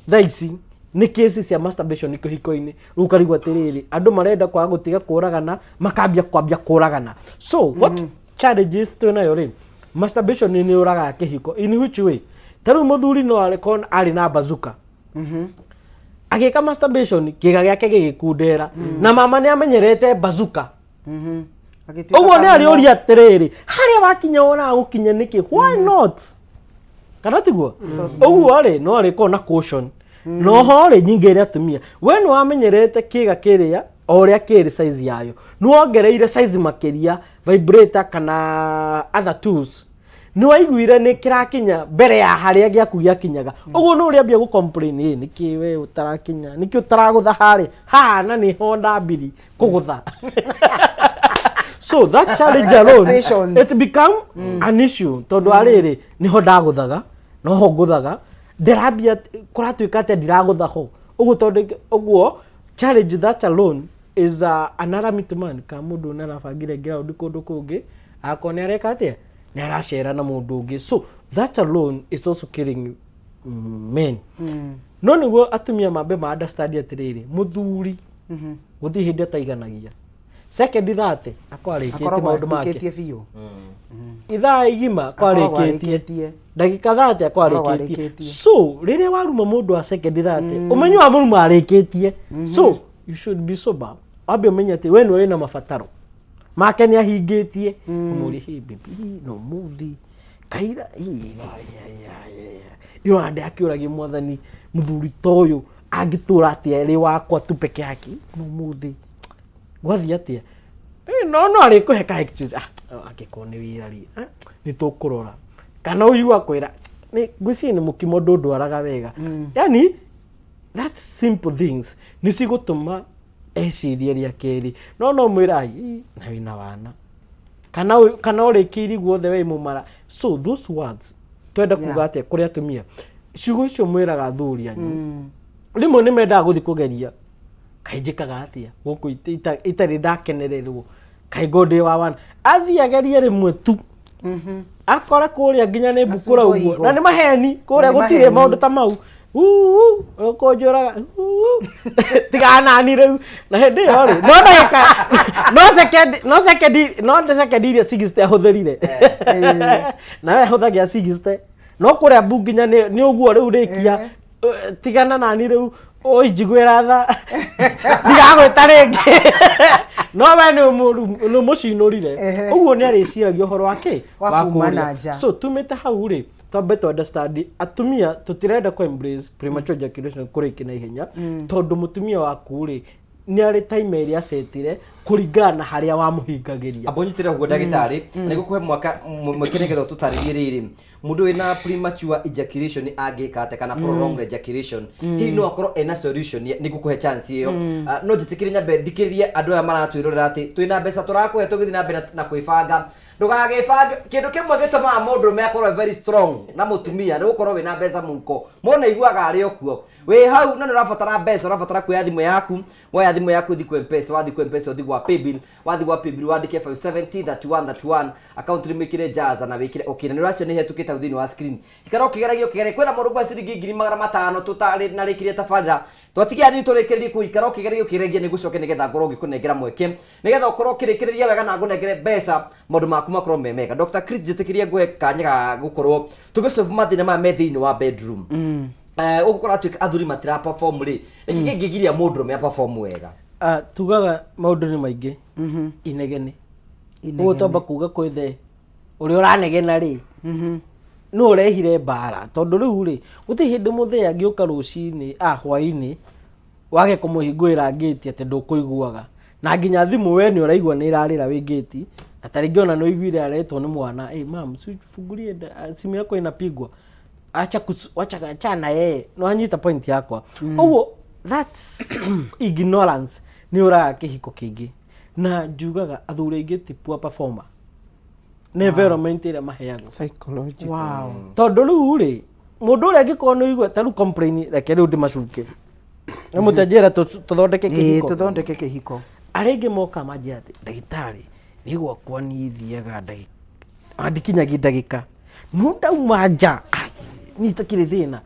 Speaker 2: thaici ni cases cia masturbation kihiko-ini rukarigwa atiriri andu marenda kwa gutiga kuragana makambia kwambia kuragana so what challenges twinayo ri masturbation ni uraga kihiko in which way taru muthuri no ari na bazuka agika masturbation kiga giake gigikundera na mama ni amenyerete bazuka uguo ni ari uri atiriri haria wakinya ona gukinya niki why not kana tiguo uguo ari no ari kona caution no hore nyinge ria tumia we no amenyerete kiga kiria oria kiri size yayo no ongereire size makiria vibrator kana other tools ni waiguire ni kirakinya mbere ya haria giaku giakinyaga uguo no uri ambia gu complain niki we utarakinya niki utaragutha hari na ni honda mbiri kugutha so that challenge alone it become an issue tondu ariri ni honda guthaga no ho guthaga ndirambia kuratuika ati ndiragutha ho uguo tondu uguo challenge that alone is an alarming man ka mundu narabangire ground kundu kungi akone areka atia ni arashera na mundu ungi so that alone is also killing men no niguo atumia mambe ma understand atiriri muthuri guthi hindi ataiganagia second that akwarĩkĩtie maũndũ make ithaa igima akwarĩkĩtie ndagĩka that akwarĩkĩtie so rĩrĩa waruma mũndũ wa second that ũmenyo wa mũruma arĩkĩtie so you should be sober ambe ũmenye atĩ we nĩ na mabataro make nĩ ahingĩtie mũri hi bibi no muthi kaira yo ande akiuragia mwathani muthuri toyo angĩtũra atĩa ĩrĩ wakwa tu peke yake no muthi gwathi atia no ari kuheka excuse akikone wira ri ni tukurora kana uyu akwira ni guci ni mukimo ndundu araga wega yani that simple things nĩ cigũtũma ecirie rĩa kerĩ no mwĩra na wĩna wana kana ũrĩkĩiri guothe wĩ mũmara. So those words twenda kuga atĩa kũrĩ atumia ciugo icio mwĩraga athuri anyu rĩmwe nĩ mendaga gũthiĩ kũgeria kainjĩkaga atĩa gũkũ itarĩ ndakenererwo kaingo ndĩ wa wana athiĩ agerie rĩmwe tu akore kũrĩa nginya nĩ mbukũra ũguo na nĩ maheni kũrĩa gũtirĩ maũndũ ta mau ũkũnjũraga tigana ni rĩu na hĩndĩ ĩyo rĩ no sekendi iria 60 ahũthĩrire nawe ahũthagia 60 no kũrĩa mbu nginya nĩ ũguo rĩu rĩkia tigana nani rĩu njiguĩra tha ndigagwĩta rĩngĩ no we nĩ mũcinũrire ũguo nĩ arĩciragia ũhoro wake wa kũrĩa. So tumĩte hau rĩ twambe to understand atumia tutirenda ku embrace premature ejaculation kũrĩkia na ihenya tondũ mũtumia waku rĩ nĩ arĩ time ĩrĩa acetire kũringana harĩa wamũhingagĩria.
Speaker 1: Abonyitire ũguo ndagĩtarĩ nĩgũkũhe mwaka mwĩkĩre getho tũtarĩrie rĩrĩ mũndũ wĩna premature ejaculation angĩka atĩa kana prolonged ejaculation hihi no akorwo ena solution nĩgũkũhe chance ĩyo. No njĩtĩkĩrie nyambe ndikĩrie andũ aya maratwĩrorera atĩ twĩna mbeca tũrakũhe tũgĩthiĩ na mbere na kwĩbanga ndũgagĩbanga kĩndũ kĩmwe gĩtũmaga mũndũ ũrũme akorwo very strong na mũtumia nĩ gũkorwo wĩna mbeca mũhuko mũna iguaga arĩ okuo wĩ hau na nĩ ũrabatara mbeca ũrabatara kuoya thimũ yaku woya thimũ yaku thiĩ kwa M-Pesa wathi kwa M-Pesa ũthi gwa paybill wathi gwa paybill wandĩke 570 account limĩkĩre jaza na wĩkĩre okay na nĩ ũracio nĩ hetũkĩte thĩinĩ wa screen ikara ũkĩgeragia kwĩna mũndũ kwa ciringi 500 tũtarĩ na rĩkĩrie tabarĩra twatigia ni tũrĩkĩrĩrie kũikara ũkĩgeragia ũkĩregia nĩ gũcoke nĩgetha ngorwo ngĩkũnengera mweke nĩgetha ũkorwo ũkĩrĩkĩrĩria wega na ngũnengere mbeca maũndũ maku makorwo me mega. Dr. Chris njĩtĩkĩrie ngwe kanya ga gũkorwo tũgĩsolve mathĩna maya me thĩinĩ wa bedroom ũgũkora atwĩka athuri matira perform rĩ nĩkĩ kĩngĩgiria mũndũ ũrũme perform wega?
Speaker 2: Tugaga maũndũ nĩ maingĩ inegene ũguo twamba kuga kwĩthe ũrĩa ũranegena rĩ no ũrehire mbara tondũ rĩu rĩ gũtirĩ hĩndĩ mũthee angĩũka rũcinĩ hwainĩ wage kũmũhingũĩra ngĩti atĩ ndũkũiguaga na nginya thimũ we nĩ ũraigua nĩ ĩrarĩra wĩ ngĩti na tarĩngĩ ona nĩ ũiguire aretwo nĩ mwana mam fungulie simu yako inapigwa acha chana yeye no anyita point yakwa ũguo that's ignorance nĩ ũraga kĩhiko kĩingĩ na njugaga athuri aingĩ ti poor performer nĩ environment ĩrĩa maheagwo
Speaker 4: psychology.
Speaker 2: Tondũ rĩu rĩ mũndũ ũrĩa angĩkorwo nĩ ũigua tarĩu complain reke rĩu ndĩmacuke nĩ mũtenjera tũthondeke kĩhiko arĩa angĩ moka manjĩra atĩ ndagĩtarĩ nĩ gwakwa niĩ thiaga ndikinyagia ndagĩka no ndauma nja niĩ itakĩrĩ thĩna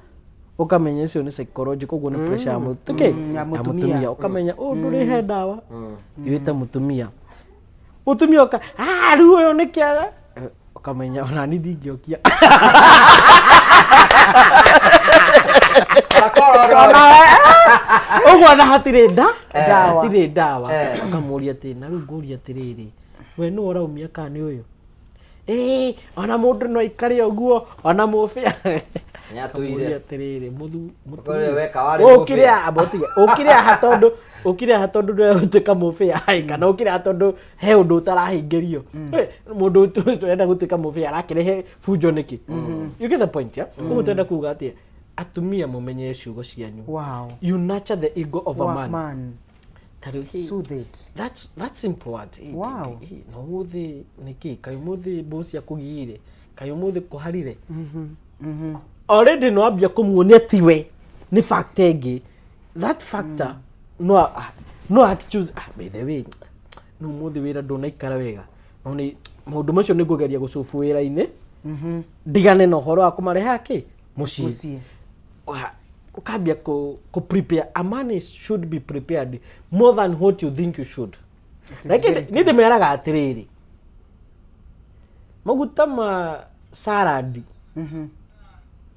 Speaker 2: ukamenya icio nĩ psychological ũguo nĩ pressure ya mũtumia ukamenya ndũrĩhe ndawa wĩte mũtumia oka rĩu ũyũ nĩ kĩaga ukamenya ona ni ndingĩokia ũguo na hatirĩ ndawa ukamũria atĩ na rĩu ngũria atĩrĩrĩ we nĩ ũraumia kana nĩ ũyũ ona mũndũ no aikare ũguo ona mũbĩa nyatũire atĩrĩrĩ ũkire ha tondũ ndũrenda mũbĩa kana ũkire ha tondũ he ũndũ ũtarahingĩrio mũndũ ũrenda gũtuĩka mũbĩa arakĩrehe bunjo nĩkĩ you get the point ũguo tũrenda kuga atĩ atumia mũmenye ciugo cianyu you nurture the ego of a man. Soothe it. That's important. Wow. No muthi niki kayo muthi bosi akugire kayo muthi kuharire. Already no abia kumuonia tiwe ni factor ege. That factor no accuse by the way no muthi wira ndona ikara wega. No ni maundu macio ni ngugeria gucufu wira-ini. Ndigane no horo akumarehe aki mucii. Ukabia ko prepare. A man should be prepared more than what you think you should. Like ninde meraga atiriri maguta ma salad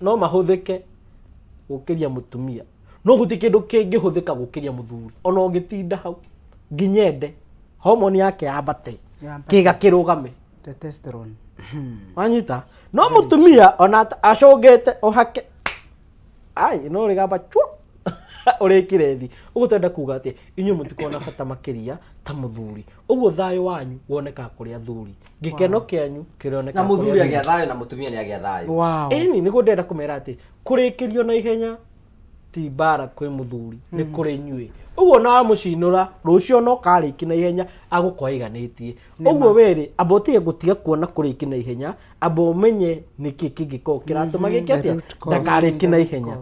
Speaker 2: no mahuthike gukiria mutumia no guti kindu kingĩhuthika gukiria muthuri ona ũngĩtinda hau nginyende hormone yake yambate kiga kirugame
Speaker 3: testosterone
Speaker 2: wanyita no mutumia ona acungite uhake no rigamba chwa ũrĩkire thi ũguo twenda kuga atĩ inyuĩ mũtikona bata makĩria ta mũthuri ũguo thayũ wanyu woneka kũrĩ athuri gĩkeno kĩanyu kĩroneka
Speaker 1: na mũthuri agĩa thayũ na mũtumia nĩ agĩa thayũ
Speaker 2: ĩni nĩguo ndĩrenda kũmera atĩ kũrĩkĩrio na ihenya ti bara kwĩ mũthuri nĩ kũrĩ inyuĩ ũguo na mũcinũra rũcio no karĩki na ihenya agũkoiganĩtie ũguo wĩrĩ amba ũtige gũtiga kuona kũrĩki na ihenya amba ũmenye nĩkĩ kĩngĩkorwo kĩratũma gĩke atĩa ndakarĩki na ihenya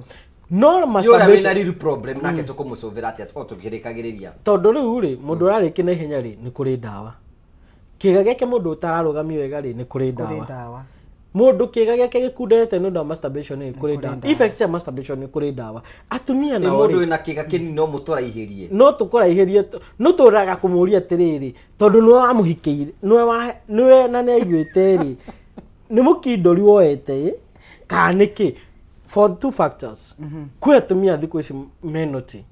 Speaker 2: no masturbation
Speaker 1: na real problem nake tũkũmũcũvĩra atĩa tũkĩrĩkagĩrĩria
Speaker 2: tondũ rĩu rĩ mũndũ ararĩki na ihenya rĩ nĩ kũrĩ ndawa kĩga gĩake mũndũ ũtararũgamio wega rĩ nĩ kũrĩ ndawa mũndũ kĩga gĩake gĩkundete nĩ ũndũ wa masturbation nĩ kũrĩ ndawa effects ya masturbation nĩ kũrĩ ndawa atumia na
Speaker 1: mũndũ wĩna kĩga kĩnini no mũtũraihĩrie
Speaker 2: no tũkũraihĩrie no tũraga kũmũria atĩrĩrĩ tondũ nĩwe wamũhikĩire nĩwe na nĩaiguĩte rĩ nĩ mũkindori woete kana nĩkĩ for two factors kwĩ atumia thikũ ici menoti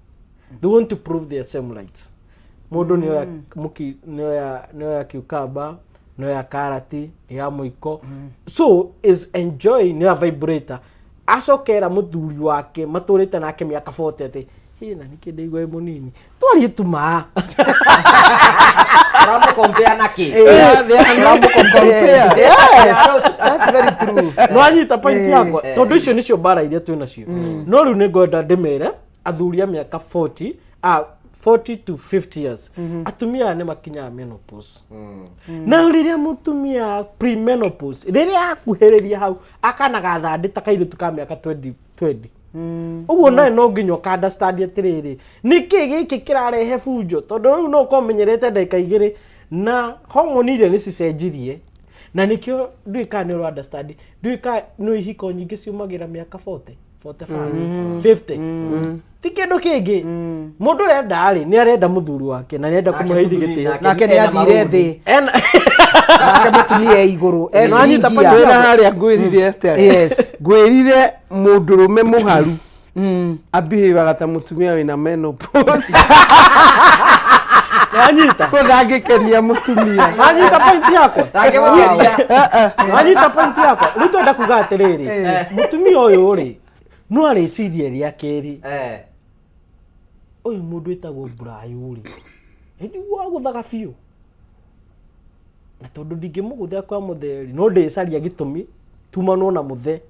Speaker 2: they want to prove their same rights mũndũ nĩoya cucumber nĩoya karati ya mũiko so is enjoy nĩoya vibrator acokera mũthuri wake matũrĩte nake mĩaka 40 atĩ na nĩkĩ ndaigua mũnini twarie tuma
Speaker 1: Rambo compare naki
Speaker 2: Rambo compare that's very true no anyita point yakwa tondũ icio nĩcio bara iria twĩ nacio no rĩu nĩ ngwenda ndĩmere athuri a mĩaka 40 to 50 years atumia nĩ makinyaga menopause na rĩrĩa mũtumia premenopause rĩrĩa akuhĩrĩria hau akanaga thandĩta kairĩtu ka mĩaka 20 ũguo nawe no nginya ũka-understand atĩrĩrĩ nĩkĩ gĩkĩ kĩrarehe bunjo tondũ rĩu no ũkomenyerete ndagĩka igĩrĩ na hormone iria nĩcicenjirie na nĩkĩo ndũĩ kana nĩ ũra-understand ndũĩ kana nĩ ihiko nyingĩ ciumagĩra mĩaka 45 50 ti kĩndũ kĩngĩ mũndũ enda rĩ nĩ arenda mũthuri wake na nĩenda kũmũhe gĩtĩo
Speaker 3: nake nĩ athire thĩ nake mũtumia igũrũ
Speaker 4: wĩra harĩa ngwĩrire atĩa ngwĩrire mũndũrũme mũharu abihivaga ta mũtumia wĩna menopause
Speaker 2: Nanyita
Speaker 4: ndangĩkenia mũtumia
Speaker 2: nanyita point yakwa nanyita point yakwa rĩu twenda kuga atĩrĩrĩ mũtumia ũyũ rĩ no arĩcirie rĩa kerĩ ũyũ mũndũ wĩtagwo Brayo rĩ nĩguo agũthaga biũ na tondũ ndingĩmũgũthia kwa mũtheri no ndĩcaria gĩtũmi tumano na mũthe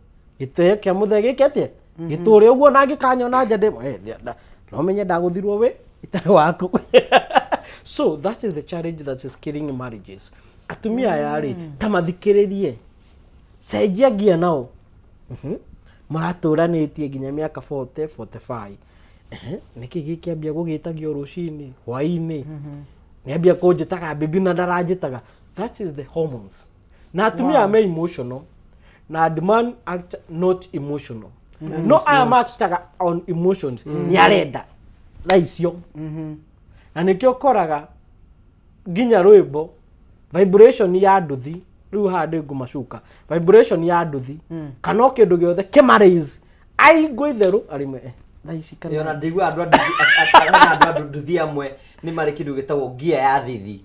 Speaker 2: gĩtĩo kĩa mũthe gĩkĩ atĩa gĩtũre ũguo na ngĩkanyona nja no menye ndagũthirwo we itarĩ waku so that is the challenge that is killing marriages atumia aya rĩ ta mathikĩrĩrie cenjia ngia nao maratũranĩtie nginya mĩaka 40 45 nĩkĩ gĩkĩambia gũgĩtagio rũcinĩ hwainĩ nĩambia kũnjĩtaga baby na ndaranjĩtaga that is the hormones na atumia me emotional na demand act not emotional no I am actaga on emotions ni arenda raicio na nĩkĩo koraga nginya rwĩmbo vibration ya nduthi rĩu handĩ ngumacuka vibration ya nduthi kana kĩndũ gĩothe kĩmaraise aigũ itherũ arĩme thaici kana
Speaker 1: yona ndigua andũ nduthi amwe nĩ marĩ kĩndũ gĩtagwo gia ya thithi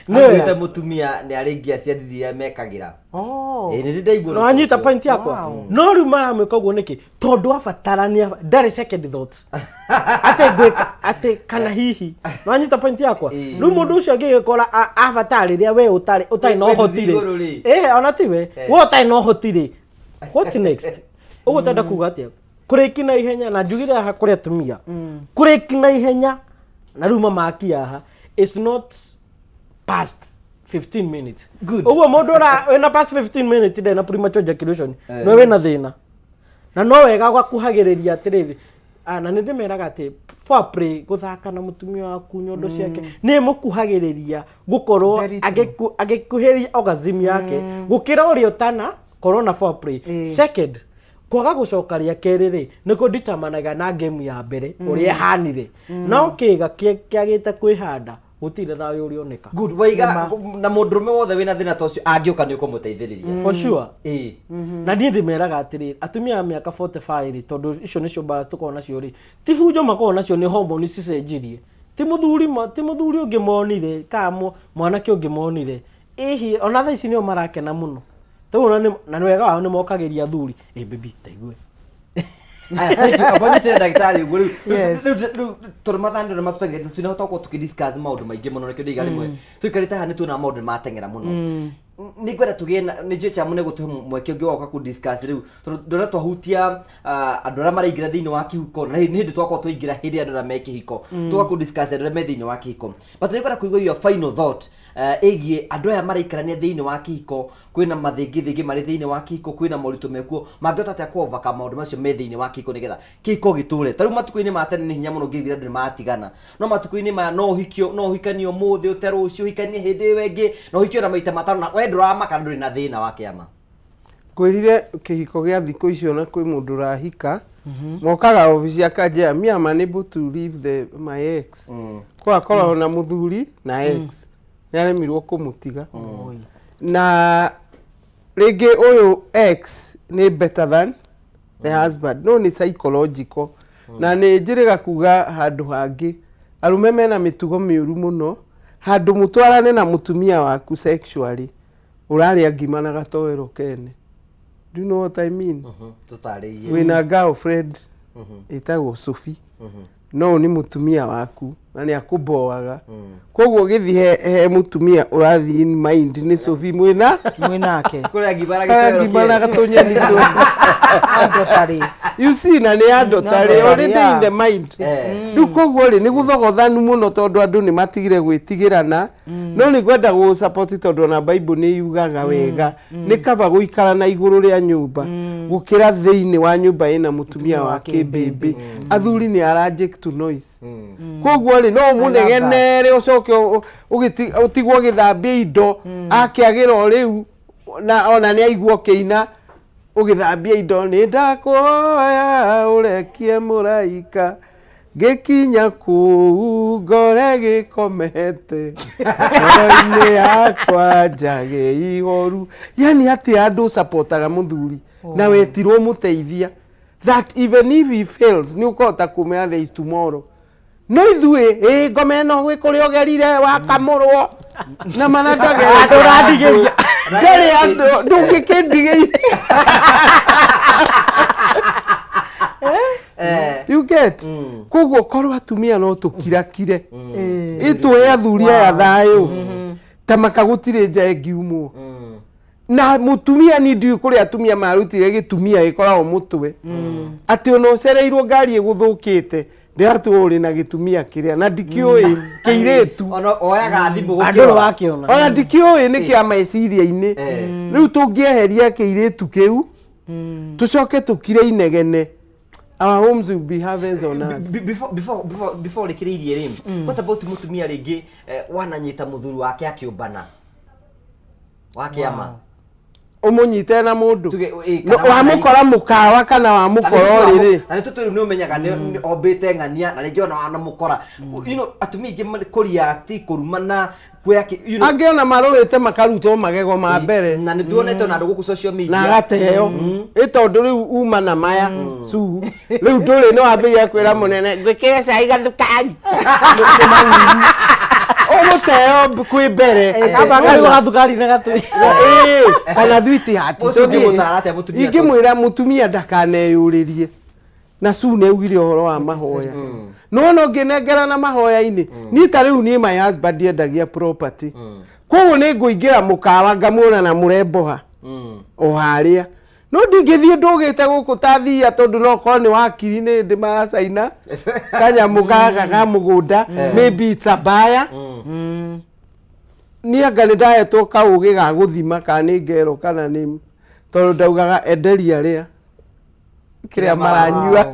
Speaker 1: nĩwĩte mũtumia nĩ arĩ gia cia thithi ya mekagĩra nĩ ndaigua
Speaker 2: no anyita point yakwa no rĩu maramwĩka ũguo nĩkĩ tondũ abatarania ndarĩ second thoughts atĩ ngwĩka atĩ kana hihi no anyita point yakwa rĩu mũndũ ũcio angĩgĩkora abatarĩria we ũtarĩ na ũhoti ona ti we we ũtarĩ na ũhoti what next ũguo tenda kuga atĩa kũrĩki na ihenya na njugire haha kũrĩ atumia kũrĩki na ihenya na rĩu mamaki haha it's not past 15 minutes ũguo mũndũ wĩna past 15 minutes ndĩ na premature ejaculation no wĩna thĩna na no wega gwakuhagĩrĩria atĩrĩrĩ na nĩ ndĩmeraga atĩ foreplay gũthaka na mũtumia waku nyondo ciake nĩ mũkuhagĩrĩria gũkorwo agĩkuhĩria orgasm yake gũkĩra ũrĩa ũtana corona foreplay second kwaga gũcoka rĩa kerĩ rĩ nĩkũ determinaga na game ya mbere ũrĩa hanire no kĩga kĩagĩte kwĩhanda gũtirĩ thayũ ũrĩoneka
Speaker 1: good waiga na mũndũrũme wothe wĩna thĩna ta ũcio angĩũka nĩ ũkũmũteithĩrĩria
Speaker 2: for sure na niĩ ndĩmeraga atĩrĩ atumia a mĩaka 45 rĩ tondũ icio nĩcio bara tũkorwo nacio rĩ ti bunjo makorwo nacio nĩ hormone cicenjirie ti mũthuri ũngĩ monire kana mwanake ũngĩ monire ihi ona thaa ici nĩo marakena mũno tũguo na nĩ wega wao nĩ mokagĩria athuri baby taigue
Speaker 1: abonyete ndagĩtarĩ ũguo rĩu tondũ mathandũ na matũtagĩte tunahota gũkorwo tũkĩdiscuss maũndũ maingĩ mũno nĩkĩo ndĩiga rĩmwe tũikarĩte haha nĩ tuonaga maũndũ mateng'era mũno ni kwenda tugena ni je cha mune gutu mweke ngi waka ku discuss riu ndona twahutia andu ara maraingira thiini wa kihiko na hindi twakwa twaingira hindi andu ara meke hiko tuka ku discuss andu ara me thiini wa kihiko but ni kwenda kuigwa your final thought egie andu aya maraikarania thiini wa kihiko kwina mathingi mari thiini wa kihiko kwina moritu mekuo mangota atia ku overcome maundu macio me thiini wa kihiko nigetha kihiko giture taru matuku-ini ma tene ni hinya muno ngithira andu matigana no matuku-ini ma no hikanio muthi uteru ucio hikanie hindi wengi no hikio na maita matano na wendurama kana nduri na thina wa kiama
Speaker 4: kwirire kihiko gia thiko icio na kwi mundu rahika mokaga office ya Karanja I'm unable to leave my ex kwa korwo na muthuri na ex yaremirwo kumutiga na rege uyu ex ni better than the husband no ni psychological na ni njiriga kuga handu hangi arume mena mitugo miuru muno handu mutwarane na mutumia waku sexually uraria ngima na gatowero kene. Do you know what I mean?
Speaker 1: Tutariye
Speaker 4: wina girlfriend itagwo Sophie no ni mutumia waku na ni akuboaga koguo githi he mutumia urathi in mind ni Sophie mwinake
Speaker 1: kuria ngibara
Speaker 4: gatunyeni tu
Speaker 3: andotari
Speaker 4: you see na ni andotari already in the mind du koguo ri ni guthogothanu muno tondu andu ni matigire gwitigirana no ni gwenda go support tondu na Bible ni yugaga wega ni kaba guikara na iguru ria nyumba gukira thiini wa nyumba ina mutumia wake baby athuri ni allergic to noise koguo ri no munegenere ucoke utigwo githambia indo akiagira riu na ona ni aigwo kiina ugithambia indo ni ndakoya urekie muraika gikinya ku ngore gikomete ngoro-ini yakwa njage ihoru yani ati andu supportaga muthuri na wetirwo muteithia that even if he fails ni ukota kumea there is tomorrow no ithuĩ ngome no gwĩ kũrĩa ũgerire wakamũrwo na mana ndũrandigĩria ndarĩ andũ ndũngĩkĩndigĩria you get koguo korwo atumia no tũkirakire itũhe athuri aya thayũ ta makagũtirĩ nja ĩngiumwo na mutumia ni ndiũ kũrĩa atumia marutire gĩtumia gĩkoragwo mũtwe atĩ ona ũcereirwo ngari ĩgũthũkĩte ndiratu uri na gitumia kiria na ndikioi kiiretu
Speaker 1: ona oyaga thimu
Speaker 3: andũ wakiona
Speaker 4: ona ndikioi ni kia meciria-ini riu tungieheria kiiretu kiu tucoke tukire inegene our homes will be heavens on earth
Speaker 1: before likiririe rim what about mutumia ringi wananyita muthuru wake akiumbana wake ama
Speaker 4: umunyite na mundu wamukora mukawa kana wamukora riri
Speaker 1: na nituturi ni umenyaga ni obete ngania na ringi ona wanamukora you know atumi ingi kuria ti kurumana kwaki you know
Speaker 4: angiona marorete makarutwo magego ma mbere
Speaker 1: na nituonete na ndugu social media
Speaker 4: na gateo itondu riu uma na maya su riu nduri no ambia kwira munene ngwikire cai gathukari omuteo kwi mbere
Speaker 3: abagari wa gathukari na gatu
Speaker 4: kana thwiti hati ingimwira mutumia ndakaneyuririe na su ne ugire horo wa mahoya no nginengera na mahoya-ini ni ta riu ni my husband endagia property koguo ni nguingira mukawa ngamuona na muremboha o haria no ndingithie ndugite guku ta thia tondu no korwo ni wakiri ni ndi maracaina kanyamu gaga ga mugunda maybe it's a buyer ni anga ni ndahetwo kaugi ga guthima kana ni ngero kana ni tondu ndaugaga enderia ria kiria maranyua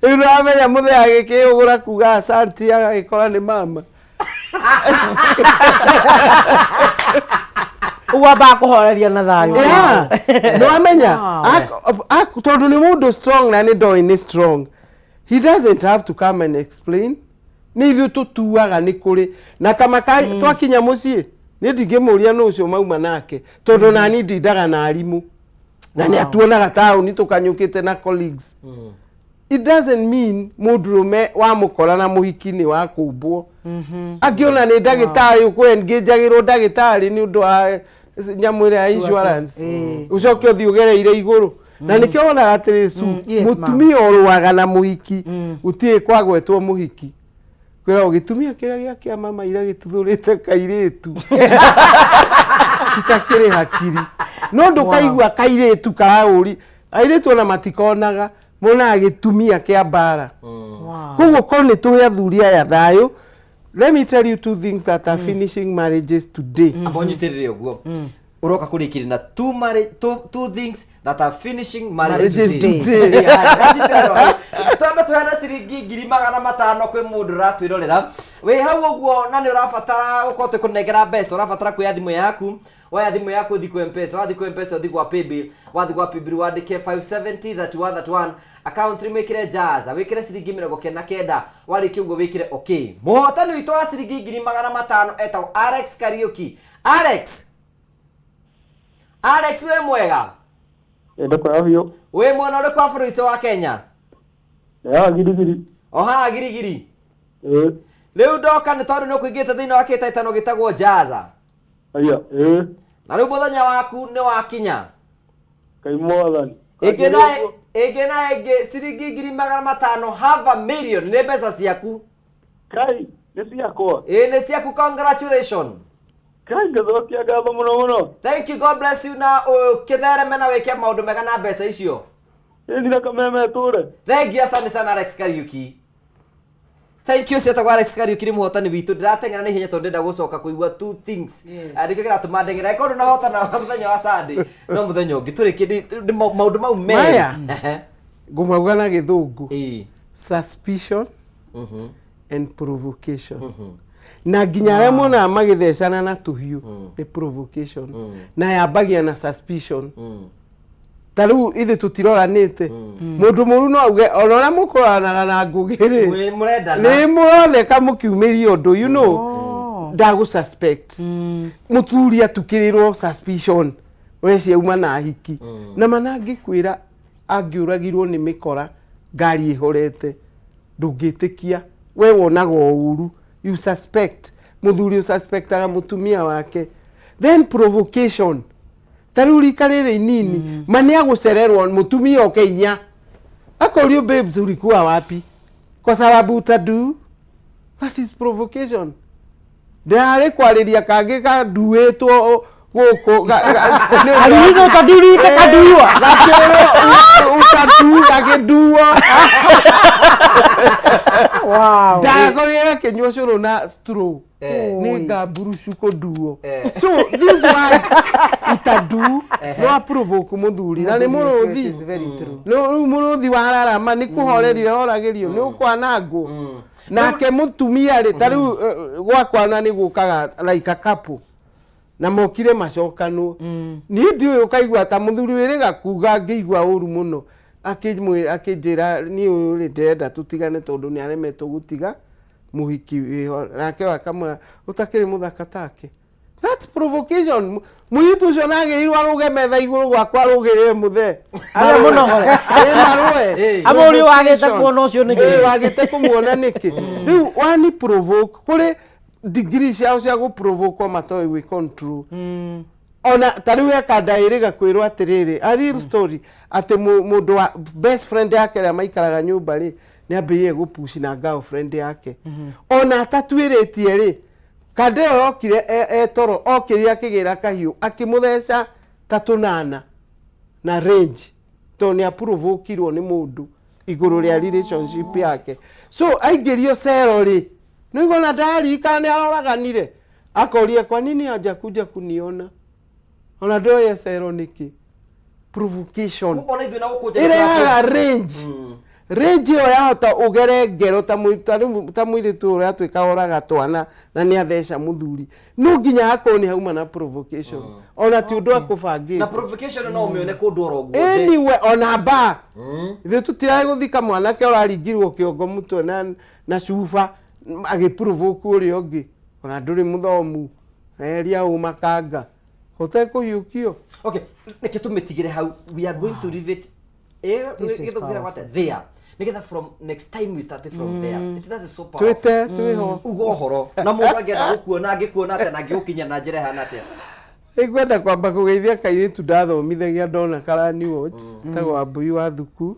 Speaker 4: riu ramenya muthea gikiugura kuga asanti agagikora ni mama
Speaker 3: uwamba kuhoreria na thayo
Speaker 4: no amenya tondu ni mundu strong na ni ndoi ni strong he doesn't have to come and explain ni ithu tutuaga ni kuri na tamaka twakinya mucii ni ndingimuria no ucio mauma nake tondu nani ndindaga na arimu na ni atuonaga tauni tukanyukite na colleagues it doesn't mean mundurume wa mukora na muhiki-ini wa kumbwo angiona ni ndagitari ukwengeagirwo ndagitari ni undu wa nyamwire ya insurance ucoke uthi ugereire iguru na nikio wona atiri su mutumia oruaga na muhiki utie kwagwetwo muhiki kwira ugitumia kiria gia kia mama ira gituthurite kairetu titakĩrĩ hakiri no ndũkaigua kairĩtu karaũri airĩtu ona matikonaga monaga gĩtumia kĩa mbara koguo korwo nĩ tũhe athuri aya thayũ. Let me tell you two things that are finishing marriages today.
Speaker 1: Abonyitĩrĩre ũguo uroka kurikiri na two things that are finishing marriages today. Twamba tuhana ciringi 500 kwĩ mũndũ ratwirorera we hau ũguo na nĩ ũrabatara uko tukunengera mbeca ũrabatara kuoya thimũ yaku waya thimũ yaku uthi kwa M-Pesa wathi kwa M-Pesa uthi kwa paybill wathi kwa paybill wandike 570 account rimwikire jaza wikire ciringi 99 wariki uguo wikire okay. Muhotani witũ wa ciringi 500 etagwo Alex Kariuki. Alex we mwega?
Speaker 10: Ndoko yavyo.
Speaker 1: We mwana uri kwa bũrũri wa Kenya?
Speaker 10: Ya girigiri.
Speaker 1: Oha girigiri. Leo ndoka nĩ tondũ nĩ kũingĩte thĩinĩ wa kĩtaitano gĩtagwo Jaza.
Speaker 10: Aya,
Speaker 1: Na rĩu mũthenya waku nĩ wakinya.
Speaker 10: Kaimwathani.
Speaker 1: Ĩngĩ ciringi 500 half a million nĩ mbeca ciaku.
Speaker 10: Kai, nĩ ciakwa.
Speaker 1: Nĩ ciaku, congratulations.
Speaker 10: Kai ngathokia ngatho mũno.
Speaker 1: Thank you, God bless you na kithereme na weke maũndũ mega na mbeca icio.
Speaker 10: Ndina Kameme tũre.
Speaker 1: Thank you sana Alex Kariuki. Thank you Seta Alex Kariuki ni muhotani witu ndiratengera ni hinya tondũ ndenda gucoka kuigua two things. Ndikĩgira tumandengera ikondo na hotana mũthenya wa Sunday no mũthenya ũngĩ tũrĩkie maũndũ mau maya.
Speaker 4: Ngũmauga na gĩthũngũ. Suspicion and provocation. Na nginya arĩa mona magĩthecana na tũhiũ nĩ provocation na yambagia na suspicion. Taru ithe tutiroranĩte mũndũ mũru no auge ona ũrĩa mũkoranaga na Ngugi nĩ mũroneka mũkiumĩria ũndũ you know ndagũ suspect mũthuri atukĩrĩrwo suspicion weci uma na hiki na manangĩkwĩra angĩũragirwo nĩ mĩkora ngari ĩhorete ndũngĩtĩkia we wonaga ũru you suspect mũthuri suspectaga mũtumia wake. Then provocation taruri karere inini mania gucererwo mutumia okeinya akorio babes ulikuwa wapi kwa sababu utadu. That is provocation. Ndare kwariria kage ka duetwo goko alizo taduri kaduwa utadu kageduwa. Wow. Dagoya kenywa shoro na straw. Nigga burushuko duo. So this one utadu no provoke muthuri na ni muruthi.
Speaker 3: Is very true.
Speaker 4: No muruthi wararama ni kuhoreria horagirio ni ukwanango. Nake mutumia ri tariu gwakwana ni gukaga like a couple. Na mokire macokano. Ni ndio ukaigwa ta muthuri wiriga kuga ngĩigua ũru muno. Akĩnjĩra ni ũyũ rĩ ndenda tutigane tondũ nĩ aremetwo gũtiga muhiki nake wakamwĩra utakĩrĩ mũthaka take. That's provocation. Mũirĩtu ũcio nagĩrĩirwo arũge metha igũrũ gwakwa arũgĩrĩre mũthee.
Speaker 2: Arĩa mũnohore.
Speaker 4: Marũe.
Speaker 2: Amũri wagĩte kuona ũcio nĩkĩ?
Speaker 4: Wagĩte kũmuona nĩkĩ? Rĩu wani provoke kũrĩ degree ciao cia gũprovoke matoĩ gwĩ control. Ona tariu akandaĩrĩga kwĩrwo atĩrĩrĩ a real story atĩ mũndũ wa best friend yake ya maikaraga nyũmba rĩ nĩ ambĩrĩirie gũpushi na girlfriend yake. Ona atatuĩrĩtie rĩ kandeo okire toro okĩria akĩgĩra kahiũ akĩmũtheca tatũnana na range to nĩ aprovokirwo nĩ mũndũ igũrũ rĩa relationship yake. So aingĩrio cero rĩ nĩgona ndarika nĩ aroraganire akoria kwa nini hajakuja kuniona. Ona ndoye cero niki provocation ĩrehaga range. Range ĩyo yahota ũgere ngero ta mũirĩtu ũrĩa atuĩka oraga twana na nĩ atheca mũthuri no nginya hakorwo nĩ hauma na provocation. Ona ti ũndũ akũbangĩte na
Speaker 1: provocation no ũmĩone kũndũ oro guothe
Speaker 4: anyway ona ba ithuĩ tũtiraĩ gũthika mwanake ũraringirwo kĩongo mũtwe na cuba agĩprovoke ũrĩa ũngĩ ona ndũrĩ mũthomu eria ũmakanga hotekũhiũkio. Okay,
Speaker 1: nĩkĩ tũmĩtigĩre hau we are going to leave it gĩthũngĩra gwate there nigetha from next time we start from there. It does so powerful.
Speaker 4: Twĩho
Speaker 1: ugo horo na mũndũ angĩenda gũkuona angĩkuona atĩ na angĩgũkinya na njĩra hana atĩa.
Speaker 4: Nĩngwenda kwamba kũgeithia kairĩtu ndathomithagia ndona Karani watch tagwa mbui wa thuku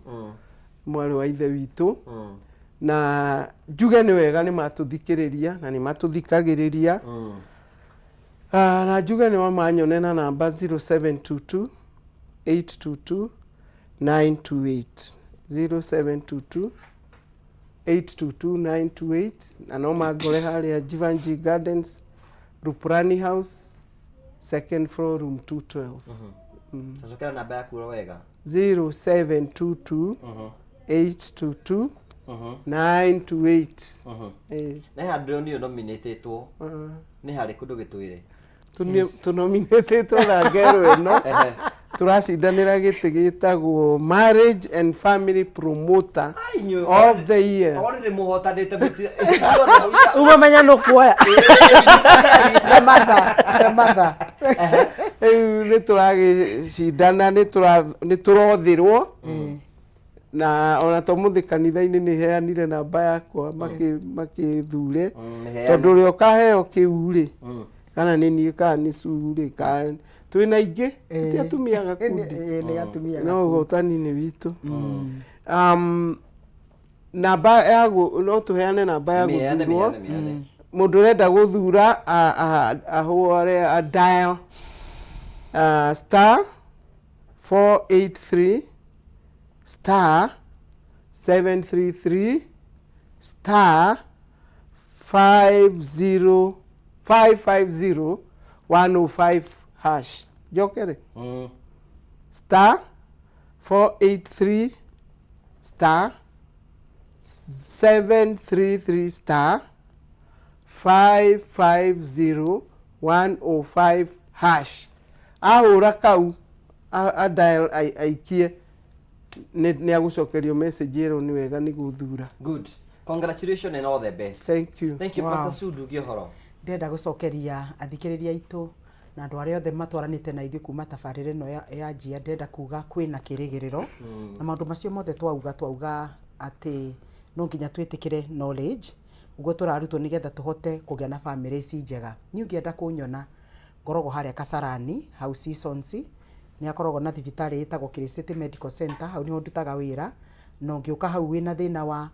Speaker 4: mwarĩ wa ithe witũ na njuge nĩ wega nĩ matũthikĩrĩria na nĩ matũthikagĩrĩria Na njuge nĩ wamanyone na namba 0722 822 928 0722 822 928 na no mangore harĩa Jivanji Gardens Ruprani House second floor room 212.
Speaker 1: Tacokera namba yaku wega
Speaker 4: 0722 822 928.
Speaker 1: Nĩ handũ nĩ nominatetwo nĩ harĩ kũndũ gĩtwĩre
Speaker 4: tunominatetwo na ngero ĩno turacindanĩra gĩtĩ gĩtagwo Marriage and Family Promoter of the Year.
Speaker 1: Already mũhotanĩte
Speaker 2: umamenya no kuoya
Speaker 4: matha nĩ turagĩcindana nĩ turothirwo na ona to muthi kanitha-inĩ nĩ heanire namba yakwa makĩthure tondũ ũrĩa ũkaheo kĩu rĩ kana nĩ niĩ kana nĩ curĩ kana twĩna ingĩ ti atumia gakundi no ũhotani nĩ witũ. Namba ya no tũheane namba ya gũthurwo mũndũ ũrenda gũthura ahũre dial star 483 star 733 star 550 105 hash jokere star 483 star 733 star 550 105 hash ahũra kau a dial aikie nĩ agũcokerio message ĩyo nĩ wega nĩ gũthura.
Speaker 1: Good. Congratulations and all the best.
Speaker 4: Thank you.
Speaker 1: Thank you Pastor Sudu Gihoro.
Speaker 3: Ndenda gũcokeria athikĩrĩria aitũ na andũ arĩa othe matwaranĩte na ithuĩ kuma tabarĩra ĩno ya njia ndenda kuga kwĩna kĩrĩgĩrĩro na maũndũ macio mothe twauga atĩ no nginya twĩtĩkĩre knowledge ũguo tũrarutwo nĩgetha tũhote kũgĩa na family njega. Niĩ ũngĩenda kũnyona ngoragwo harĩa Kasarani hau Seasons nĩ akoragwo na thibitarĩ ĩtagwo City Medical Center hau nĩho ndutaga wĩra na ũngĩũka hau wĩna thĩna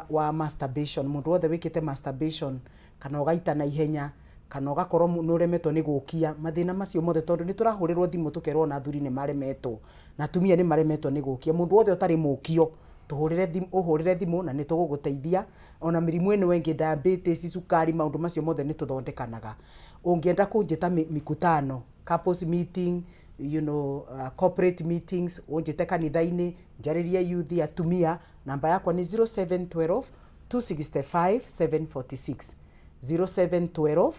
Speaker 3: wa masturbation mũndũ wothe wĩkĩte masturbation kana ũgaita na ihenya kana ũgakorwo nĩ ũremetwo nĩ gũkia mathĩna macio mothe tondũ nĩ tũrahũrĩrwo thimũ tũkerwo na athuri nĩ maremetwo na atumia nĩ maremetwo nĩ gũkia mũndũ wothe ũtarĩ mũkio ũhũrĩre thimũ na nĩ tũgũgũteithia ona mĩrimũ ĩno ĩngĩ diabetes cukari maũndũ macio mothe nĩ tũthondekanaga. Ũngĩenda kũnjĩta mikutano couples meeting corporate meetings ũnjĩte kanitha-inĩ njarĩrie youth atumia namba yakwa nĩ 0712 265 746 0712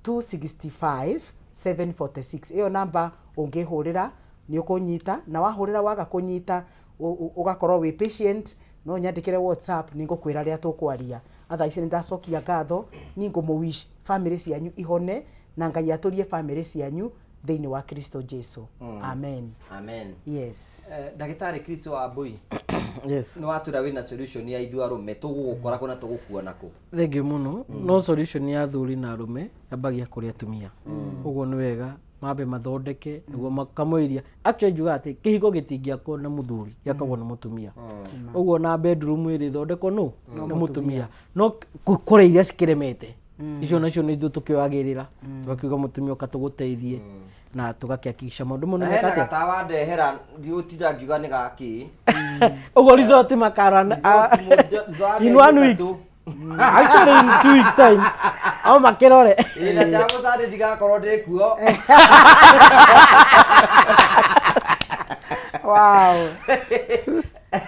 Speaker 3: 265 746 ĩyo namba ũngĩhũrĩra nĩ ũkũnyita na wahũrĩra waga kũnyita ugakorwo wĩ patient no nyandĩkĩre WhatsApp nĩ ngũkwĩra rĩa tũkwaria atha ici nĩ ndacokia ngatho nĩ ngũmũwish family cianyu ihone na Ngai atũrie family cianyu thĩinĩ wa Kristo Jesu. Amen.
Speaker 1: Amen.
Speaker 3: Yes.
Speaker 1: Ndagĩtarĩ Kristo wa Mbui.
Speaker 2: Yes.
Speaker 1: Nĩ watura wĩna solution ya ithuĩ arũme tũgũgũkora kũ na tũgũkuona kũ.
Speaker 2: Thengiũ mũno. No solution ya athuri na arũme yambagia kũrĩ atumia. Ũguo nĩ wega mambe mathondeke nĩguo makamũiria. Actually njuga atĩ kĩhiko gĩtingĩakwo na mũthuri gĩakagwo na mũtumia. Ũguo na bedroom ĩrĩ thondekwo nĩ mũtumia. No kũrĩ iria cikĩremete icio nacio nĩ ithuĩ tũkĩoyagĩrĩra tũgakiuga mũtumia ũka tũgũteithie na tũgakĩhakikisha maũndũ mau nĩ
Speaker 1: mekate. Gatawa ndehera ndigũtinda ngiuga nĩ gaki.
Speaker 2: Ũguo resort makarana in 1 week. Actually in 2 weeks time au makĩrore.
Speaker 1: Ĩna jambo sare ndigakorwo ndĩ kuo.
Speaker 3: Wow.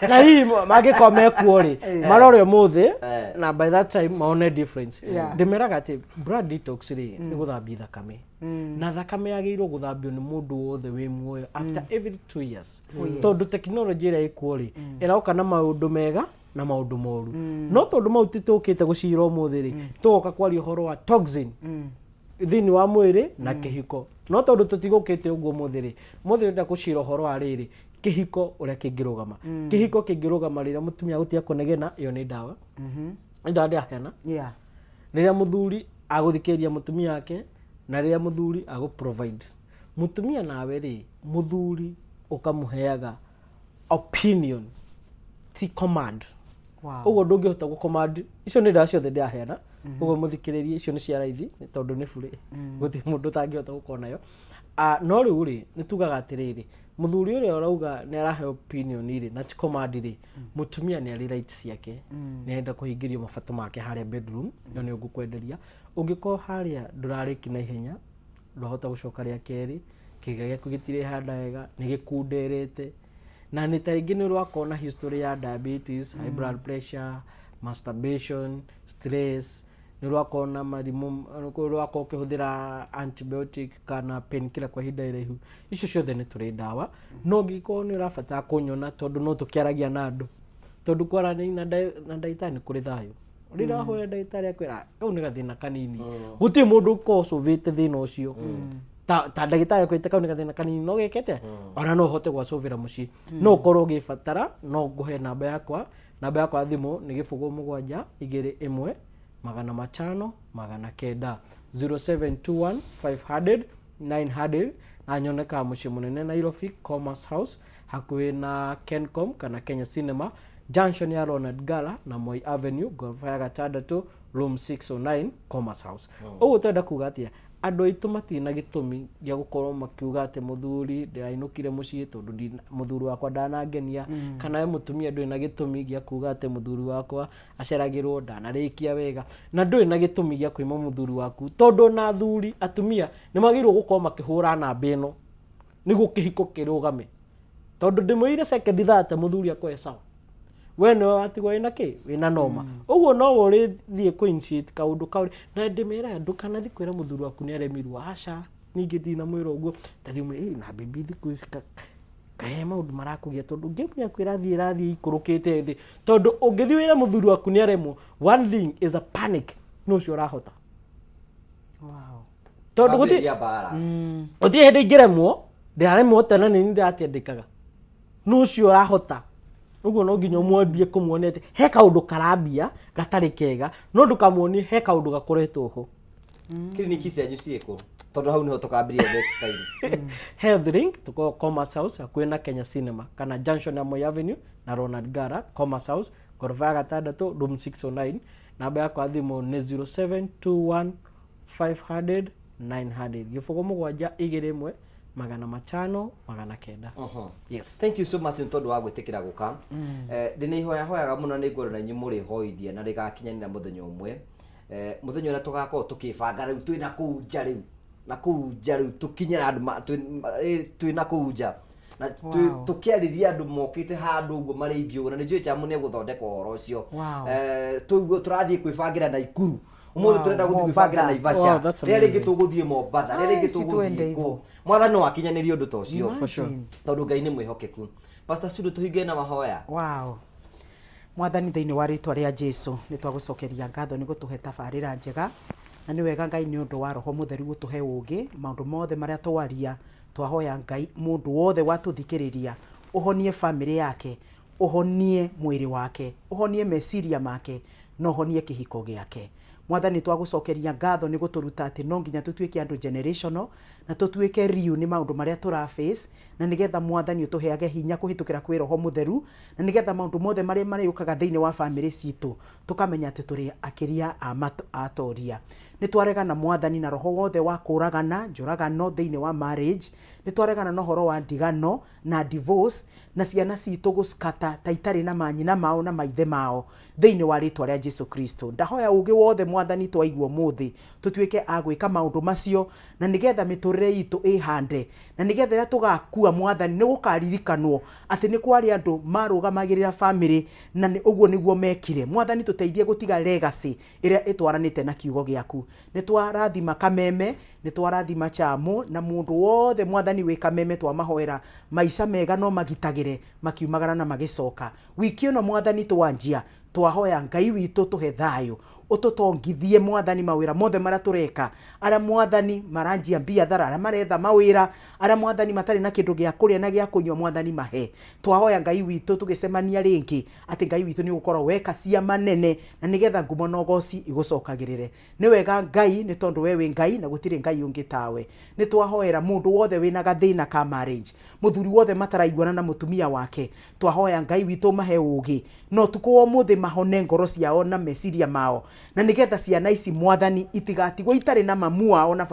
Speaker 2: Na hii magĩkome kuo rĩ marore mũthĩ na by that time maone difference. Ndĩmeraga atĩ blood detox rĩ nĩ gũthambia thakame na thakame yagĩrĩirwo gũthambio nĩ mũndũ wothe wĩ muoyo after every 2 years tondũ technology ĩrĩa ĩkuo rĩ ĩroka na maũndũ mega na maũndũ moru no tondũ mau tũkĩte gũcira ũmũthĩ rĩ tũgoka kwaria ũhoro wa toxin thĩinĩ wa mwĩrĩ na kĩhiko no tondũ tũtigũkĩte ũguo mũthĩ rĩ mũthĩ ndenda gũcira ũhoro wa rĩrĩ kĩhiko ũrĩa kĩngĩrũgama kĩhiko kĩngĩrũgama rĩrĩa mũtumia gũtiga kũnegena iyo nĩ ndawa ndawa ndĩaheana rĩrĩa mũthuri agũthikĩrĩria mũtumia wake na rĩrĩa mũthuri agũ-provide mũtumia nawe rĩ mũthuri ũkamũheaga opinion ti command ũguo ndũngĩhota gũ-command icio nĩ ndawa ciothe ndĩaheana ugo muthikiririe icio ni cia raithi tondu ni bure guthi mundu tangihota gukona yo no riu ri nitugaga atiriri muthuri uria urauga ni arahe opinion iri na ti command ri mutumia ni ari right ciake ni enda kuhingirio mabatu make haria bedroom yo ni ugukwenderia ungiko haria ndurariki na ihenya ndahota gucoka ria keri kiga giaku gitire handa wega ni gikunderete na ni taringi ni rwakona history ya diabetes high blood pressure masturbation stress ni rwakona marimu rwako ukihuthira antibiotic kana painkiller kwa hinda iraihu icio ciothe ni turi dawa no ngiko ni urabata kunyona tondu no tukiaragia na andu tondu kwarania na ndagitari ni kuri thayo rira hoya ndagitari akwira au ni gathina kanini guti mundu ko sovete thina ucio ta ndagitari akwite kau ni gathina kanini no gekete ona no hote gwacovira muci no korwo gifatara no nguhe namba yakwa thimu ni gibugo 7 2 1 500 0721 500 900 na nyoneka muci munene Nairobi Commerce House hakuhi na Kencom kana Kenya Cinema junction ya Ronald Gala na Moi Avenue gorofa ya gatandatu room 609 Commerce House ugu tenda kuga atia andu aitu matina gitumi gya gukorwo makiuga ati muthuri ndirainukire mucii tondu muthuri wakwa ndanangenia kana mutumia ndui na gitumi gya kuga ati muthuri wakwa aceragirwo ndanarikia wega na ndui na gitumi gya kuima muthuri waku tondu na thuri atumia ni magirwo gukorwo makihura namba ino niguo kihiko kirugame tondu ndimwire second that muthuri akwe sawa wene watigwo ina ki wina noma uguo no uri thie coincide kaundu kauri na ndimera andu kana thikwira muthuri waku ni aremirwo aca ningi thina mwira uguo tathiume na bibi thiku isika kae maundu marakugia tondu ngimuya kwira thie ikurukite thi tondu ungithiwira muthuri waku ni aremwo one thing is a panic no cio rahota tondu guti uthie hindi ngiremwo ndiraremwo tena ni ndiratendekaga no cio rahota uguo no nginya mwambie kumuonete he kaundu karambia gatari kega no ndukamuoni he kaundu gakoretwo ho
Speaker 1: kliniki cia nyucieko tondu hau niho tukambiria next time
Speaker 2: Health Link tuko Commerce House kwina Kenya Cinema kana junction ya Moi Avenue na Ronald Gara Commerce House gorofa ya gatandatu room 609 namba yakwa thimu ni 0721 500 900 gifugo 7 2 1
Speaker 1: yes thank you so much ntondu wa gwitikira guka ndine ihoya hoyaga muno ni ngoro na inyu muri hoithie na rigakinyanira muthenya umwe muthenya ura tugakorwo tukibanga riu twina kuja riu tukinyira andu twina kuja na tukiariria andu mokite handu uguo mari ingio na njui cha mune guthondeka horo ucio tuguo turathie kwibangira na ikuru umuthi turenda guthie kwibangira na Ivasha riri gituguthie Mombatha riri gituguthie ku mwathani no akinyanirie undu tocio tondu Ngai ni mwihokeku Pastor Studio tuhinge na mahoya
Speaker 3: mwathani thiini wa ritwa ria Jesu ni twagucokeria ngatho ni gutuhe tabarira njega na ni wega Ngai ni undu wa roho mutheru gutuhe ugi maundu mothe maria twaria twahoya Ngai mundu wothe watuthikiriria uhonie family yake uhonie mwiri wake uhonie meciria make no uhonie kihiko giake mwathani twagucokeria ngatho ni guturuta ati no nginya tutuike andu generational na tutuike riu ni maundu maria tura face na nigetha mwathani utuheage hinya kuhitukira kwi roho mutheru na nigetha maundu mothe maria mariyukaga thiini wa family citu tukamenya ati turi akiria atoria ni twaregana mwathani na roho wothe wa kuragana njuragano thiini wa marriage ni twaregana na horo wa ndigano na divorce na ciana citu guskata taitari na manyina mao na maithe mao thiini wa ritwa ria Jesu Kristo ndahoya ugi wothe mwathani twaigwo muthi tutuike agwika maundu macio na nigetha miturire itu ihande na nigetha ria tugakua mwathani ni gukaririkanwo ati ni kwari andu marugamagirira family na ni uguo niguo mekire mwathani tuteithie gutiga legacy iria itwaranite na kiugo giaku ni twarathima Kameme ni twarathima Chamu na mundu wothe mwathani wi Kameme twamahoera maisha mega no magitagire makiumagara na magicoka wiki ino mwathani twanjia twahoya Ngai witu tuhe thayo ututongithie mwathani mawira mothe maria tureka ara mwathani maranjia biathara ara maretha mawira ara mwathani matari na kindu gia kuria na gia kunywa mwathani mahe twahoya Ngai witu tugicemania ringi ati Ngai witu ni gukorwo weka cia manene na nigetha ngumo na goci igusokagirire ni wega Ngai ni tondu wewe Ngai na gutire Ngai ungi tawe ni twahoera mundu wothe wina gathina ka marriage muthuri wothe mataraiguana na mutumia wake twahoya Ngai witũ mahe ũũgĩ no tukũ mũthĩ mahone ngoro ciao na meciria mao na nigetha ciana ici mwathani itigatigwo itarĩ na mamu wao na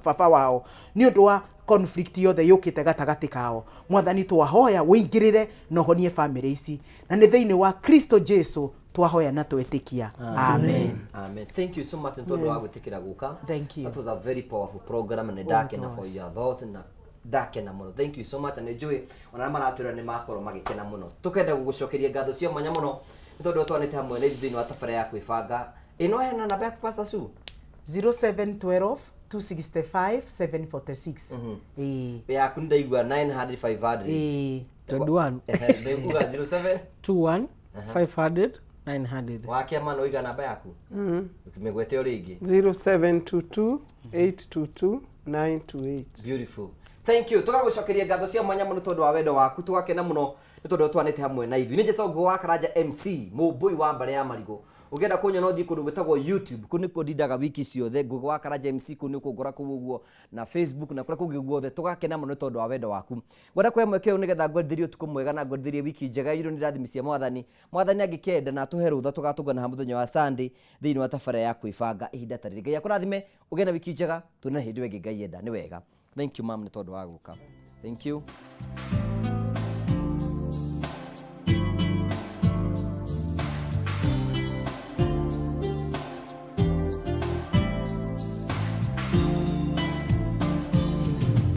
Speaker 3: baba wao nĩ ũndũ wa conflict yothe yũkĩte gatagatĩ kao mwathani twahoya wĩingĩrĩre na ũhonie family ici na nĩ thĩinĩ wa Kristo Jesu twahoya na twetĩkia amen.
Speaker 1: Amen. Thank you so much ntondo wa gũtĩkĩra gũka.
Speaker 3: Thank you.
Speaker 1: That was a very powerful program and ndakena for your thoughts na ndakena muno. Thank you so much and enjoy. Ona maratwĩra nĩ makorwo magĩkena muno. Tukenda gũgũcokeria ngatho cia mwanya muno ntondo twanĩte hamwe nĩ thĩinĩ wa tabara ya kwĩbanga. Ĩno hena namba ya Pastor Sue
Speaker 3: 0712 265 746
Speaker 1: ya kundaigua 900 500
Speaker 2: 21
Speaker 1: ndeguga 07
Speaker 2: 21 500 900
Speaker 1: wakia mano iga namba yaku ukimegwete ringi
Speaker 4: 0722 822 928
Speaker 1: beautiful. Thank you. Tugagucokeria ngatho cia mwanya muno tondu wa wendo waku tugakena muno ni tondu twanite hamwe na ithui ni Jesongo wa Karanja MC mubui wa mbare ya marigo ugenda kunyona uthi kundu gwetagwo YouTube kuni kodindaga wiki ciothe Ngugi wa Karanja MC kuni kungora kuguo na Facebook na kura kungi guothe tugakena muno tondu wa wendo waku gwenda kwa mweke u nigetha ngwendithie utuku mwega na ngwendithie wiki njega iru ni rathimi cia mwathani angikenda na tuhe rutha tugatungana ha muthenya wa Sunday thiini wa tabara ya kwibanga ihinda tarire Ngai akurathime ugena wiki njega tuna hindi wengi Ngai enda ni wega. Thank you ma'am ni tondu wa guka. Thank you.